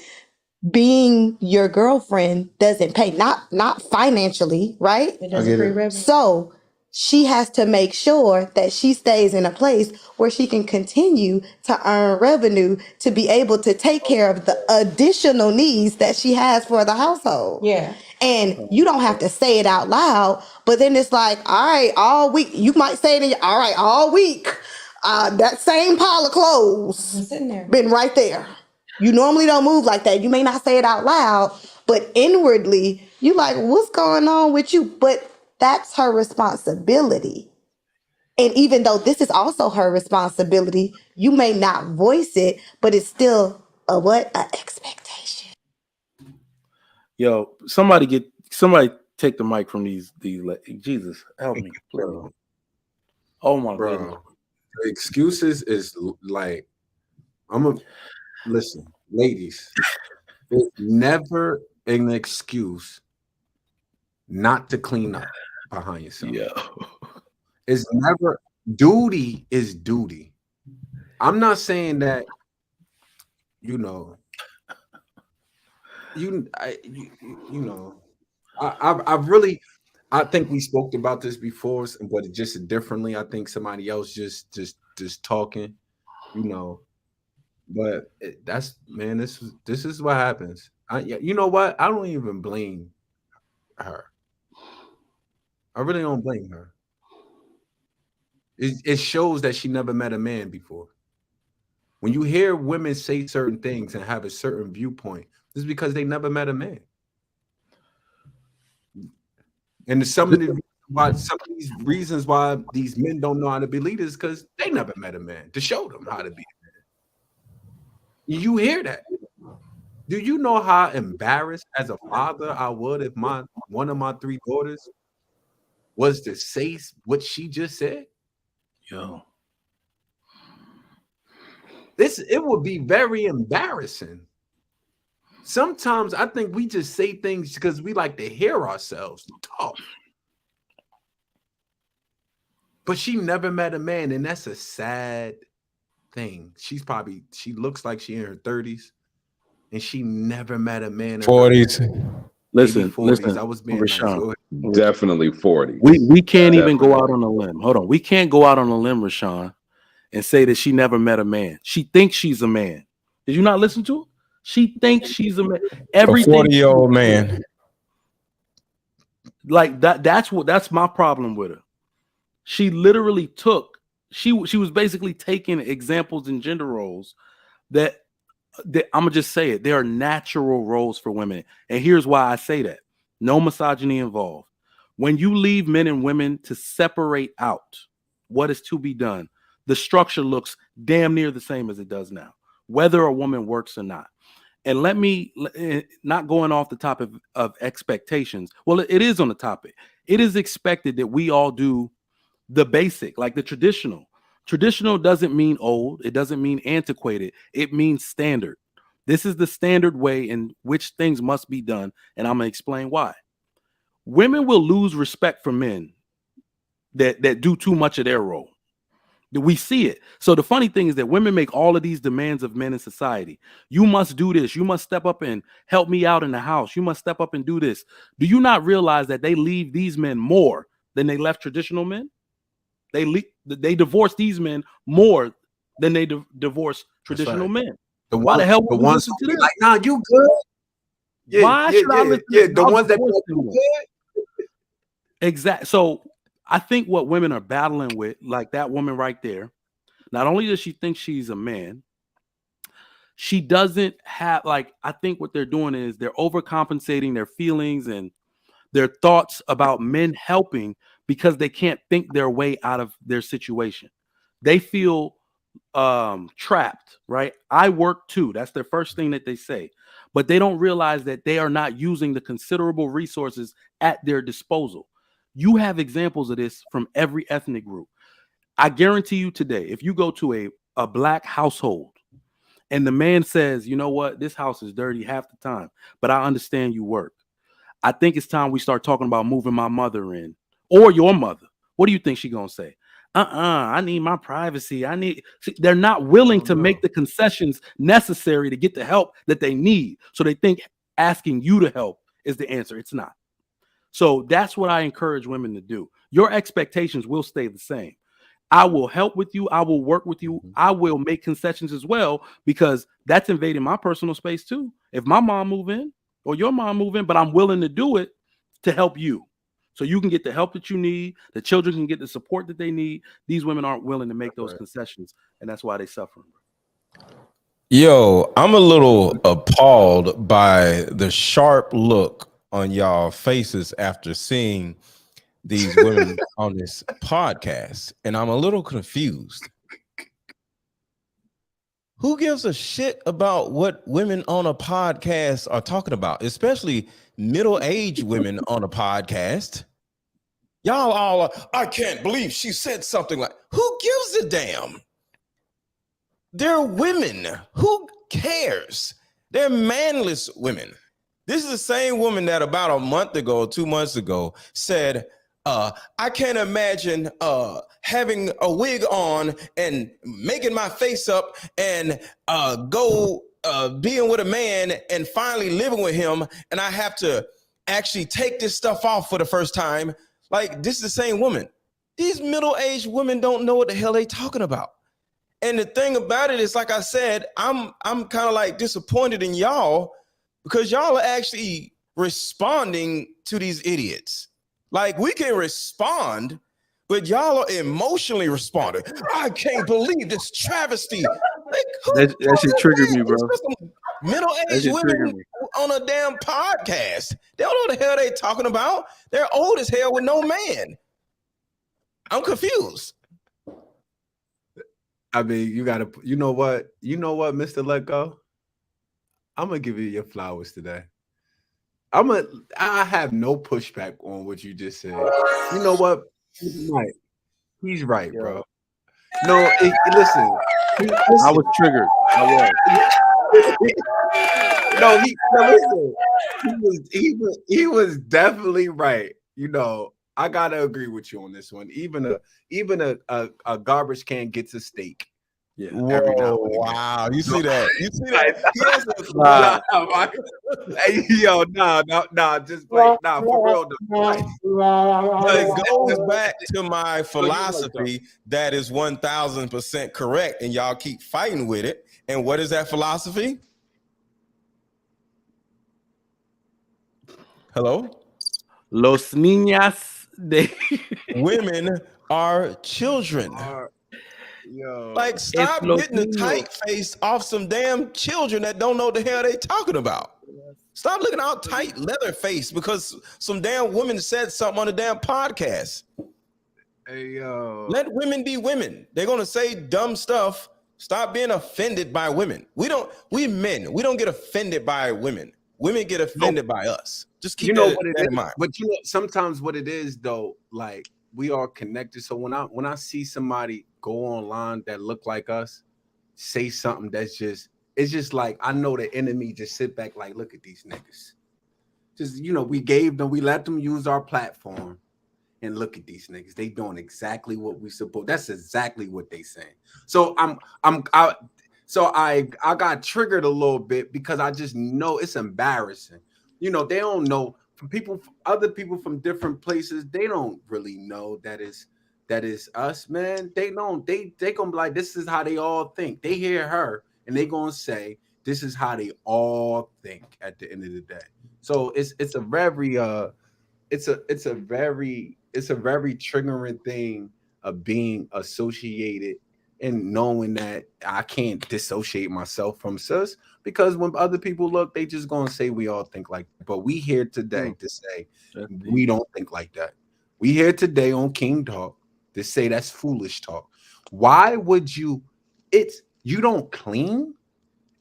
Being your girlfriend doesn't pay. Not financially, right? It doesn't free revenue. So she has to make sure that she stays in a place where she can continue to earn revenue to be able to take care of the additional needs that she has for the household. Yeah. And you don't have to say it out loud, but then it's like, all right, all week, you might say it, all right, all week, that same pile of clothes sitting there. Been right there. You normally don't move like that. You may not say it out loud, but inwardly, you like, what's going on with you? But that's her responsibility. And even though this is also her responsibility, you may not voice it, but it's still an expectation. Yo, somebody take the mic from these Jesus, help me. Bro. Oh my God. The excuses is like, listen, ladies, it's never an excuse not to clean up behind yourself. Yeah. It's never, duty is duty. I'm not saying that, I think we spoke about this before, but it just differently. I think somebody else just talking, But that's man, this is what happens. You know what? I don't even blame her. I really don't blame her. It shows that she never met a man before. When you hear women say certain things and have a certain viewpoint, this is because they never met a man. And some of these reasons why these men don't know how to be leaders because they never met a man to show them how to be a man. You hear that? Do you know how embarrassed as a father I would if one of my 3 daughters was to say what she just said? Yo. It would be very embarrassing. Sometimes I think we just say things because we like to hear ourselves talk. But she never met a man, and that's a sad thing. She looks like she in her 30s, and she never met a man. 40s. Listen, 40s. I was being nice. Rashawn, definitely 40s. We can't even go out on a limb. Hold on. We can't go out on a limb, Rashawn, and say that she never met a man. She thinks she's a man. Did you not listen to her? She thinks she's a man. Everything. A 40-year-old man. Like that's my problem with her. She literally she was basically taking examples in gender roles that I'm gonna just say it. There are natural roles for women. And here's why I say that. No misogyny involved. When you leave men and women to separate out what is to be done, the structure looks damn near the same as it does now, whether a woman works or not. And let me, not going off the topic of expectations. Well, it is on the topic. It is expected that we all do the basic, like the traditional. Traditional doesn't mean old. It doesn't mean antiquated. It means standard. This is the standard way in which things must be done. And I'm going to explain why. Women will lose respect for men that do too much of their role. We see it. So the funny thing is that women make all of these demands of men in society. You must do this. You must step up and help me out in the house. You must step up and do this. Do you not realize that they leave these men more than they left traditional men? They divorce these men more than they divorce traditional men. Why the hell would we listen to this? Like, nah, you good? Yeah, Why should I listen to the ones that like, you good? Exactly. So I think what women are battling with, like that woman right there, not only does she think she's a man, she doesn't have, like, I think what they're doing is they're overcompensating their feelings and their thoughts about men helping because they can't think their way out of their situation. They feel trapped, right? I work too. That's their first thing that they say. But they don't realize that they are not using the considerable resources at their disposal. You have examples of this from every ethnic group. I guarantee you today, if you go to a black household and the man says, you know what, this house is dirty half the time, but I understand you work. I think it's time we start talking about moving my mother in or your mother. What do you think she's going to say? I need my privacy. They're not willing to make the concessions necessary to get the help that they need. So they think asking you to help is the answer. It's not. So that's what I encourage women to do. Your expectations will stay the same. I will help with you. I will work with you. I will make concessions as well, because that's invading my personal space too. If my mom move in or your mom move in, but I'm willing to do it to help you. So you can get the help that you need. The children can get the support that they need. These women aren't willing to make those concessions, and that's why they suffer. Yo, I'm a little appalled by the sharp look on y'all faces after seeing these women on this podcast, and I'm a little confused. Who gives a shit about what women on a podcast are talking about, especially middle-aged women on a podcast? Y'all all are, I can't believe she said something like, who gives a damn? They're women. Who cares? They're manless women. This is the same woman that about a month ago, 2 months ago, said, I can't imagine having a wig on and making my face up and being with a man and finally living with him, and I have to actually take this stuff off for the first time. Like, this is the same woman. These middle-aged women don't know what the hell they talking about. And the thing about it is, like I said, I'm kind of like disappointed in y'all because y'all are actually responding to these idiots. Like we can respond, but y'all are emotionally responding. I can't believe this travesty. Like, That shit triggered me, bro. Middle-aged women on a damn podcast. They don't know what the hell they talking about. They're old as hell with no man. I'm confused. I mean, you gotta, you know what, Mr. Let Go? I'm gonna give you your flowers today. I have no pushback on what you just said. You know what? He's right, bro. No, listen. I was triggered. I was. Listen. He was definitely right. You know, I gotta agree with you on this one. Even a garbage can gets a steak. Yeah. Every now and again. Wow. You see that? You see that? Hey, yo, nah, just like, nah, for real. But it goes back to my philosophy that is 1000% correct, and y'all keep fighting with it. And what is that philosophy? Hello? Los niñas de women are children. Yo. Like, stop getting the tight face off some damn children that don't know what the hell they talking about. Stop looking all tight leather face because some damn woman said something on a damn podcast. Hey, yo. Let women be women. They're gonna say dumb stuff. Stop being offended by women. We men, we don't get offended by women. Women get offended by us. Just keep that in mind. But sometimes what it is though, like we are connected. So when I see somebody go online that look like us, say something that's it's just like I know the enemy just sit back like, look at these niggas. Just we let them use our platform, and look at these niggas. They doing exactly what we supposed. That's exactly what they saying. So I got triggered a little bit because I just know it's embarrassing. They don't know other people from different places. They don't really know that is us, man. They gonna be like, this is how they all think. They hear her and they gonna say this is how they all think at the end of the day. So it's a very triggering thing of being associated and knowing that I can't dissociate myself from sis, because when other people look, they just gonna say we all think like that. But we here today to say we don't think like that. We here today on King Talk to say that's foolish talk. Why would you? You don't clean.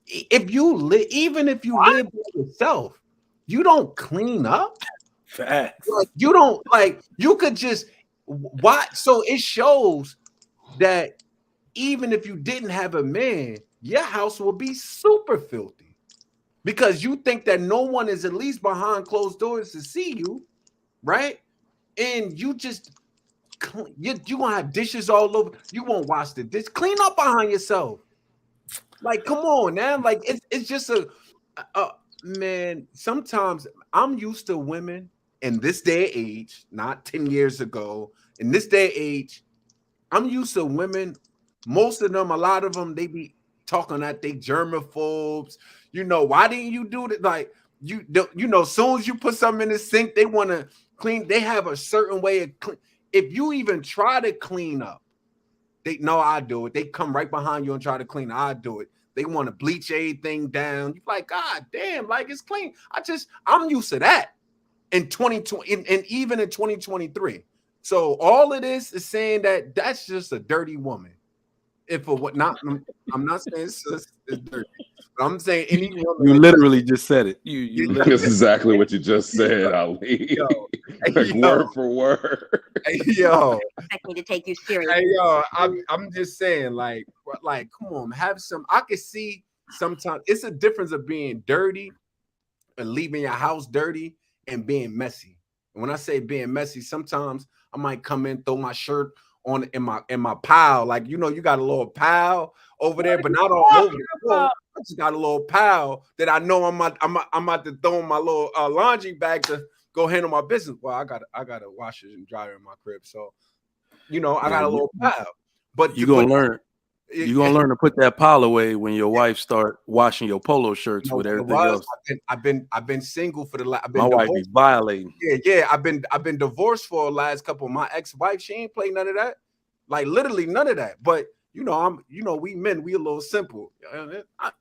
If you live, even if you live by yourself, you don't clean up. Facts. Like, you don't, like, you could just why? So it shows that even if you didn't have a man, your house will be super filthy because you think that no one is at least behind closed doors to see you, right? And you just you gonna have dishes all over. You won't wash the dish. Clean up behind yourself. Like, come on, man. Like, it's just a man. Sometimes I'm used to women in this day and age, not 10 years ago. In this day and age, I'm used to women. Most of them, a lot of them, they be talking that they germaphobes. Why didn't you do that? Like, as soon as you put something in the sink, they want to clean. They have a certain way of clean. If you even try to clean up, I do it. They come right behind you and try to clean. I do it. They want to bleach everything down. You're like, God damn, like it's clean. I'm used to that in 2020 and even in 2023. So all it is saying that that's just a dirty woman. I'm not saying sis is dirty. I'm saying any woman. You literally just said it. You That's exactly what you just said, Ali. Word for word. Hey, yo. Expect me to take you seriously. Hey, yo, I'm just saying, like, come on, have some. I can see sometimes it's a difference of being dirty and leaving your house dirty and being messy. And when I say being messy, sometimes I might come in, throw my shirt on in my pile. Like, you got a little pile over there, but not all over the floor. I just got a little pile that I know I'm about to throw in my little laundry bag to go handle my business. Well, I gotta wash it and dry it in my crib. So, I got a little pile. But you're gonna learn. You're gonna learn to put that pile away when your wife start washing your polo shirts You know with what it everything was? else. I've been single for I've My been wife be divorced. violating. Yeah. I've been divorced for the last couple. My ex-wife, she ain't play none of that. Like literally none of that. But we men, we a little simple.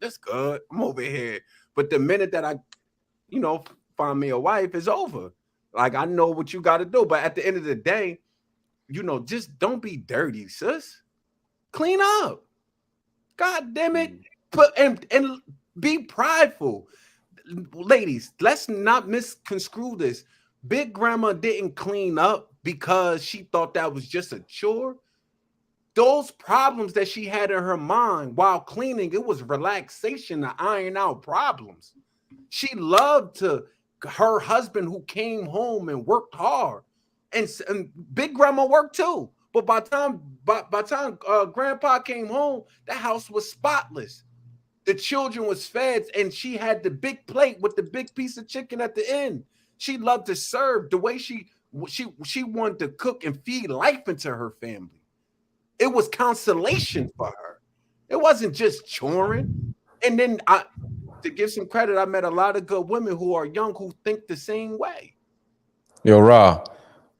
That's good. I'm over here. But the minute that I, find me a wife, it's over. Like I know what you got to do. But at the end of the day, just don't be dirty, sis. Clean up. God damn it. And be prideful. Ladies, let's not misconstrue this. Big grandma didn't clean up because she thought that was just a chore. Those problems that she had in her mind while cleaning, it was relaxation to iron out problems. She loved her husband who came home and worked hard. And big grandma worked too. But by time grandpa came home, the house was spotless. The children was fed, and she had the big plate with the big piece of chicken at the end. She loved to serve the way she wanted to cook and feed life into her family. It was consolation for her. It wasn't just choring. And then to give some credit, I met a lot of good women who are young who think the same way. Yo, Ra,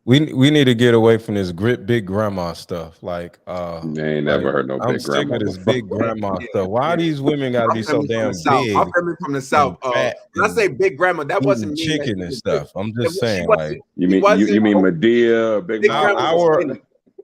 we need to get away from this big grandma stuff. Like, They ain't never heard no I'm big sick grandma of this before. big grandma stuff. Why these women got to be so damn South. big? My family from the South. fat When I say big grandma, that wasn't eating mean that chicken she and was stuff. big. I'm just saying, like, You mean Medea, Big Big Mama? grandma was skinny.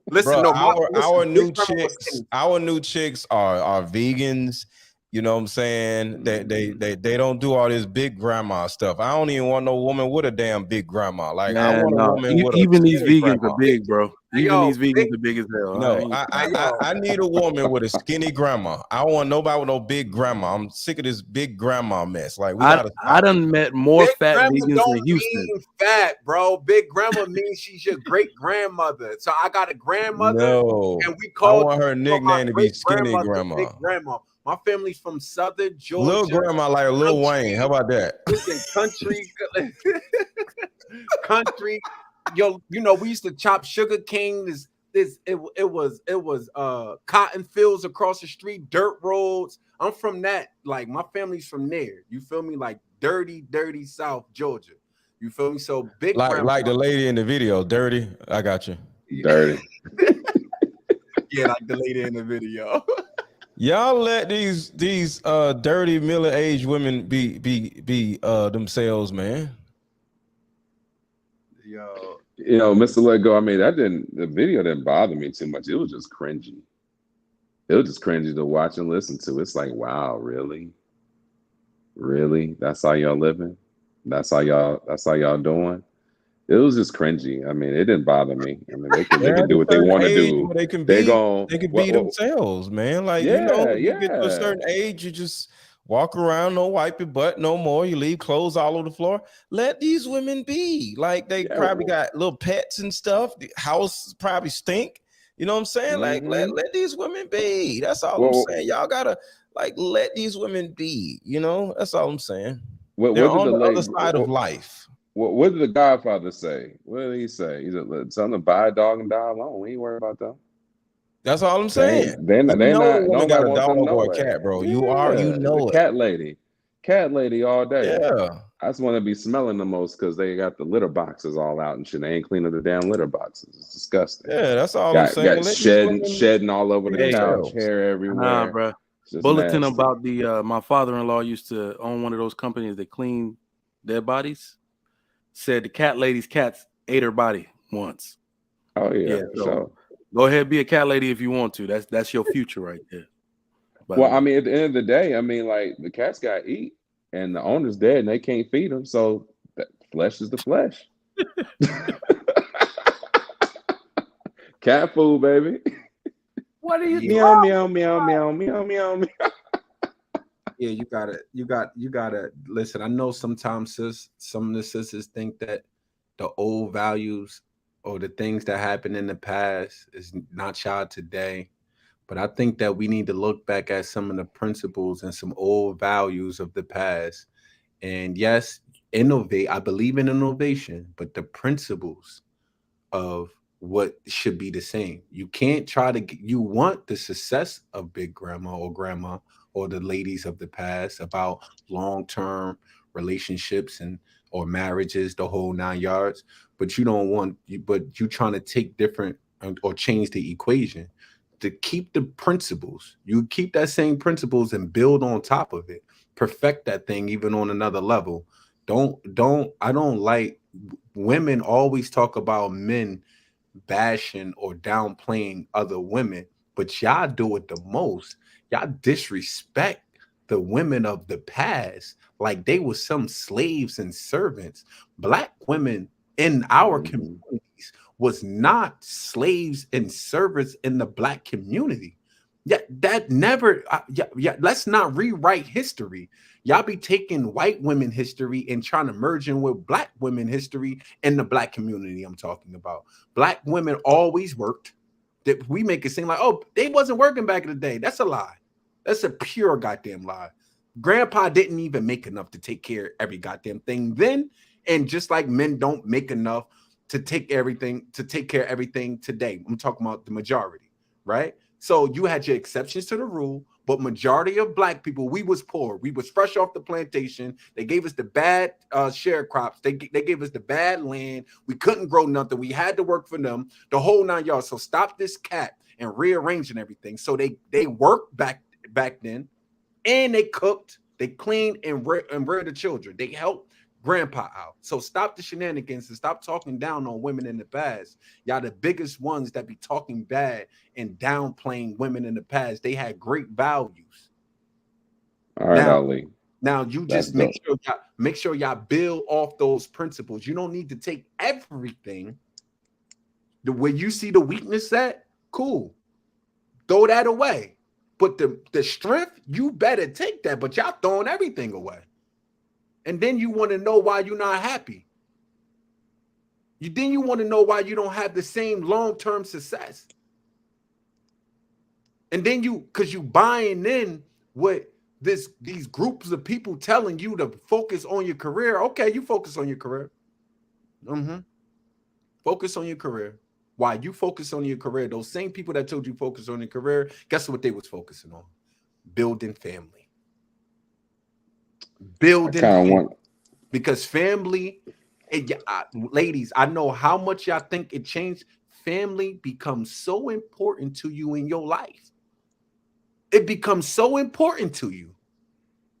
Listen, bro, no, our new Big grandma was chicks, skinny. our new chicks are vegans. You know what I'm saying? They don't do all this big grandma stuff. I don't even want no woman with a damn big grandma. Like I Man, want a no. woman with a Even these skinny vegans grandma. are big, bro. Even yo, these vegans are big as hell. No, I need a woman with a skinny grandma. I don't want nobody with no big grandma. I'm sick of this big grandma mess. Like we gotta I stop. done met more Big fat grandma vegans don't in Houston. mean fat, bro. Big grandma means she's your great grandmother. So I got a grandmother, No, and we I called want her my nickname to be great skinny grandmother grandma. Big Grandma. My family's from Southern Little Georgia. grandma like Lil Wayne. How about that? Listen, country. We used to chop sugar cane. It was cotton fields across the street, dirt roads. I'm from that. Like my family's from there. You feel me? Like dirty South Georgia. You feel me? So big grandma. Like the lady in the video, dirty. I got you. Dirty. Yeah, like the lady in the video. Y'all let these dirty middle-aged women be themselves, man. Yo, Mr. Let Go. I mean, the video didn't bother me too much. It was just cringy. It was just cringy to watch and listen to. It's like, wow, really? Really? That's how y'all living? That's how y'all doing? It was just cringy. I mean, it didn't bother me. I mean, they can do what they want to do. They can They be themselves, man. Like you get to a certain age, you just walk around, no wipe your butt no more. You leave clothes all over the floor. Let these women be. Like they probably got little pets and stuff. The house probably stink. You know what I'm saying? Like let these women be. That's all I'm saying. Y'all gotta let these women be. That's all I'm saying. They're on the other side of life. What did the Godfather say? What did he say? He said, "Tell them to buy a dog and die alone. We ain't worried about them." That's all I'm saying. They're not. A woman got a wants dog them or a nowhere. cat, bro. The cat lady all day. Yeah. I just want to be smelling the most because they got the litter boxes all out and shit. They ain't cleaning the damn litter boxes. It's disgusting. Yeah, that's all I'm saying. Got shedding all over the couch, hair everywhere. Nah, bro. Bulletin nasty. About the my father-in-law used to own one of those companies that clean dead bodies. Said the cat lady's cats ate her body once. Oh yeah. So go ahead, be a cat lady if you want to. That's your future right there. Well, I mean, at the end of the day, I mean, like the cats got to eat, and the owner's dead, and they can't feed them. So that flesh is the flesh. Cat food, baby. What are you meow, meow, meow, meow, meow, meow, meow. Yeah, you gotta listen. I know sometimes some of the sisters think that the old values or the things that happened in the past is not y'all today. But I think that we need to look back at some of the principles and some old values of the past. And yes, innovate. I believe in innovation, but the principles of what should be the same. You can't try to you want the success of big grandma or grandma or the ladies of the past about long-term relationships and or marriages, the whole 9 yards, but you don't want you but you trying to take different or change the equation to keep the principles. You keep that same principles and build on top of it. Perfect that thing even on another level. I don't like women always talk about men bashing or downplaying other women, but y'all do it the most. Y'all disrespect the women of the past like they were some slaves and servants. Black women in our communities was not slaves and servants in the black community. Yeah, that never. Yeah. Let's not rewrite history. Y'all be taking white women history and trying to merge in with black women history in the black community. I'm talking about black women always worked. That we make it seem like, oh, they wasn't working back in the day. That's a lie. That's a pure goddamn lie. Grandpa didn't even make enough to take care of every goddamn thing then, and just like men don't make enough to take care of everything today. I'm talking about the majority, right? So you had your exceptions to the rule, but majority of black people, we was poor. We was fresh off the plantation. They gave us the bad sharecrops. They gave us the bad land. We couldn't grow nothing. We had to work for them, the whole 9 yards. So stop this cat and rearranging everything. So they worked back then, and they cooked, they cleaned and reared the children. They helped grandpa out. So stop the shenanigans and stop talking down on women in the past. Y'all the biggest ones that be talking bad and downplaying women in the past. They had great values. All right, Ali. Now you just make sure y'all build off those principles. You don't need to take everything. The way you see the weakness at, cool. Throw that away. But the strength, you better take that. But y'all throwing everything away. And then you want to know why you're not happy. Then you want to know why you don't have the same long-term success. And then because you buying in with these groups of people telling you to focus on your career. Okay, you focus on your career. Focus on your career. While you focus on your career, those same people that told you focus on your career, guess what they was focusing on? Building family. Building family. Because family, ladies, I know how much y'all think it changed. Family becomes so important to you in your life. It becomes so important to you.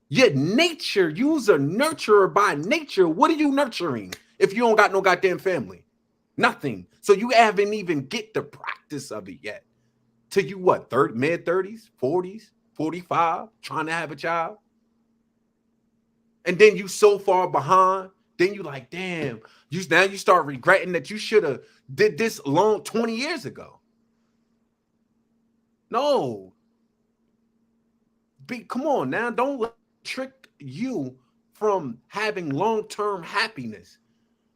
Your nature, you's a nurturer by nature. What are you nurturing if you don't got no goddamn family? Nothing. So you haven't even get the practice of it yet. Till you what, mid-30s, 40s, 45, trying to have a child? And then you so far behind, then you like, damn, now you start regretting that you should have did this 20 years ago. No. Come on now, don't let it trick you from having long-term happiness.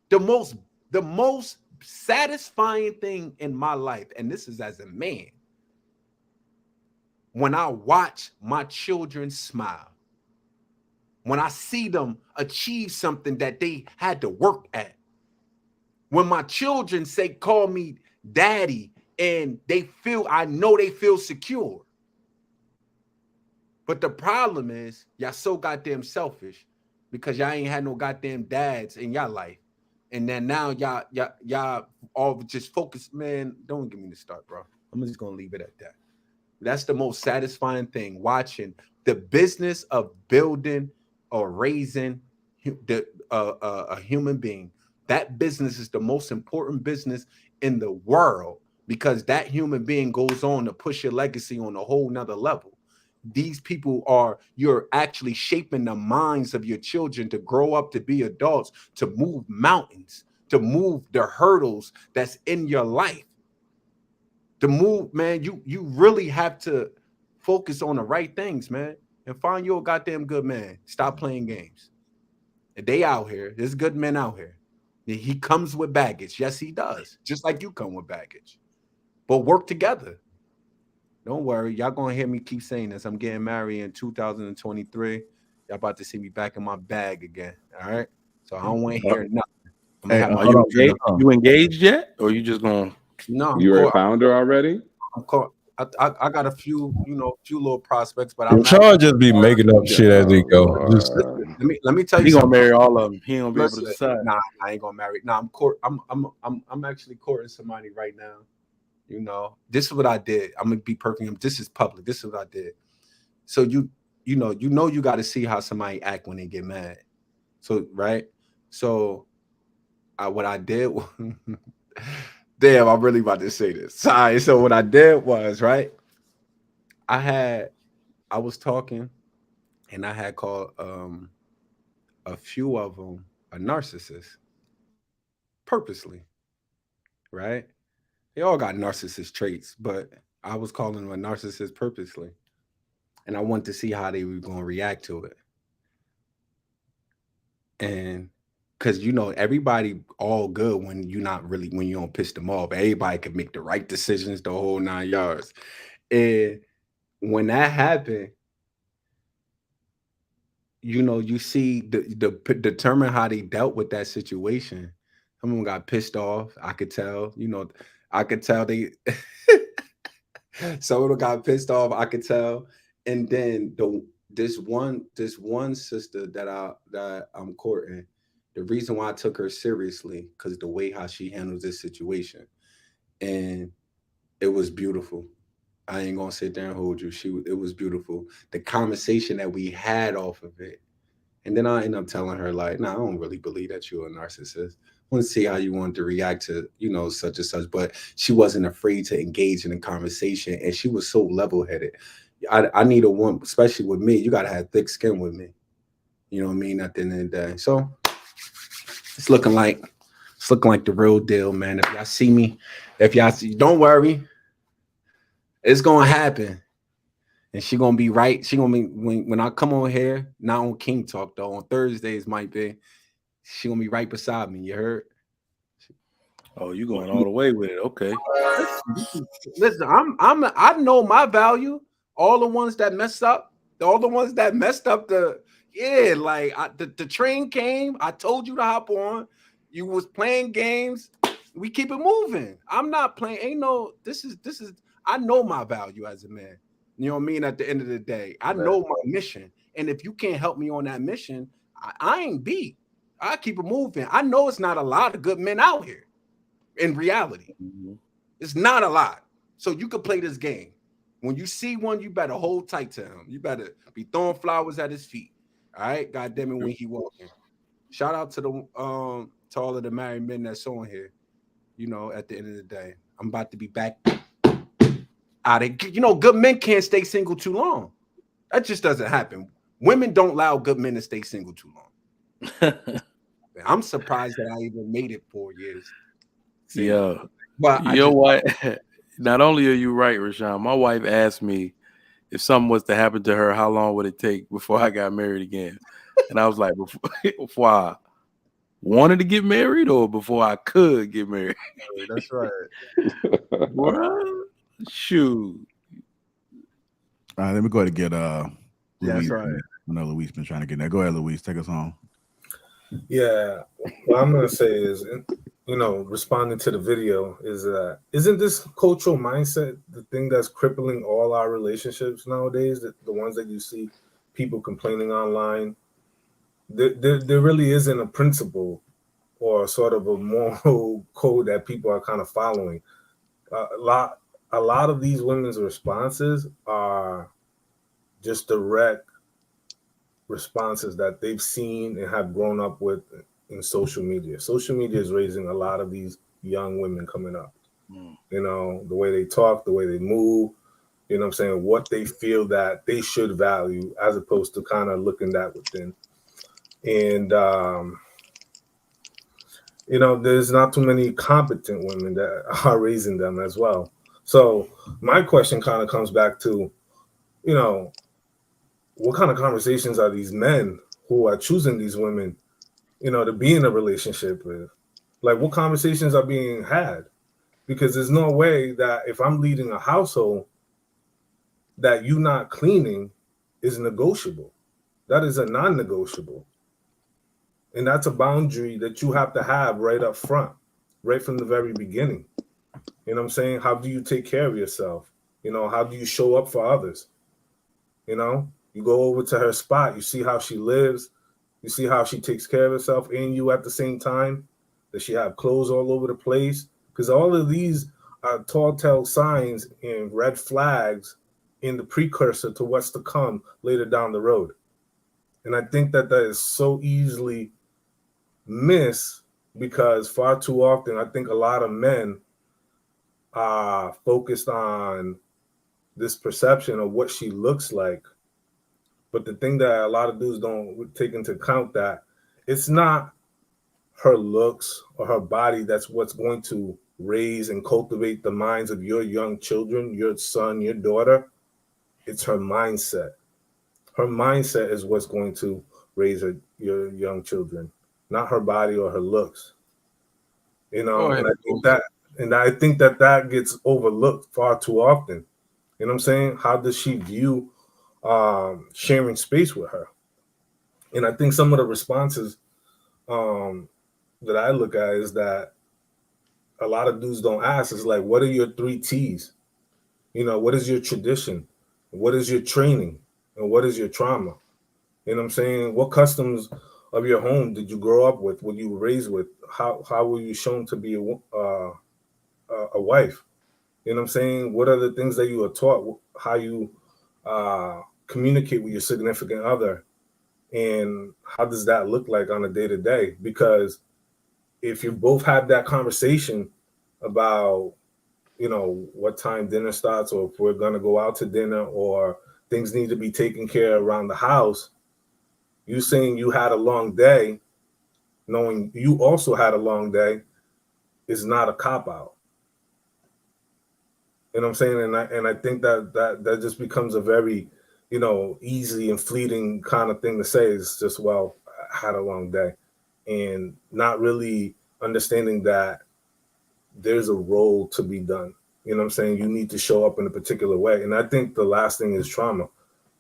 The most satisfying thing in my life, and this is as a man, when I watch my children smile. When I see them achieve something that they had to work at. When my children call me daddy, and I know they feel secure. But the problem is, y'all so goddamn selfish because y'all ain't had no goddamn dads in y'all life. And then now y'all all just focus, man, don't give me the start, bro. I'm just going to leave it at that. That's the most satisfying thing, watching the business of building or raising a human being. That business is the most important business in the world because that human being goes on to push your legacy on a whole nother level. These people you're actually shaping the minds of your children to grow up to be adults, to move mountains, to move the hurdles that's in your life. To move, man, you really have to focus on the right things, man. And find you a goddamn good man. Stop playing games. And they out here. There's good men out here. He comes with baggage. Yes, he does. Just like you come with baggage. But work together. Don't worry. Y'all going to hear me keep saying this. I'm getting married in 2023. Y'all about to see me back in my bag again. All right? So I don't want to hear nothing. Are you engaged yet? Or you just going to No, I'm You're a court. founder already? I'm court. I got a few, few little prospects, but And I'm not. Char just be making up shit as he go. Just Listen, let me tell you He gonna something. marry all of them. He ain't gonna be able to Listen, decide. nah, I ain't gonna marry. Nah, I'm actually courting somebody right now. This is what I did. I'm gonna be perfect. This is public. This is what I did. So you got to see how somebody act when they get mad. So right. So what I did was, damn, I'm really about to say this. Sorry. So what I did was, right, I was talking, and I had called a few of them a narcissist purposely, right? They all got narcissist traits, but I was calling them a narcissist purposely, and I wanted to see how they were going to react to it. And because everybody all good when you don't piss them off. Everybody can make the right decisions, the whole 9 yards. And when that happened, you see determine how they dealt with that situation. Someone got pissed off. I could tell. I could tell they. Someone got pissed off. I could tell. And then this one sister that I'm courting. The reason why I took her seriously because the way how she handles this situation, and it was beautiful. I ain't gonna sit there and hold you. It was beautiful. The conversation that we had off of it, and then I end up telling her like, "No, I don't really believe that you're a narcissist. I want to see how you want to react to such and such." But she wasn't afraid to engage in a conversation, and she was so level headed. I need a woman, especially with me. You gotta have thick skin with me. You know what I mean? At the end of the day, so. It's looking like the real deal, man. If y'all see me, don't worry, it's gonna happen, and she gonna be right. She gonna be when I come on here, not on King Talk though. On Thursdays might be. She gonna be right beside me. You heard? Oh, you going all the way with it? Okay. Listen, I know my value. All the ones that messed up, the train came. I told you to hop on. You was playing games. We keep it moving. I'm not playing. This is. I know my value as a man. You know what I mean? At the end of the day, I know my mission. And if you can't help me on that mission, I ain't beat. I keep it moving. I know it's not a lot of good men out here. In reality, it's not a lot. So you could play this game. When you see one, you better hold tight to him. You better be throwing flowers at his feet. All right, God damn it, when he walking. Shout out to to all of the married men that's on here. At the end of the day, I'm about to be back out of. Good men can't stay single too long. That just doesn't happen. Women don't allow good men to stay single too long. I'm surprised that I even made it 4 years. Yeah. But you know what? Not only are you right, Rashawn, my wife asked me if something was to happen to her, how long would it take before I got married again? And I was like, before I wanted to get married or before I could get married? That's right. Bruh, shoot. All right, let me go ahead and get That's Louise. right. I know Louise been trying to get there. Go ahead, Louise. Take us home. Yeah, what I'm gonna say is, responding to the video is that isn't this cultural mindset the thing that's crippling all our relationships nowadays? The ones that you see people complaining online, there really isn't a principle or sort of a moral code that people are kind of following. A lot of these women's responses are just direct responses that they've seen and have grown up with in social media. Social media is raising a lot of these young women coming up. The way they talk, the way they move, what I'm saying, what they feel that they should value as opposed to kind of looking that within. And, there's not too many competent women that are raising them as well. So my question kind of comes back to, what kind of conversations are these men who are choosing these women, to be in a relationship with? Like, what conversations are being had? Because there's no way that if I'm leading a household, that you not cleaning is negotiable. That is a non-negotiable. And that's a boundary that you have to have right up front, right from the very beginning. You know what I'm saying? How do you take care of yourself? You know, how do you show up for others? You know, you go over to her spot, you see how she lives, you see how she takes care of herself and you at the same time. Does she have clothes all over the place? Because all of these are telltale signs and red flags in the precursor to what's to come later down the road. And I think that is so easily missed because far too often, I think a lot of men are focused on this perception of what she looks like. But the thing that a lot of dudes don't take into account that it's not her looks or her body that's what's going to raise and cultivate the minds of your young children, your son, your daughter. It's her mindset. Her mindset is what's going to raise your young children, not her body or her looks. You know, and I think that gets overlooked far too often. You know what I'm saying? How does she view sharing space with her? And I think some of the responses that I look at is that a lot of dudes don't ask is like, what are your 3 T's? You know, what is your tradition? What is your training? And what is your trauma? You know what I'm saying? What customs of your home did you grow up with? What you were raised with? How were you shown to be a wife? You know what I'm saying? What are the things that you are taught? How you communicate with your significant other? And how does that look like on a day-to-day? Because if you both had that conversation about, you know, what time dinner starts or if we're going to go out to dinner or things need to be taken care of around the house, you saying you had a long day, knowing you also had a long day, is not a cop-out. You know what I'm saying? And I think that just becomes a very, you know, easy and fleeting kind of thing to say. It's just, well, I had a long day. And not really understanding that there's a role to be done. You know what I'm saying? You need to show up in a particular way. And I think the last thing is trauma.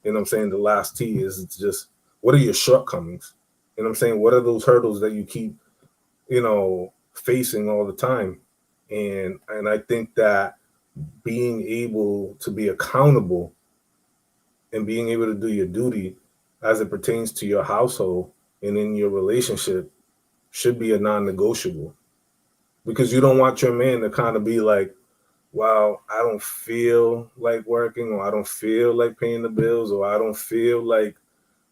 You know what I'm saying? The last T is just, what are your shortcomings? You know what I'm saying? What are those hurdles that you keep, you know, facing all the time? And I think that being able to be accountable and being able to do your duty as it pertains to your household and in your relationship should be a non-negotiable, because you don't want your man to kind of be like, well, I don't feel like working, or I don't feel like paying the bills, or I don't feel like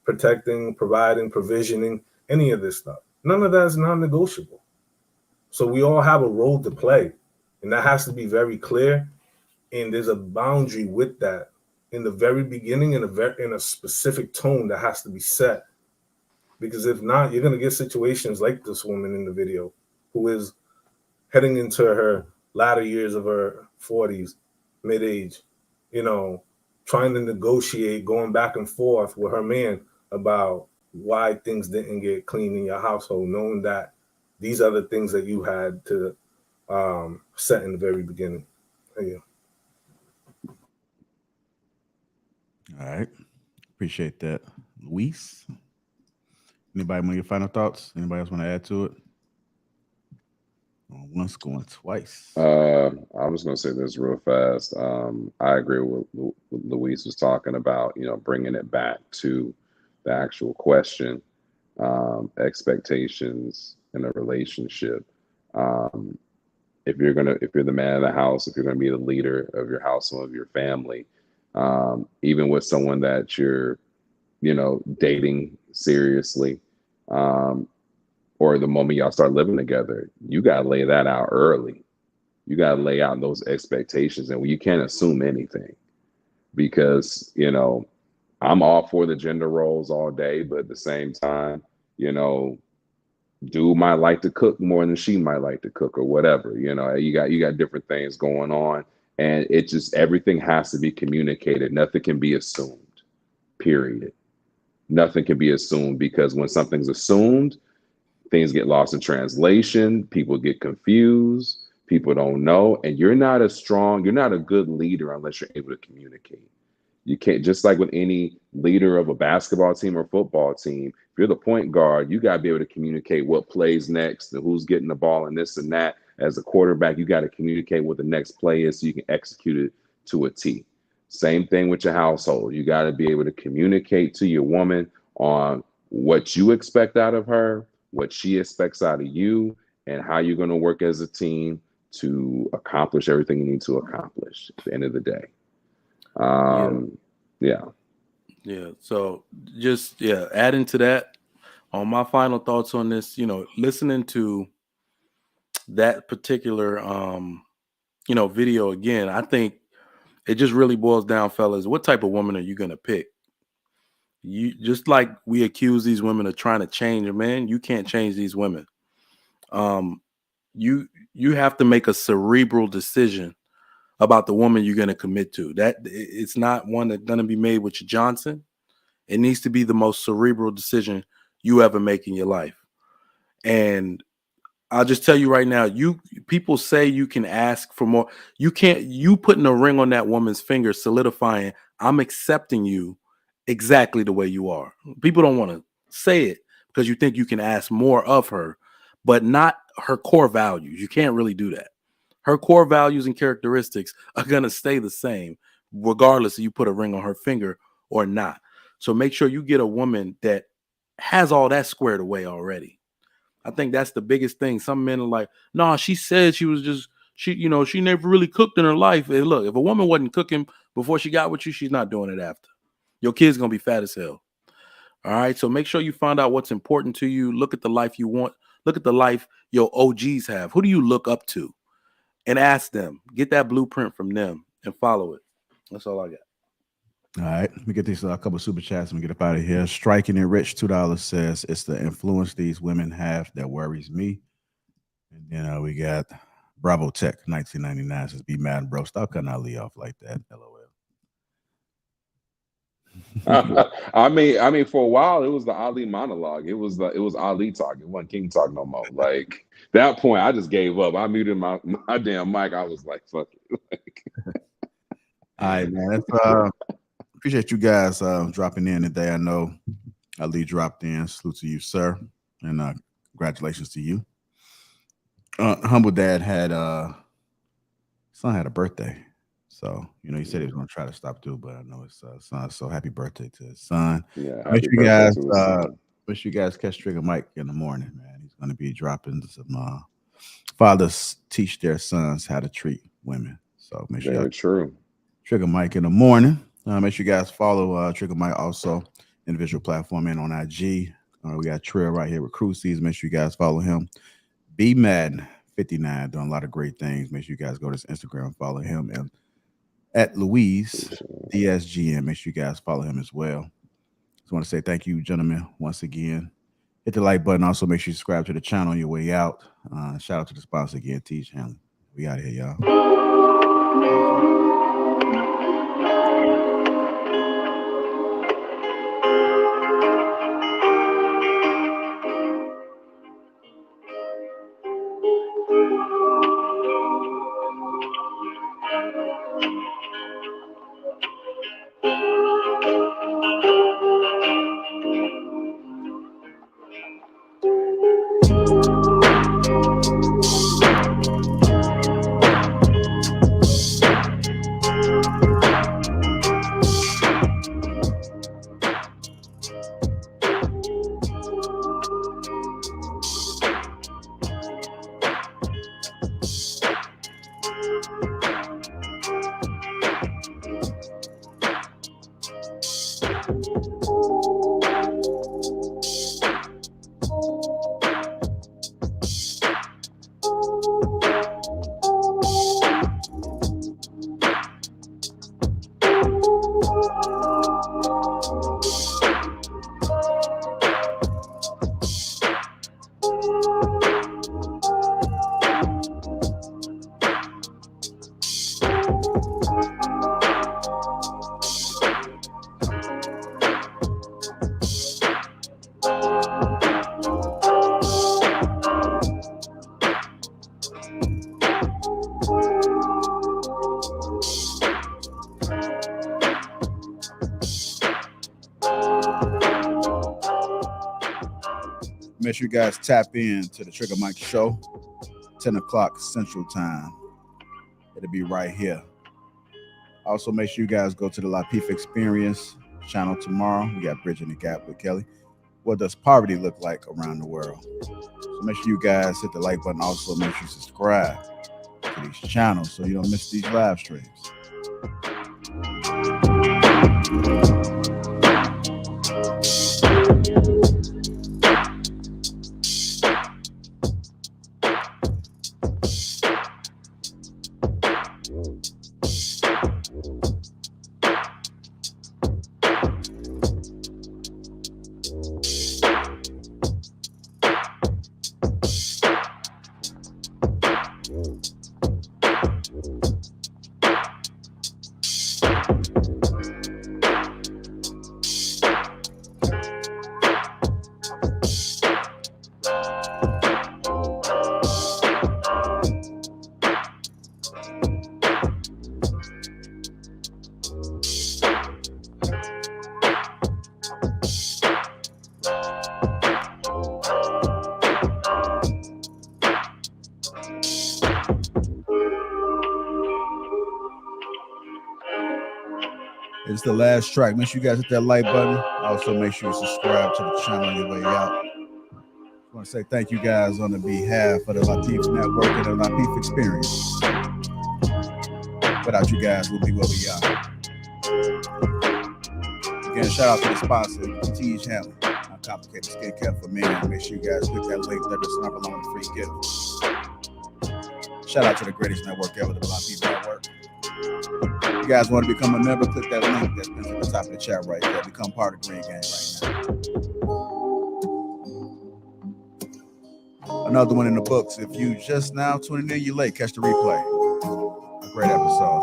protecting, providing, provisioning, any of this stuff. None of that is non-negotiable. So we all have a role to play, and that has to be very clear. And there's a boundary with that in the very beginning, in a specific tone that has to be set. Because if not, you're going to get situations like this woman in the video who is heading into her latter years of her 40s, mid-age, you know, trying to negotiate, going back and forth with her man about why things didn't get clean in your household, knowing that these are the things that you had to set in the very beginning. Yeah. All right. Appreciate that. Luis? Anybody want your final thoughts? Anybody else want to add to it? Once, going twice. I was going to say this real fast. I agree with what Luis was talking about, you know, bringing it back to the actual question, expectations in a relationship. If you're the man of the house, if you're going to be the leader of your household, of your family, even with someone that you're, you know, dating seriously, or the moment y'all start living together, you got to lay that out early. You got to lay out those expectations, and you can't assume anything, because, you know, I'm all for the gender roles all day, but at the same time, you know, dude might like to cook more than she might like to cook, or whatever. You know, you got different things going on, and it just, everything has to be communicated. Nothing can be assumed, period. Nothing can be assumed, because when something's assumed, things get lost in translation, people get confused, people don't know, and you're not a good leader unless you're able to communicate. You can't, just like with any leader of a basketball team or football team, if you're the point guard, you got to be able to communicate what plays next and who's getting the ball and this and that. As a quarterback, you got to communicate what the next play is so you can execute it to a T. Same thing with your household. You got to be able to communicate to your woman on what you expect out of her, what she expects out of you, and how you're going to work as a team to accomplish everything you need to accomplish at the end of the day. Yeah. So just adding to that, on my final thoughts on this, listening to that particular video again, I think it just really boils down, fellas, what type of woman are you gonna pick? You just like we accuse these women of trying to change a man, you can't change these women. You have to make a cerebral decision about the woman you're gonna commit to. That it's not one that's gonna be made with your Johnson. It needs to be the most cerebral decision you ever make in your life. And I'll just tell you right now, people say you can ask for more. You can't. You putting a ring on that woman's finger, solidifying, I'm accepting you exactly the way you are. People don't want to say it because you think you can ask more of her, but not her core values. You can't really do that. Her core values and characteristics are going to stay the same, regardless if you put a ring on her finger or not. So make sure you get a woman that has all that squared away already. I think that's the biggest thing. Some men are like, nah, she said she never really cooked in her life. And look, if a woman wasn't cooking before she got with you, she's not doing it after. Your kid's going to be fat as hell. All right. So make sure you find out what's important to you. Look at the life you want. Look at the life your OGs have. Who do you look up to? And ask them. Get that blueprint from them and follow it. That's all I got. All right, let me get these a couple of super chats and we get up out of here. Striking and Rich $2 says it's the influence these women have that worries me. And then we got Bravo Tech 1999 says be mad, bro. Stop cutting Ali off like that. LOL. I mean, for a while it was the Ali monologue. It was Ali talk. It wasn't King talk no more. Like that point, I just gave up. I muted my damn mic. I was like, fuck it. All right, man. Appreciate you guys dropping in today. I know Ali dropped in. Salute to you, sir, and congratulations to you. Humble Dad had son had a birthday, so he said he was going to try to stop too, but I know his son. So happy birthday to his son. Yeah, make sure you guys catch Trigger Mike in the morning, man. He's going to be dropping some fathers teach their sons how to treat women. So make sure very true. Trigger Mike in the morning. Make sure you guys follow Trigger Mike also individual platform and on IG. We got Trill right here with Cruises. Make sure you guys follow him. B Madden 59 doing a lot of great things. Make sure you guys go to his Instagram, follow him, and at Louise DSGN. Make sure you guys follow him as well. Just want to say thank you, gentlemen, once again. Hit the like button. Also, make sure you subscribe to the channel on your way out. Shout out to the sponsor again, T. Hanley. We out of here, y'all. Make sure you guys tap in to the Trigger Mike Show. 10 o'clock Central Time. It'll be right here. Also, make sure you guys go to the Lapeef Experience channel tomorrow. We got Bridging the Gap with Kelly. What does poverty look like around the world? So make sure you guys hit the like button. Also, make sure you subscribe to these channels so you don't miss these live streams. It's the last track. Make sure you guys hit that like button. Also, make sure you subscribe to the channel on your way out. I want to say thank you guys on the behalf of the Lapeef Network and the Lapeef Experience. Without you guys, we'll be where we are. Again, shout out to the sponsor, Teej Hamlin, Uncomplicated Skincare for Men. Make sure you guys click that link that is not along with free gift. Shout out to the greatest network ever, the Lapeef Network. If you guys want to become a member, click that link that's been at the top of the chat right there. Become part of the Green Gang right now. Another one in the books. If you just now tuning in, you're late. Catch the replay. A great episode.